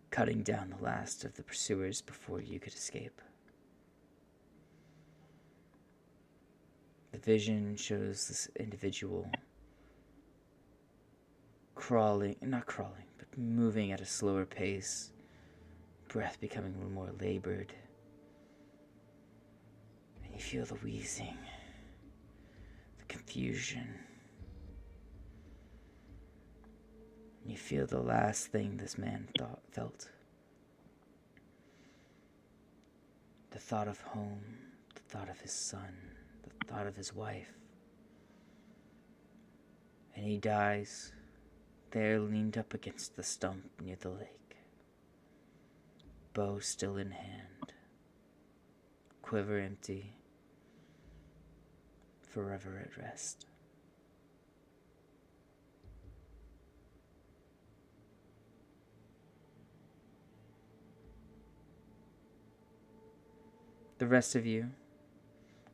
cutting down the last of the pursuers before you could escape. The vision shows this individual not crawling, but moving at a slower pace, breath becoming a little more labored. And you feel the wheezing, the confusion. And you feel the last thing this man felt. The thought of home, the thought of his son, the thought of his wife. And he dies there leaned up against the stump near the lake. Bow still in hand, quiver empty, forever at rest. The rest of you,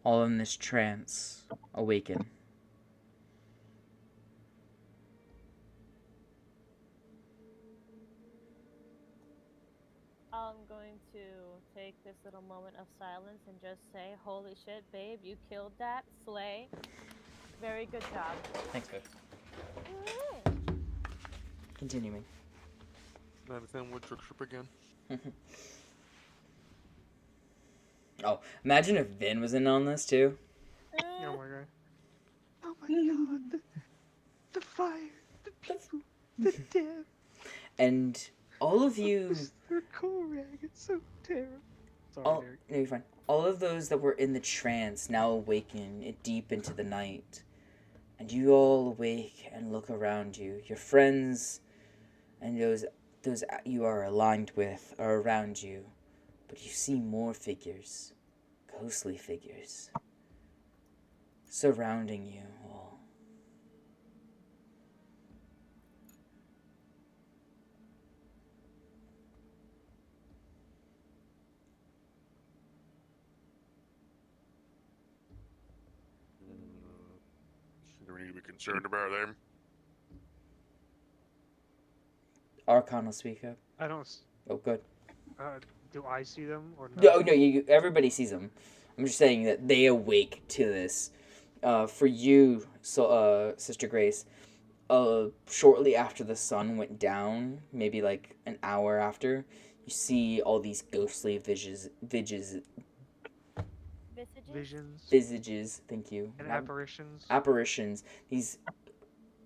all in this trance, awaken. I'm going to take this little moment of silence and just say, holy shit, babe, you killed that. Slay. Very good job. Thanks, babe. Continuing. Not a fan wood trick trip again. Oh, imagine if Vin was in on this too. Oh my god. Oh my god. The fire, the people, the death. And all of you... Mr. Korag, it's so terrible. Sorry, No, Derek. you're fine. All of those that were in the trance now awaken deep into the night. And you all awake and look around you. Your friends and those you are aligned with are around you. But you see more figures, ghostly figures, surrounding you all. Do we need to be concerned about them? Archon will speak up. I don't. Oh, good. Do I see them or no? No, everybody sees them. I'm just saying that they awake to this. For you, Sister Grace, shortly after the sun went down, maybe like an hour after, you see all these ghostly visages, thank you. And apparitions. Apparitions.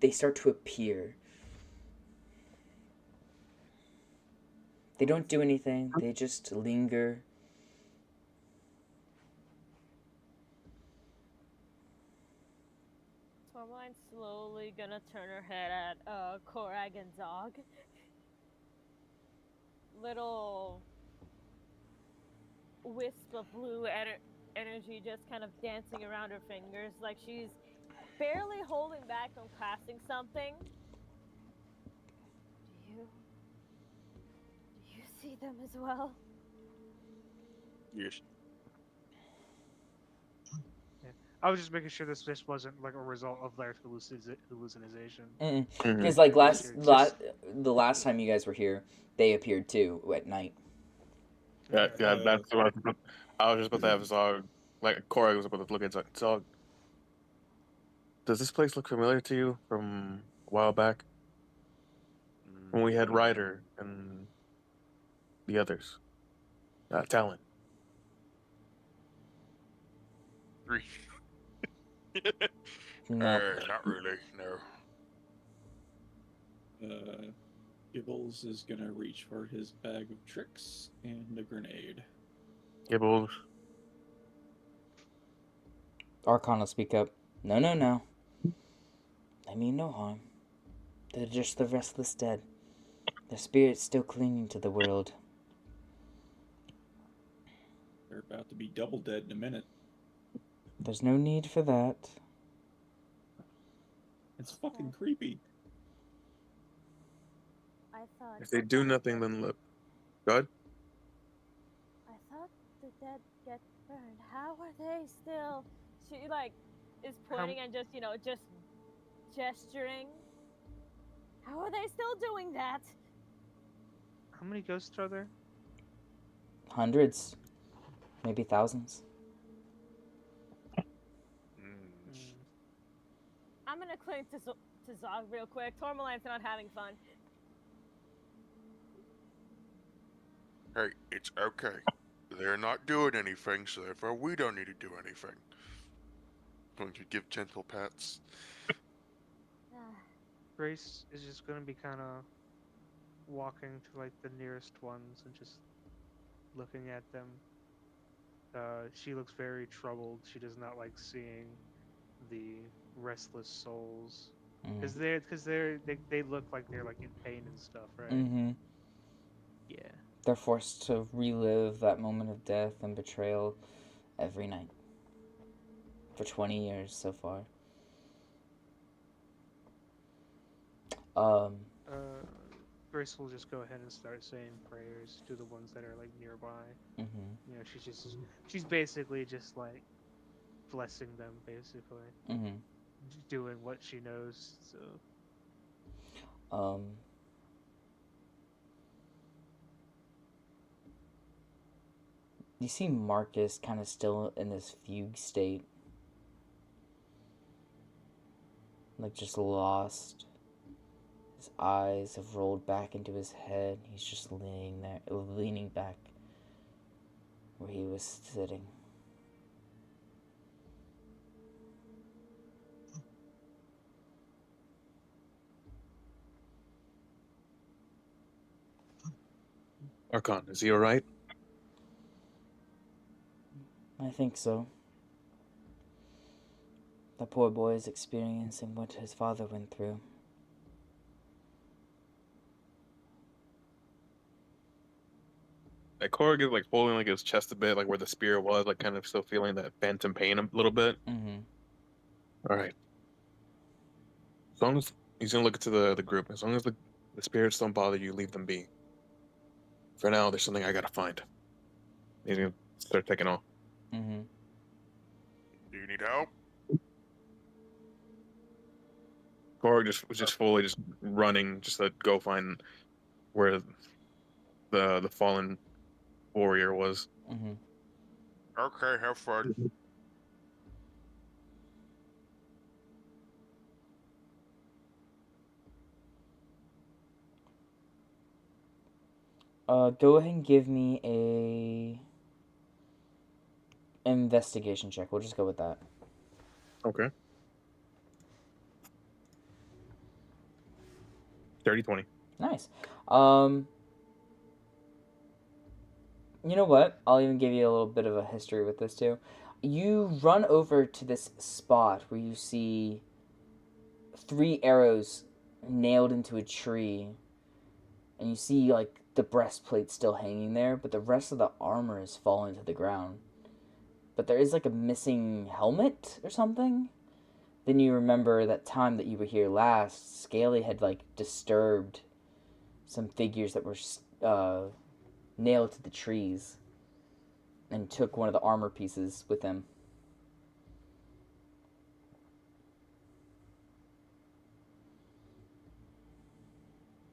They start to appear. They don't do anything, they just linger. Tormline's slowly gonna turn her head at Korag and Zog. Little wisp of blue energy just kind of dancing around her fingers, like she's barely holding back from casting something. Do you see them as well? Yes. I was just making sure this just wasn't like a result of their hallucination. Because like the last time you guys were here, they appeared too at night. Yeah, that's what I was just about to have Zog. Like Corey was about to look at Zog. Does this place look familiar to you from a while back? When we had Ryder and the others. Talon. 3. No. Not really, no. Gibbles is gonna reach for his bag of tricks and a grenade. Gibbles. Archon will speak up. No. I mean no harm. They're just the restless dead. Their spirit's still clinging to the world. They're about to be double dead in a minute. There's no need for that. It's fucking creepy. I thought. If they do nothing, then look. God? I thought the dead get burned. How are they still? She like is pointing and just just gesturing. How are they still doing that? How many ghosts are there? Hundreds, maybe thousands. Mm. I'm gonna cling to Zog real quick. Tormalant's not having fun. Hey, it's okay. They're not doing anything, so therefore we don't need to do anything. Going to give gentle pats. Grace is just gonna be kind of walking to like the nearest ones and just looking at them. She looks very troubled. She does not like seeing the restless souls because they look like they're like in pain and stuff, right? Mm-hmm. Yeah. They're forced to relive that moment of death and betrayal every night. For 20 years so far. Grace will just go ahead and start saying prayers to the ones that are like nearby. Mm-hmm. You know, she's basically just like blessing them, basically. Mm-hmm. Doing what she knows. So. You see Marcus kind of still in this fugue state. Like just lost. His eyes have rolled back into his head. He's just leaning back where he was sitting. Archon, is he alright? I think so. The poor boy is experiencing what his father went through. Like Korg is like holding like his chest a bit, like where the spear was, like kind of still feeling that phantom pain a little bit. Mm-hmm. Alright. As long as he's gonna look into the group, as long as the spirits don't bother you, leave them be. For now, there's something I gotta find. He's gonna start taking off. Mm-hmm. Do you need help? Korg was just fully just running, just to go find where the fallen warrior was. Mm-hmm. Okay, have fun. Go ahead and give me a investigation check. We'll just go with that. Okay. 30-20. Nice. You know what? I'll even give you a little bit of a history with this too. You run over to this spot where you see 3 arrows nailed into a tree, and you see like the breastplate still hanging there, but the rest of the armor has fallen to the ground. But there is like a missing helmet or something. Then you remember that time that you were here last, Scaly had like disturbed some figures that were nailed to the trees and took one of the armor pieces with him.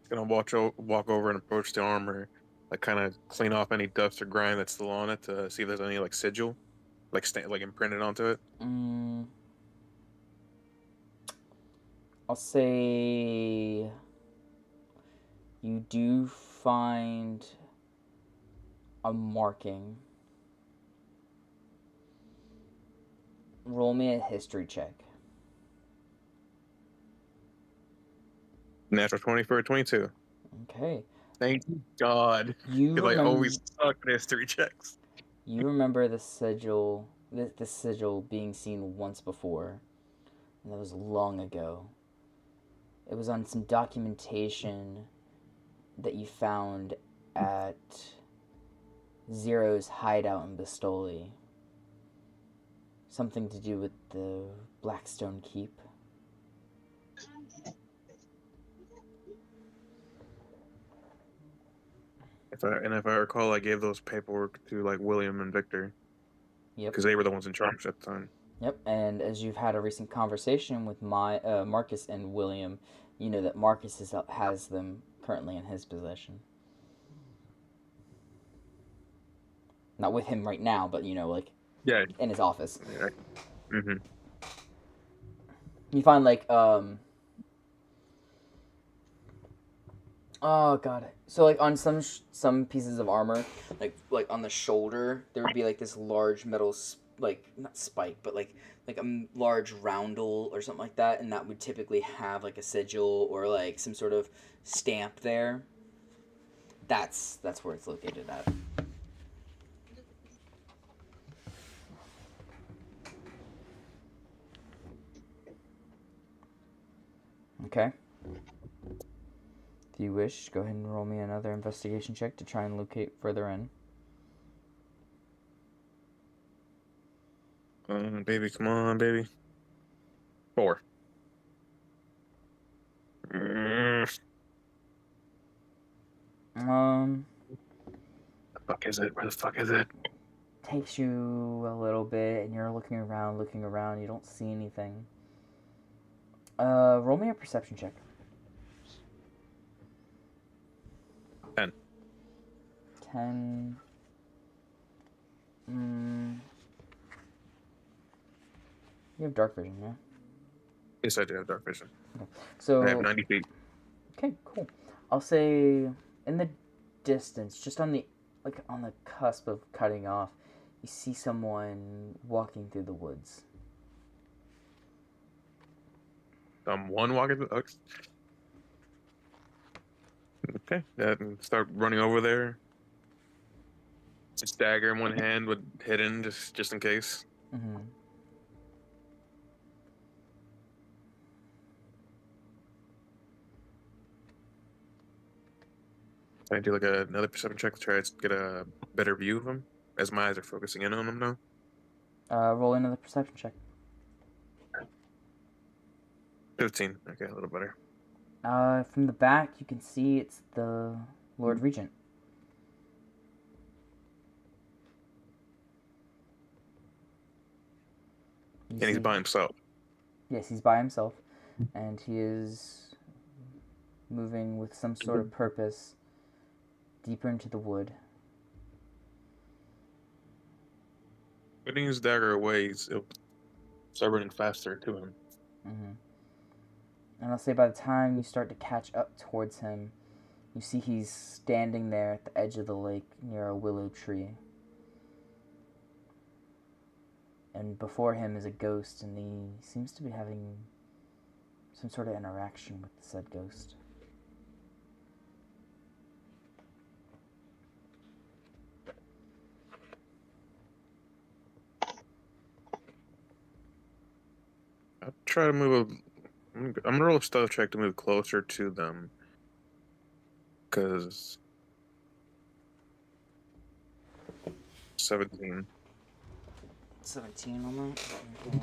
Gonna walk over and approach the armor, like kind of clean off any dust or grime that's still on it to see if there's any like sigil, like like imprinted onto it. I'll say you do find a marking. Roll me a history check. Natural 20 for a 22. Okay. Thank God. Because I always suck at history checks. You remember the sigil, the sigil being seen once before, and that was long ago. It was on some documentation that you found at Zero's hideout in Bastoli. Something to do with the Blackstone Keep. If I recall, I gave those paperwork to like William and Victor Yep. because they were the ones in charge at the time. Yep. And as you've had a recent conversation with Marcus and William, you know that Marcus has them currently in his possession. Not with him right now, but like Yeah. in his office. Yeah. Mm-hmm. You find like oh god. So like on some pieces of armor, like on the shoulder, there would be like this large metal like not spike, but like a large roundel or something like that, and that would typically have like a sigil or like some sort of stamp there. That's where it's located at. Okay. If you wish, go ahead and roll me another investigation check to try and locate further in. Baby, come on, baby. 4. The fuck is it? Where the fuck is it? Takes you a little bit, and you're looking around. You don't see anything. Roll me a perception check. 10. 10. You have dark vision, yeah? Yes, I do have dark vision. So I have 90 feet. okay, cool. I'll say in the distance, just on the cusp of cutting off, you see someone walking through the woods. One walking. Okay, and start running over there. Just dagger in one hand with hidden, just in case. Mm-hmm. Can I do like another perception check to try to get a better view of him as my eyes are focusing in on him now? Roll another perception check. 15. Okay, a little better. From the back, you can see it's the Lord Regent. And he's by himself. Yes, he's by himself, and he is moving with some sort of purpose deeper into the wood. Putting his dagger away, it'll start running faster to him. Mm-hmm. And I'll say by the time you start to catch up towards him, you see he's standing there at the edge of the lake near a willow tree. And before him is a ghost, and he seems to be having some sort of interaction with the said ghost. I'll try to move I'm gonna roll a stealth check to move closer to them. Because 17. 17 on that? Okay.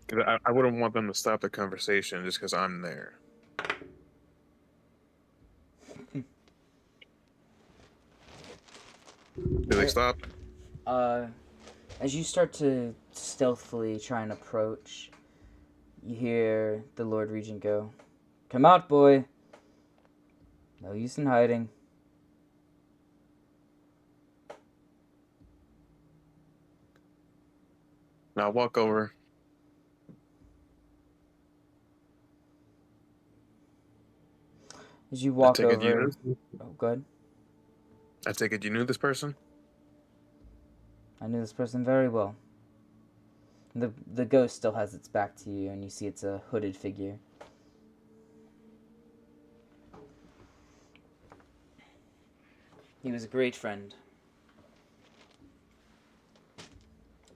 Because I wouldn't want them to stop the conversation just because I'm there. Do they stop? As you start to stealthily try and approach, you hear the Lord Regent go, "Come out, boy. No use in hiding." Now walk over. As you walk take it you over... knew- Oh, good. I take it you knew this person? I knew this person very well. The ghost still has its back to you, and you see it's a hooded figure. He was a great friend.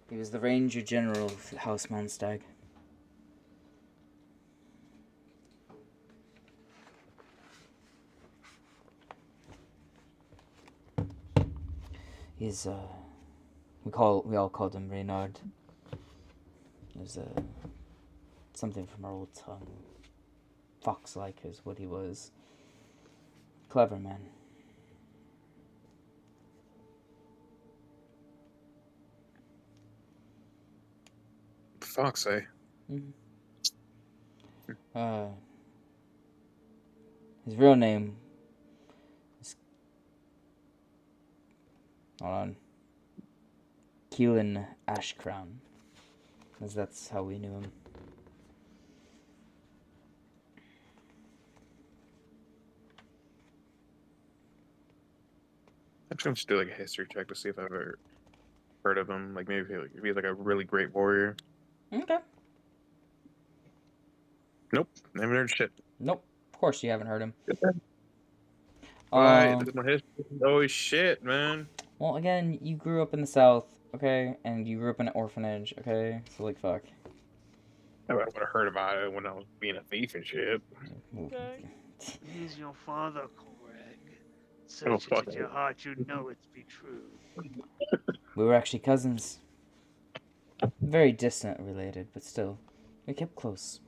He was the Ranger General of House Mondstag. He's we all called him Reynard. There's something from our old tongue. Fox-like is what he was. Clever man. Fox, eh? Mm-hmm. His real name is... Hold on. Keelan Ashcrown. Because that's how we knew him. Actually, I'm just do like a history check to see if I've ever heard of him. Like maybe if he's like a really great warrior. Okay. Nope, never heard shit. Nope. Of course you haven't heard him. Right, this is my history. Oh shit, man. Well, again, you grew up in the South, okay? And you grew up in an orphanage, okay? So, like, fuck. I would have heard about it when I was being a thief and shit. Okay. He's your father, Coreg. Oh, Search fuck it with your heart, you know it to be true. We were actually cousins. Very distant related, but still. We kept close.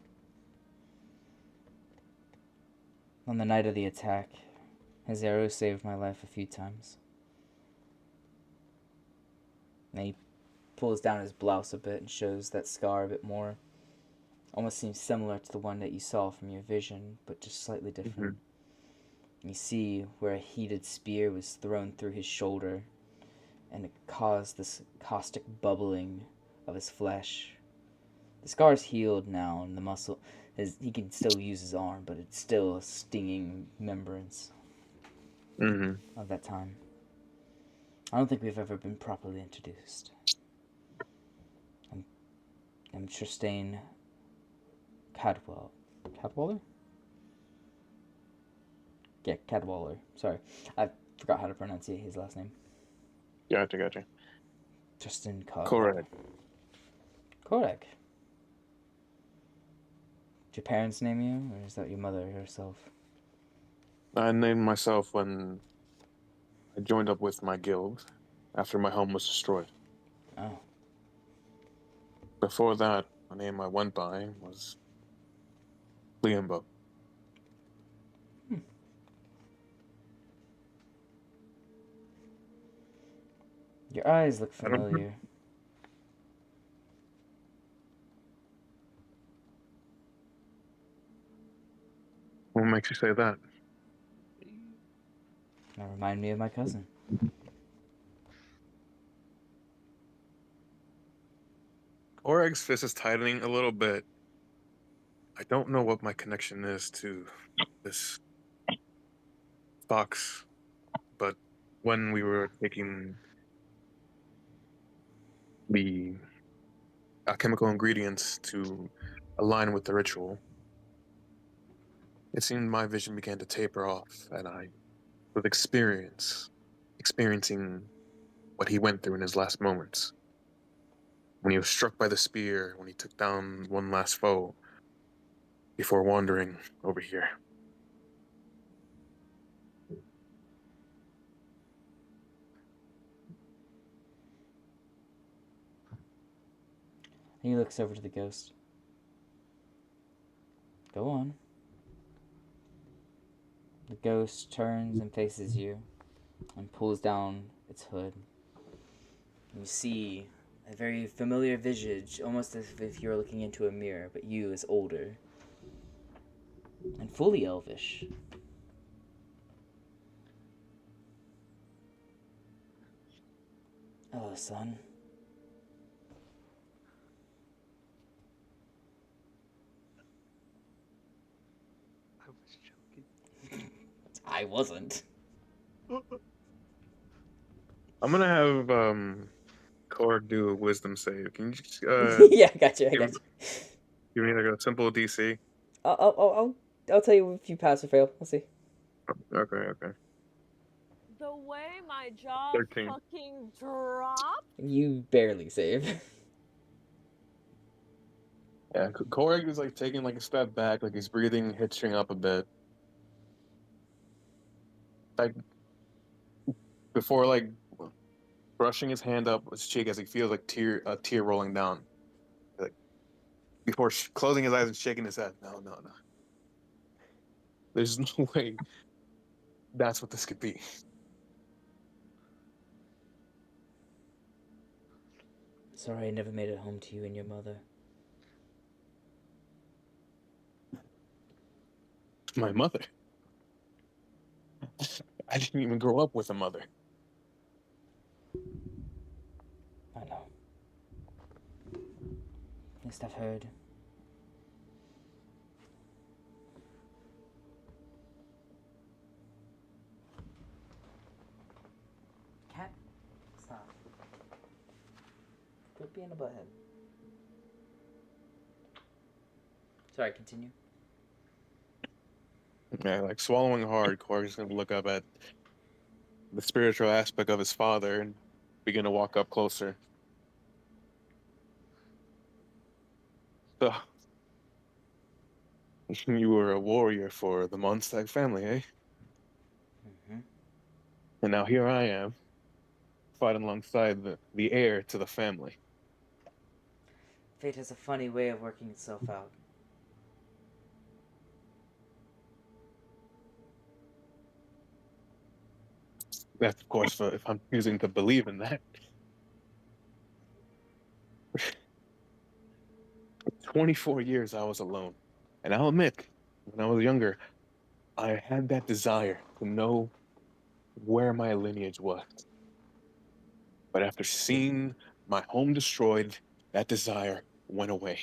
On the night of the attack, his arrow saved my life a few times. And he pulls down his blouse a bit and shows that scar a bit more. Almost seems similar to the one that you saw from your vision, but just slightly different. You see where a heated spear was thrown through his shoulder, and it caused this caustic bubbling of his flesh. The scar's healed now, and the muscle, he can still use his arm, but it's still a stinging remembrance of that time. I don't think we've ever been properly introduced. I'm Tristain Cadwaller? Yeah, Cadwaller. Sorry. I forgot how to pronounce his last name. Gotcha. Tristan Cadwaller. Correct. Correct. Did your parents name you, or is that your mother herself? I named myself when I joined up with my guild after my home was destroyed. Oh. Before that, the name I went by was Liambo. Your eyes look familiar. What makes you say that? That remind me of my cousin. Oreg's fist is tightening a little bit. I don't know what my connection is to this fox, but when we were taking the alchemical ingredients to align with the ritual, it seemed my vision began to taper off, and I was experiencing what he went through in his last moments. When he was struck by the spear, when he took down one last foe, before wandering over here. He looks over to the ghost. Go on. The ghost turns and faces you and pulls down its hood. You see a very familiar visage, almost as if you were looking into a mirror, but you as older and fully elvish. Hello, son. I was joking. I wasn't. I'm gonna have Korg do a wisdom save. Can you just Yeah, I got you. give me like a simple DC? I'll tell you if you pass or fail. We'll see. Okay. The way my jaw 13. fucking dropped. You barely save. Yeah, Korg is like taking like a step back, like he's breathing, hitching up a bit. Like before like brushing his hand up his cheek as he feels like a tear rolling down. Like, before closing his eyes and shaking his head. No, no, no. There's no way that's what this could be. Sorry I never made it home to you and your mother. My mother. I didn't even grow up with a mother. I know. At least I've heard. Cat, stop. Quit being a butthead. Sorry, continue. Yeah, like swallowing hard, Corey's gonna look up at the spiritual aspect of his father and begin to walk up closer. So, you were a warrior for the Mondstadt family, eh? Mm-hmm. And now here I am, fighting alongside the heir to the family. Fate has a funny way of working itself out. That's, of course, if I'm choosing to believe in that. 24 years I was alone. And I'll admit, when I was younger, I had that desire to know where my lineage was. But after seeing my home destroyed, that desire went away.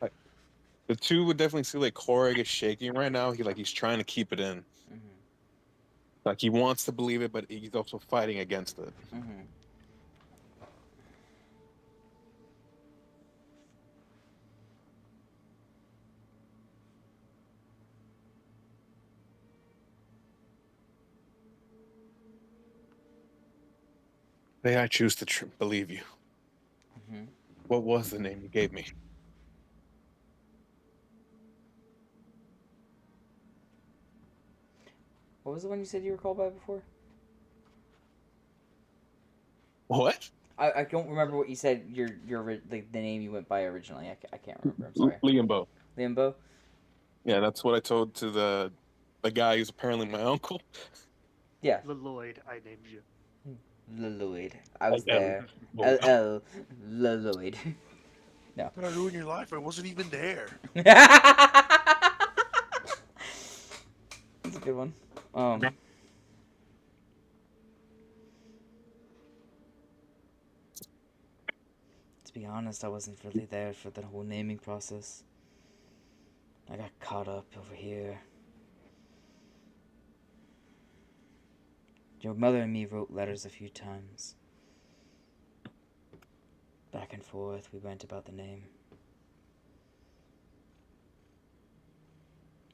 Like, the two would definitely see like Korg is shaking right now. He's trying to keep it in. Mm-hmm. Like he wants to believe it, but he's also fighting against it. Mm-hmm. May I choose to believe you? Mm-hmm. What was the name you gave me? What was the one you said you were called by before? What? I don't remember what you said. The name you went by originally. I can't remember. I'm sorry. Liambo. Limbo. Yeah, that's what I told to the guy who's apparently my uncle. Yeah. Lloyd, I named you. Lloyd. I was L. there. Lloyd. LL Lloyd. No. But I ruined your life. I wasn't even there. That's a good one. To be honest, I wasn't really there for the whole naming process. I got caught up over here. Your mother and me wrote letters a few times. Back and forth, we went about the name.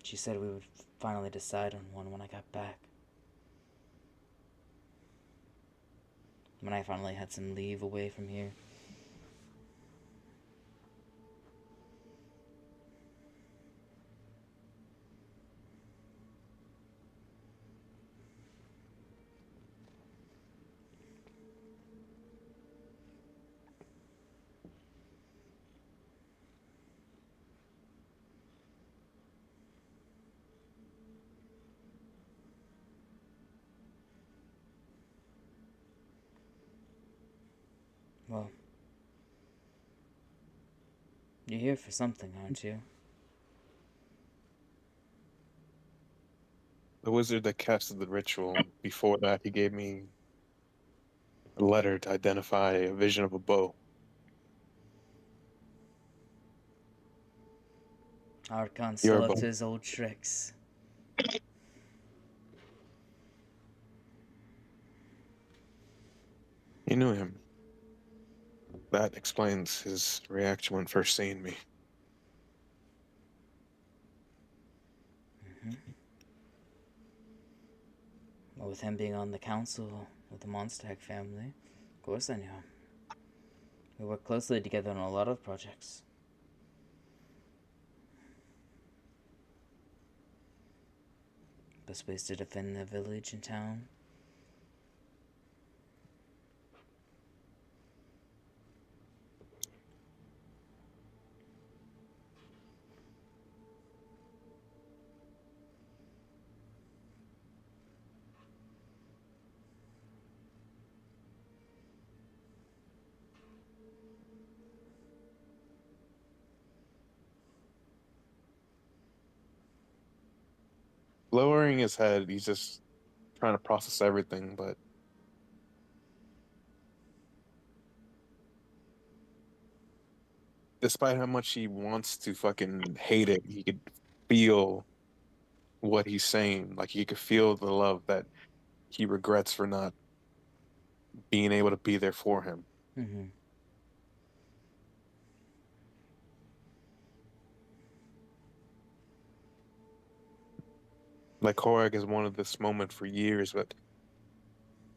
She said we would finally decide on one when I got back. When I finally had some leave away from here. Well, you're here for something, aren't you? The wizard that casted the ritual, before that, he gave me a letter to identify a vision of a bow. Archon Your still up bow. to his old tricks. You knew him. That explains his reaction when first seeing me. Mm-hmm. Well, with him being on the council of the Mondstadt family, of course I knew him. We worked closely together on a lot of projects. Best ways to defend the village and town. Lowering his head, he's just trying to process everything, but despite how much he wants to fucking hate it, he could feel what he's saying. Like he could feel the love that he regrets for not being able to be there for him. Mm-hmm. Like Korag has wanted this moment for years, but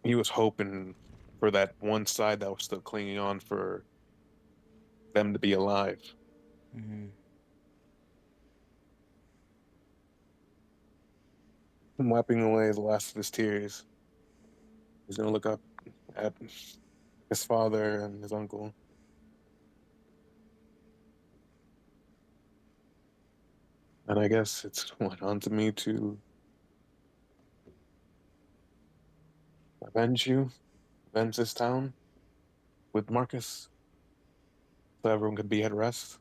he was hoping for that one side that was still clinging on for them to be alive. Mm-hmm. Wiping away the last of his tears, he's gonna look up at his father and his uncle. And I guess it's what on to me to avenge you, avenge this town with Marcus, so everyone could be at rest.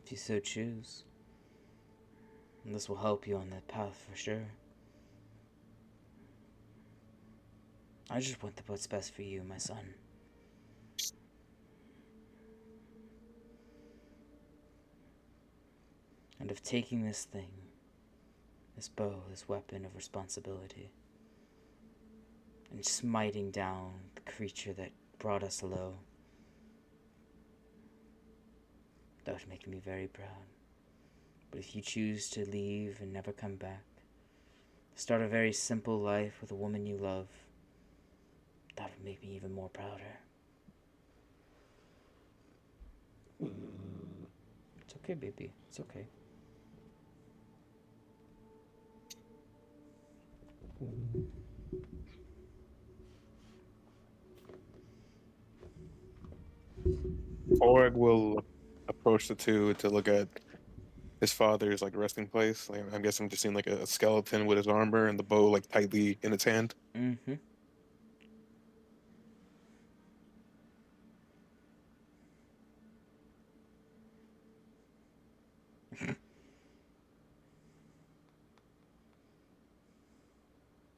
If you so choose. And this will help you on that path for sure. I just want what's best for you, my son. And of taking this thing, this bow, this weapon of responsibility, and smiting down the creature that brought us low, that would make me very proud. But if you choose to leave and never come back, start a very simple life with a woman you love, that would make me even more prouder. It's okay, baby. It's okay. Oreg will approach the two to look at his father's like resting place. Like, I'm guessing just seeing like a skeleton with his armor and the bow like tightly in its hand. Mm-hmm.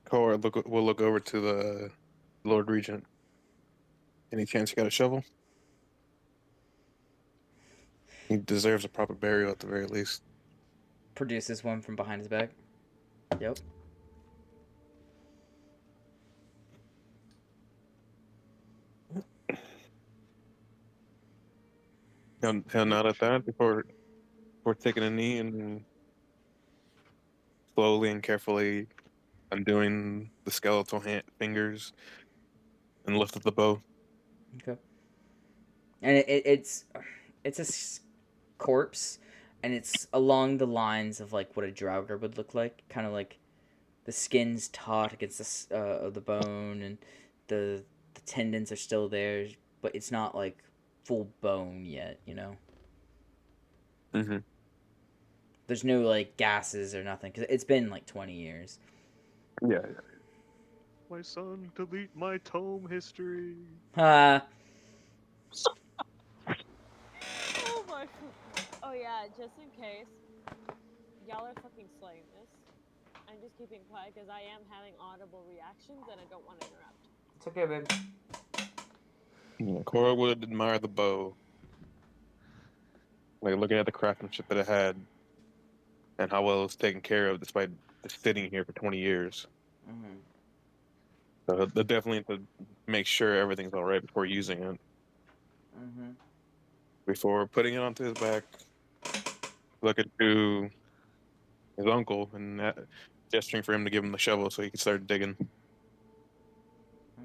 Korag will look over to the Lord Regent. Any chance you got a shovel? He deserves a proper burial at the very least. Produces one from behind his back. Yep. He'll nod at that before taking a knee and slowly and carefully undoing the skeletal fingers and lift up the bow. Okay. And it's a corpse, and it's along the lines of like what a Draugr would look like, kind of like the skin's taut against the bone, and the tendons are still there, but it's not like full bone yet, you know. Mm-hmm. There's no like gases or nothing because it's been like 20 years. Yeah. My son, delete my tome history. Ha. Oh my god. Oh yeah, just in case. Y'all are fucking slaying this. I'm just keeping quiet because I am having audible reactions and I don't want to interrupt. It's okay, babe. Yeah, Cora would admire the bow, like looking at the craftsmanship that it had, and how well it's taken care of despite just sitting here for 20 years. Mm-hmm. So they definitely have to make sure everything's all right before using it. Mm-hmm. Before putting it onto his back, looking to his uncle and gesturing for him to give him the shovel so he can start digging.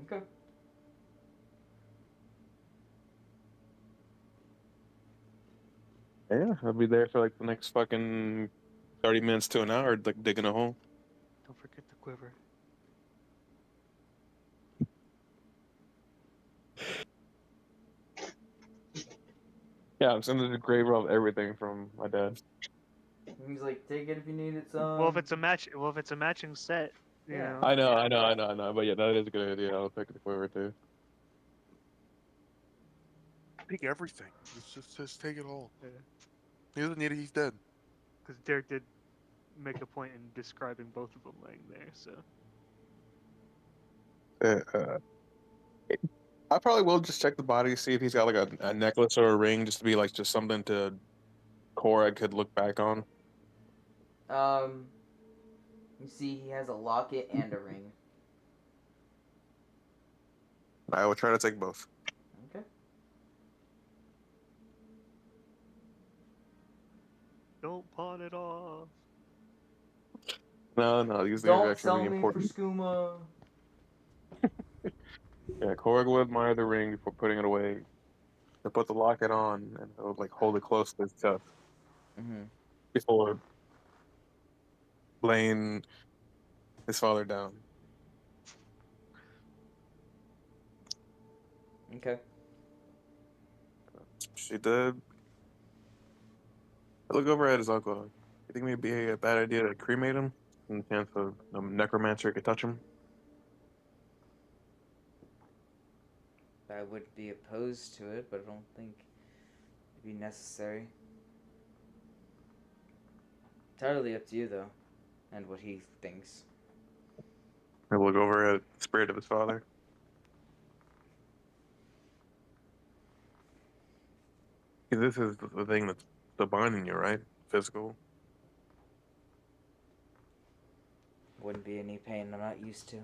Okay. Yeah, I'll be there for like the next fucking 30 minutes to an hour, like digging a hole. Don't forget the quiver. Yeah, I'm sending the grave of everything from my dad. He's like, take it if you need it, son. Well, if it's a matching set, you Yeah. know. I know. But yeah, that is a good idea. I'll pick the quiver too. Take everything. Just take it all. Yeah. He doesn't need it. He's dead. Because Derek did make a point in describing both of them laying there, so. I probably will just check the body, see if he's got like a necklace or a ring, just to be like just something to Korag could look back on. You see, he has a locket and a ring. I will try to take both. Okay. Don't pawn it off. No, these things are Don't actually sell really me important. for skooma. Yeah, Korag will admire the ring before putting it away. He'll put the locket on and he'll like hold it close to his chest Mm-hmm. before laying his father down. Okay. She did. I look over at his uncle. You think it'd be a bad idea to cremate him in the chance of a necromancer could touch him? I would be opposed to it, but I don't think it'd be necessary. Entirely up to you, though, and what he thinks. I look over at the spirit of his father. This is the thing that's the binding you, right? Physical. Wouldn't be any pain I'm not used to.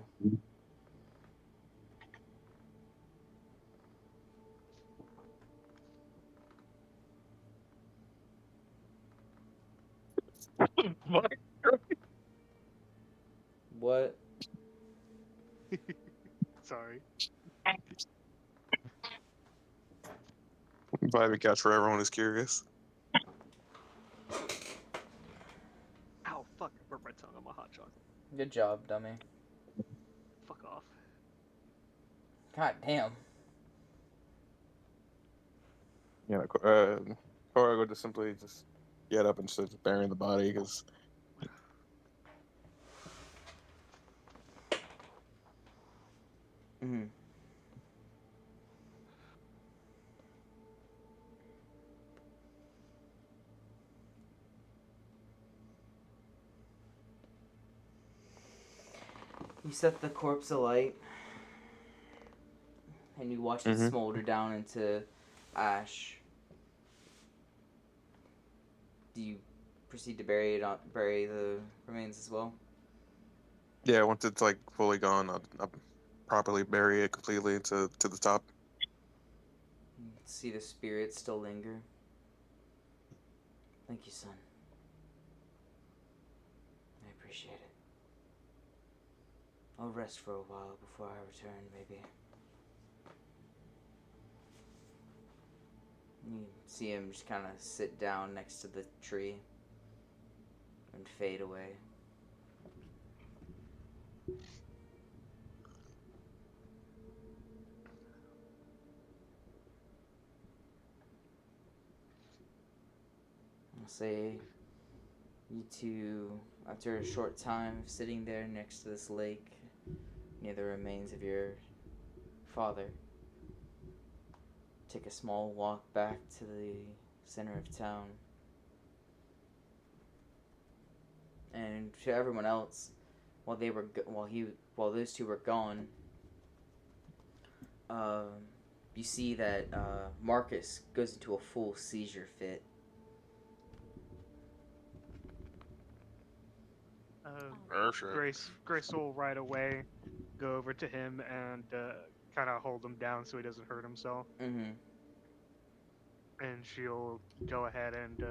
What? Sorry. Vibe catch for everyone who's curious. Ow, fuck, I burnt my tongue on my hot chocolate. Good job, dummy. Fuck off. God damn. Yeah, Korag would just simply just get up and start burying the body because Mm-hmm. You set the corpse alight, and you watch it smolder down into ash. Do you proceed to bury the remains as well? yeah, once it's like fully gone, I'll properly bury it completely to the top. You see the spirit still linger. Thank you, son. I appreciate it. I'll rest for a while before I return, maybe. You see him just kind of sit down next to the tree and fade away. I'll say you two, after a short time of sitting there next to this lake, near the remains of your father, take a small walk back to the center of town. And to everyone else, while those two were gone, you see that Marcus goes into a full seizure fit. Sure. Grace will right away go over to him and kind of hold him down so he doesn't hurt himself. Mm-hmm. And she'll go ahead and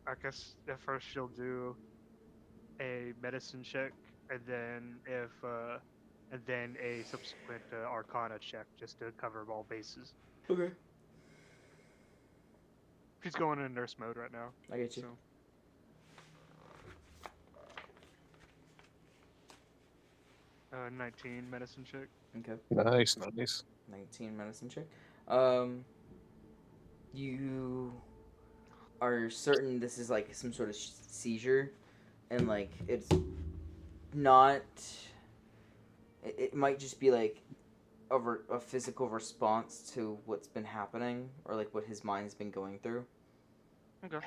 I guess at first she'll do a medicine check, and then a subsequent Arcana check just to cover all bases. Okay. She's going in nurse mode right now. I get you. So. Uh, 19 medicine check. Okay. Nice. 19 medicine check. You are certain this is like some sort of seizure, and like it's not. It might just be like a physical response to what's been happening, or like what his mind's been going through. Okay.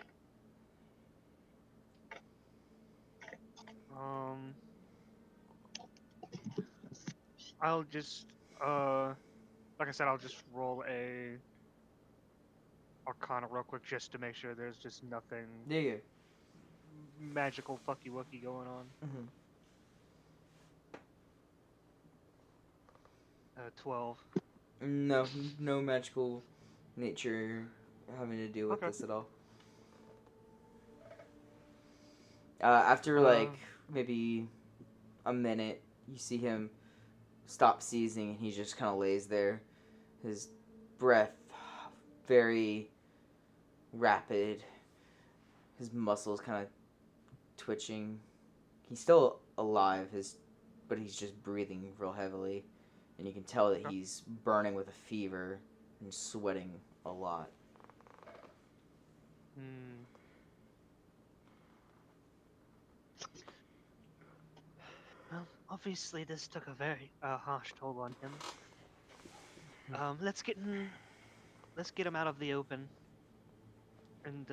I'll just like I said, I'll just roll a Arcana real quick just to make sure there's just nothing Yeah. magical fucky wucky going on. Mm-hmm. 12. No magical nature having to do with Okay. this at all. After like maybe a minute, you see him stop seizing, and he just kind of lays there, his breath very rapid, his muscles kind of twitching. He's still alive, but he's just breathing real heavily, and you can tell that he's burning with a fever and sweating a lot. Well, obviously this took a very harsh toll on him. Let's get him out of the open, and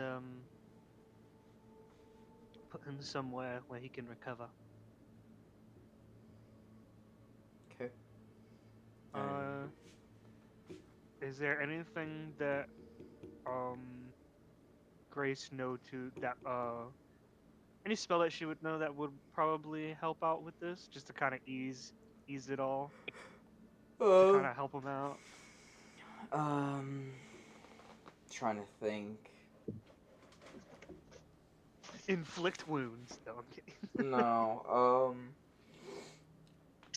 put him somewhere where he can recover. Okay. Is there anything that Grace know any spell that she would know that would probably help out with this, just to kind of ease it all, to kind of help him out? Trying to think. Inflict wounds. No, I'm kidding. No,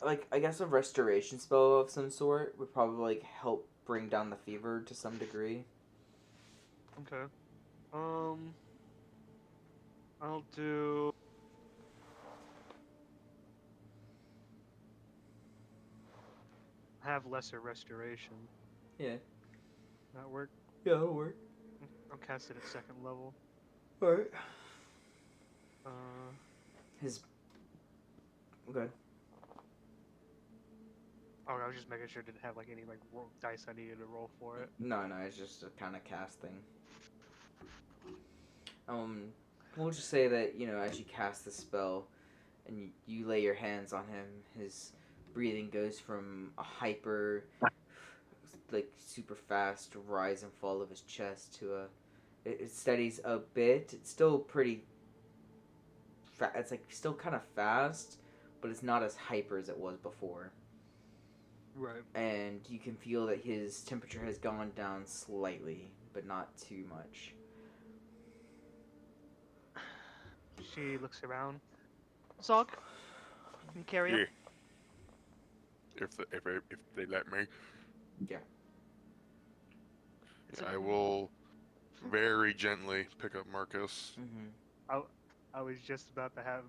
like, I guess a restoration spell of some sort would probably, like, help bring down the fever to some degree. Okay. I'll do... have lesser restoration. Yeah. That work? Yeah, that'll work. I'll cast it at 2nd level. Alright. Uh... His... Okay. Oh, I was just making sure it didn't have, like, any, like, dice I needed to roll for it. No, it's just a kind of cast thing. We'll just say that, as you cast the spell and you lay your hands on him, his breathing goes from a hyper, like, super fast rise and fall of his chest to it steadies a bit. It's still pretty it's, like, still kind of fast, but it's not as hyper as it was before. Right. And you can feel that his temperature has gone down slightly, but not too much. She looks around. Zog, can you carry him? If they let me. Yeah. I will very gently pick up Marcus. Mm-hmm. I was just about to have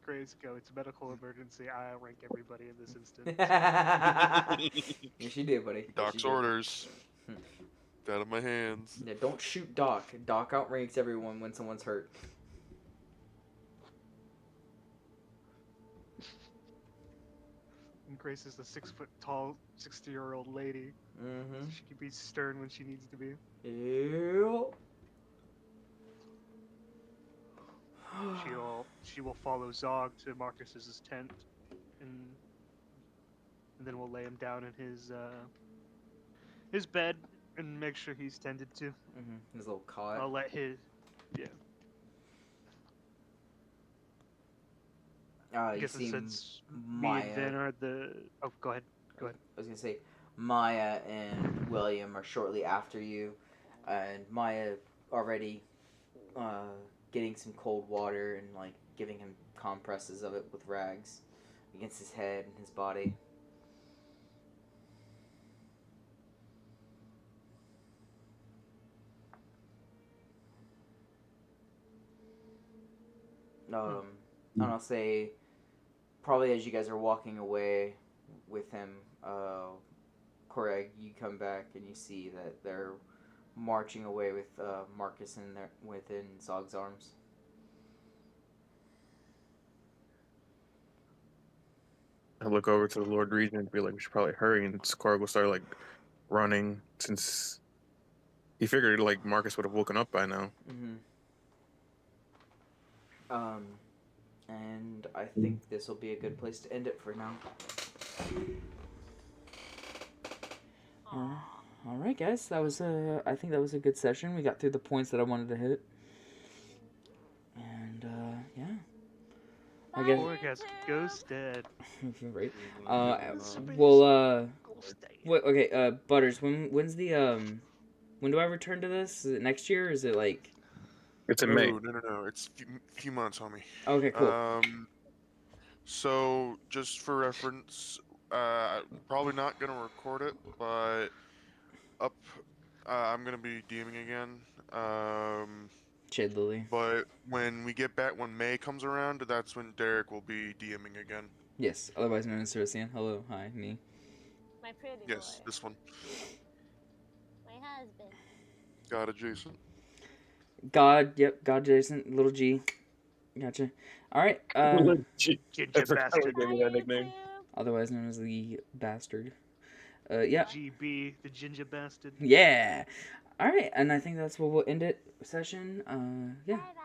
Grace go. It's a medical emergency. I rank everybody in this instance. Yes, you did, buddy. Doc's orders. Out of my hands. Yeah, don't shoot Doc. Doc outranks everyone when someone's hurt. And Grace is the 6-foot-tall, 60-year-old lady. Mm-hmm. She can be stern when she needs to be. Ew. She will follow Zog to Marcus's tent, and then we'll lay him down in his bed and make sure he's tended to. Mm-hmm. His little cot. I'll let his You see since Maya. me and Vin are the... Oh, go ahead. I was gonna say, Maya and William are shortly after you, and Maya already getting some cold water and like giving him compresses of it with rags against his head and his body. and I'll say, probably as you guys are walking away with him, Korag, you come back and you see that they're marching away with Marcus within Zog's arms. I look over to the Lord Regent and be like, we should probably hurry. And Squarg will start like running since he figured like Marcus would have woken up by now. Mm-hmm. And I think this will be a good place to end it for now. All right, guys. I think that was a good session. We got through the points that I wanted to hit. And yeah. I guess. Korg has ghosted. Right. Somebody's Well. ghosted. Wait. Okay. Butters. When's the When do I return to this? Is it next year? Or is it like? It's in May. No. It's few months, homie. Okay. Cool. So just for reference, probably not gonna record it, but I'm gonna be DMing again. Shade Lily. But when we get back, when May comes around, that's when Derek will be DMing again. Yes. Otherwise known as Circean. Hello. Hi. Me. My pretty Yes, boy. this one. My husband. God adjacent. God. Yep. God Jason. Little G. Gotcha. All right. Ginger That's how bastard. we gave me that nickname. Otherwise known as the Bastard. Yeah. GB, the ginger bastard. Yeah. All right, and I think that's where we'll end it. Session. Yeah. Bye-bye.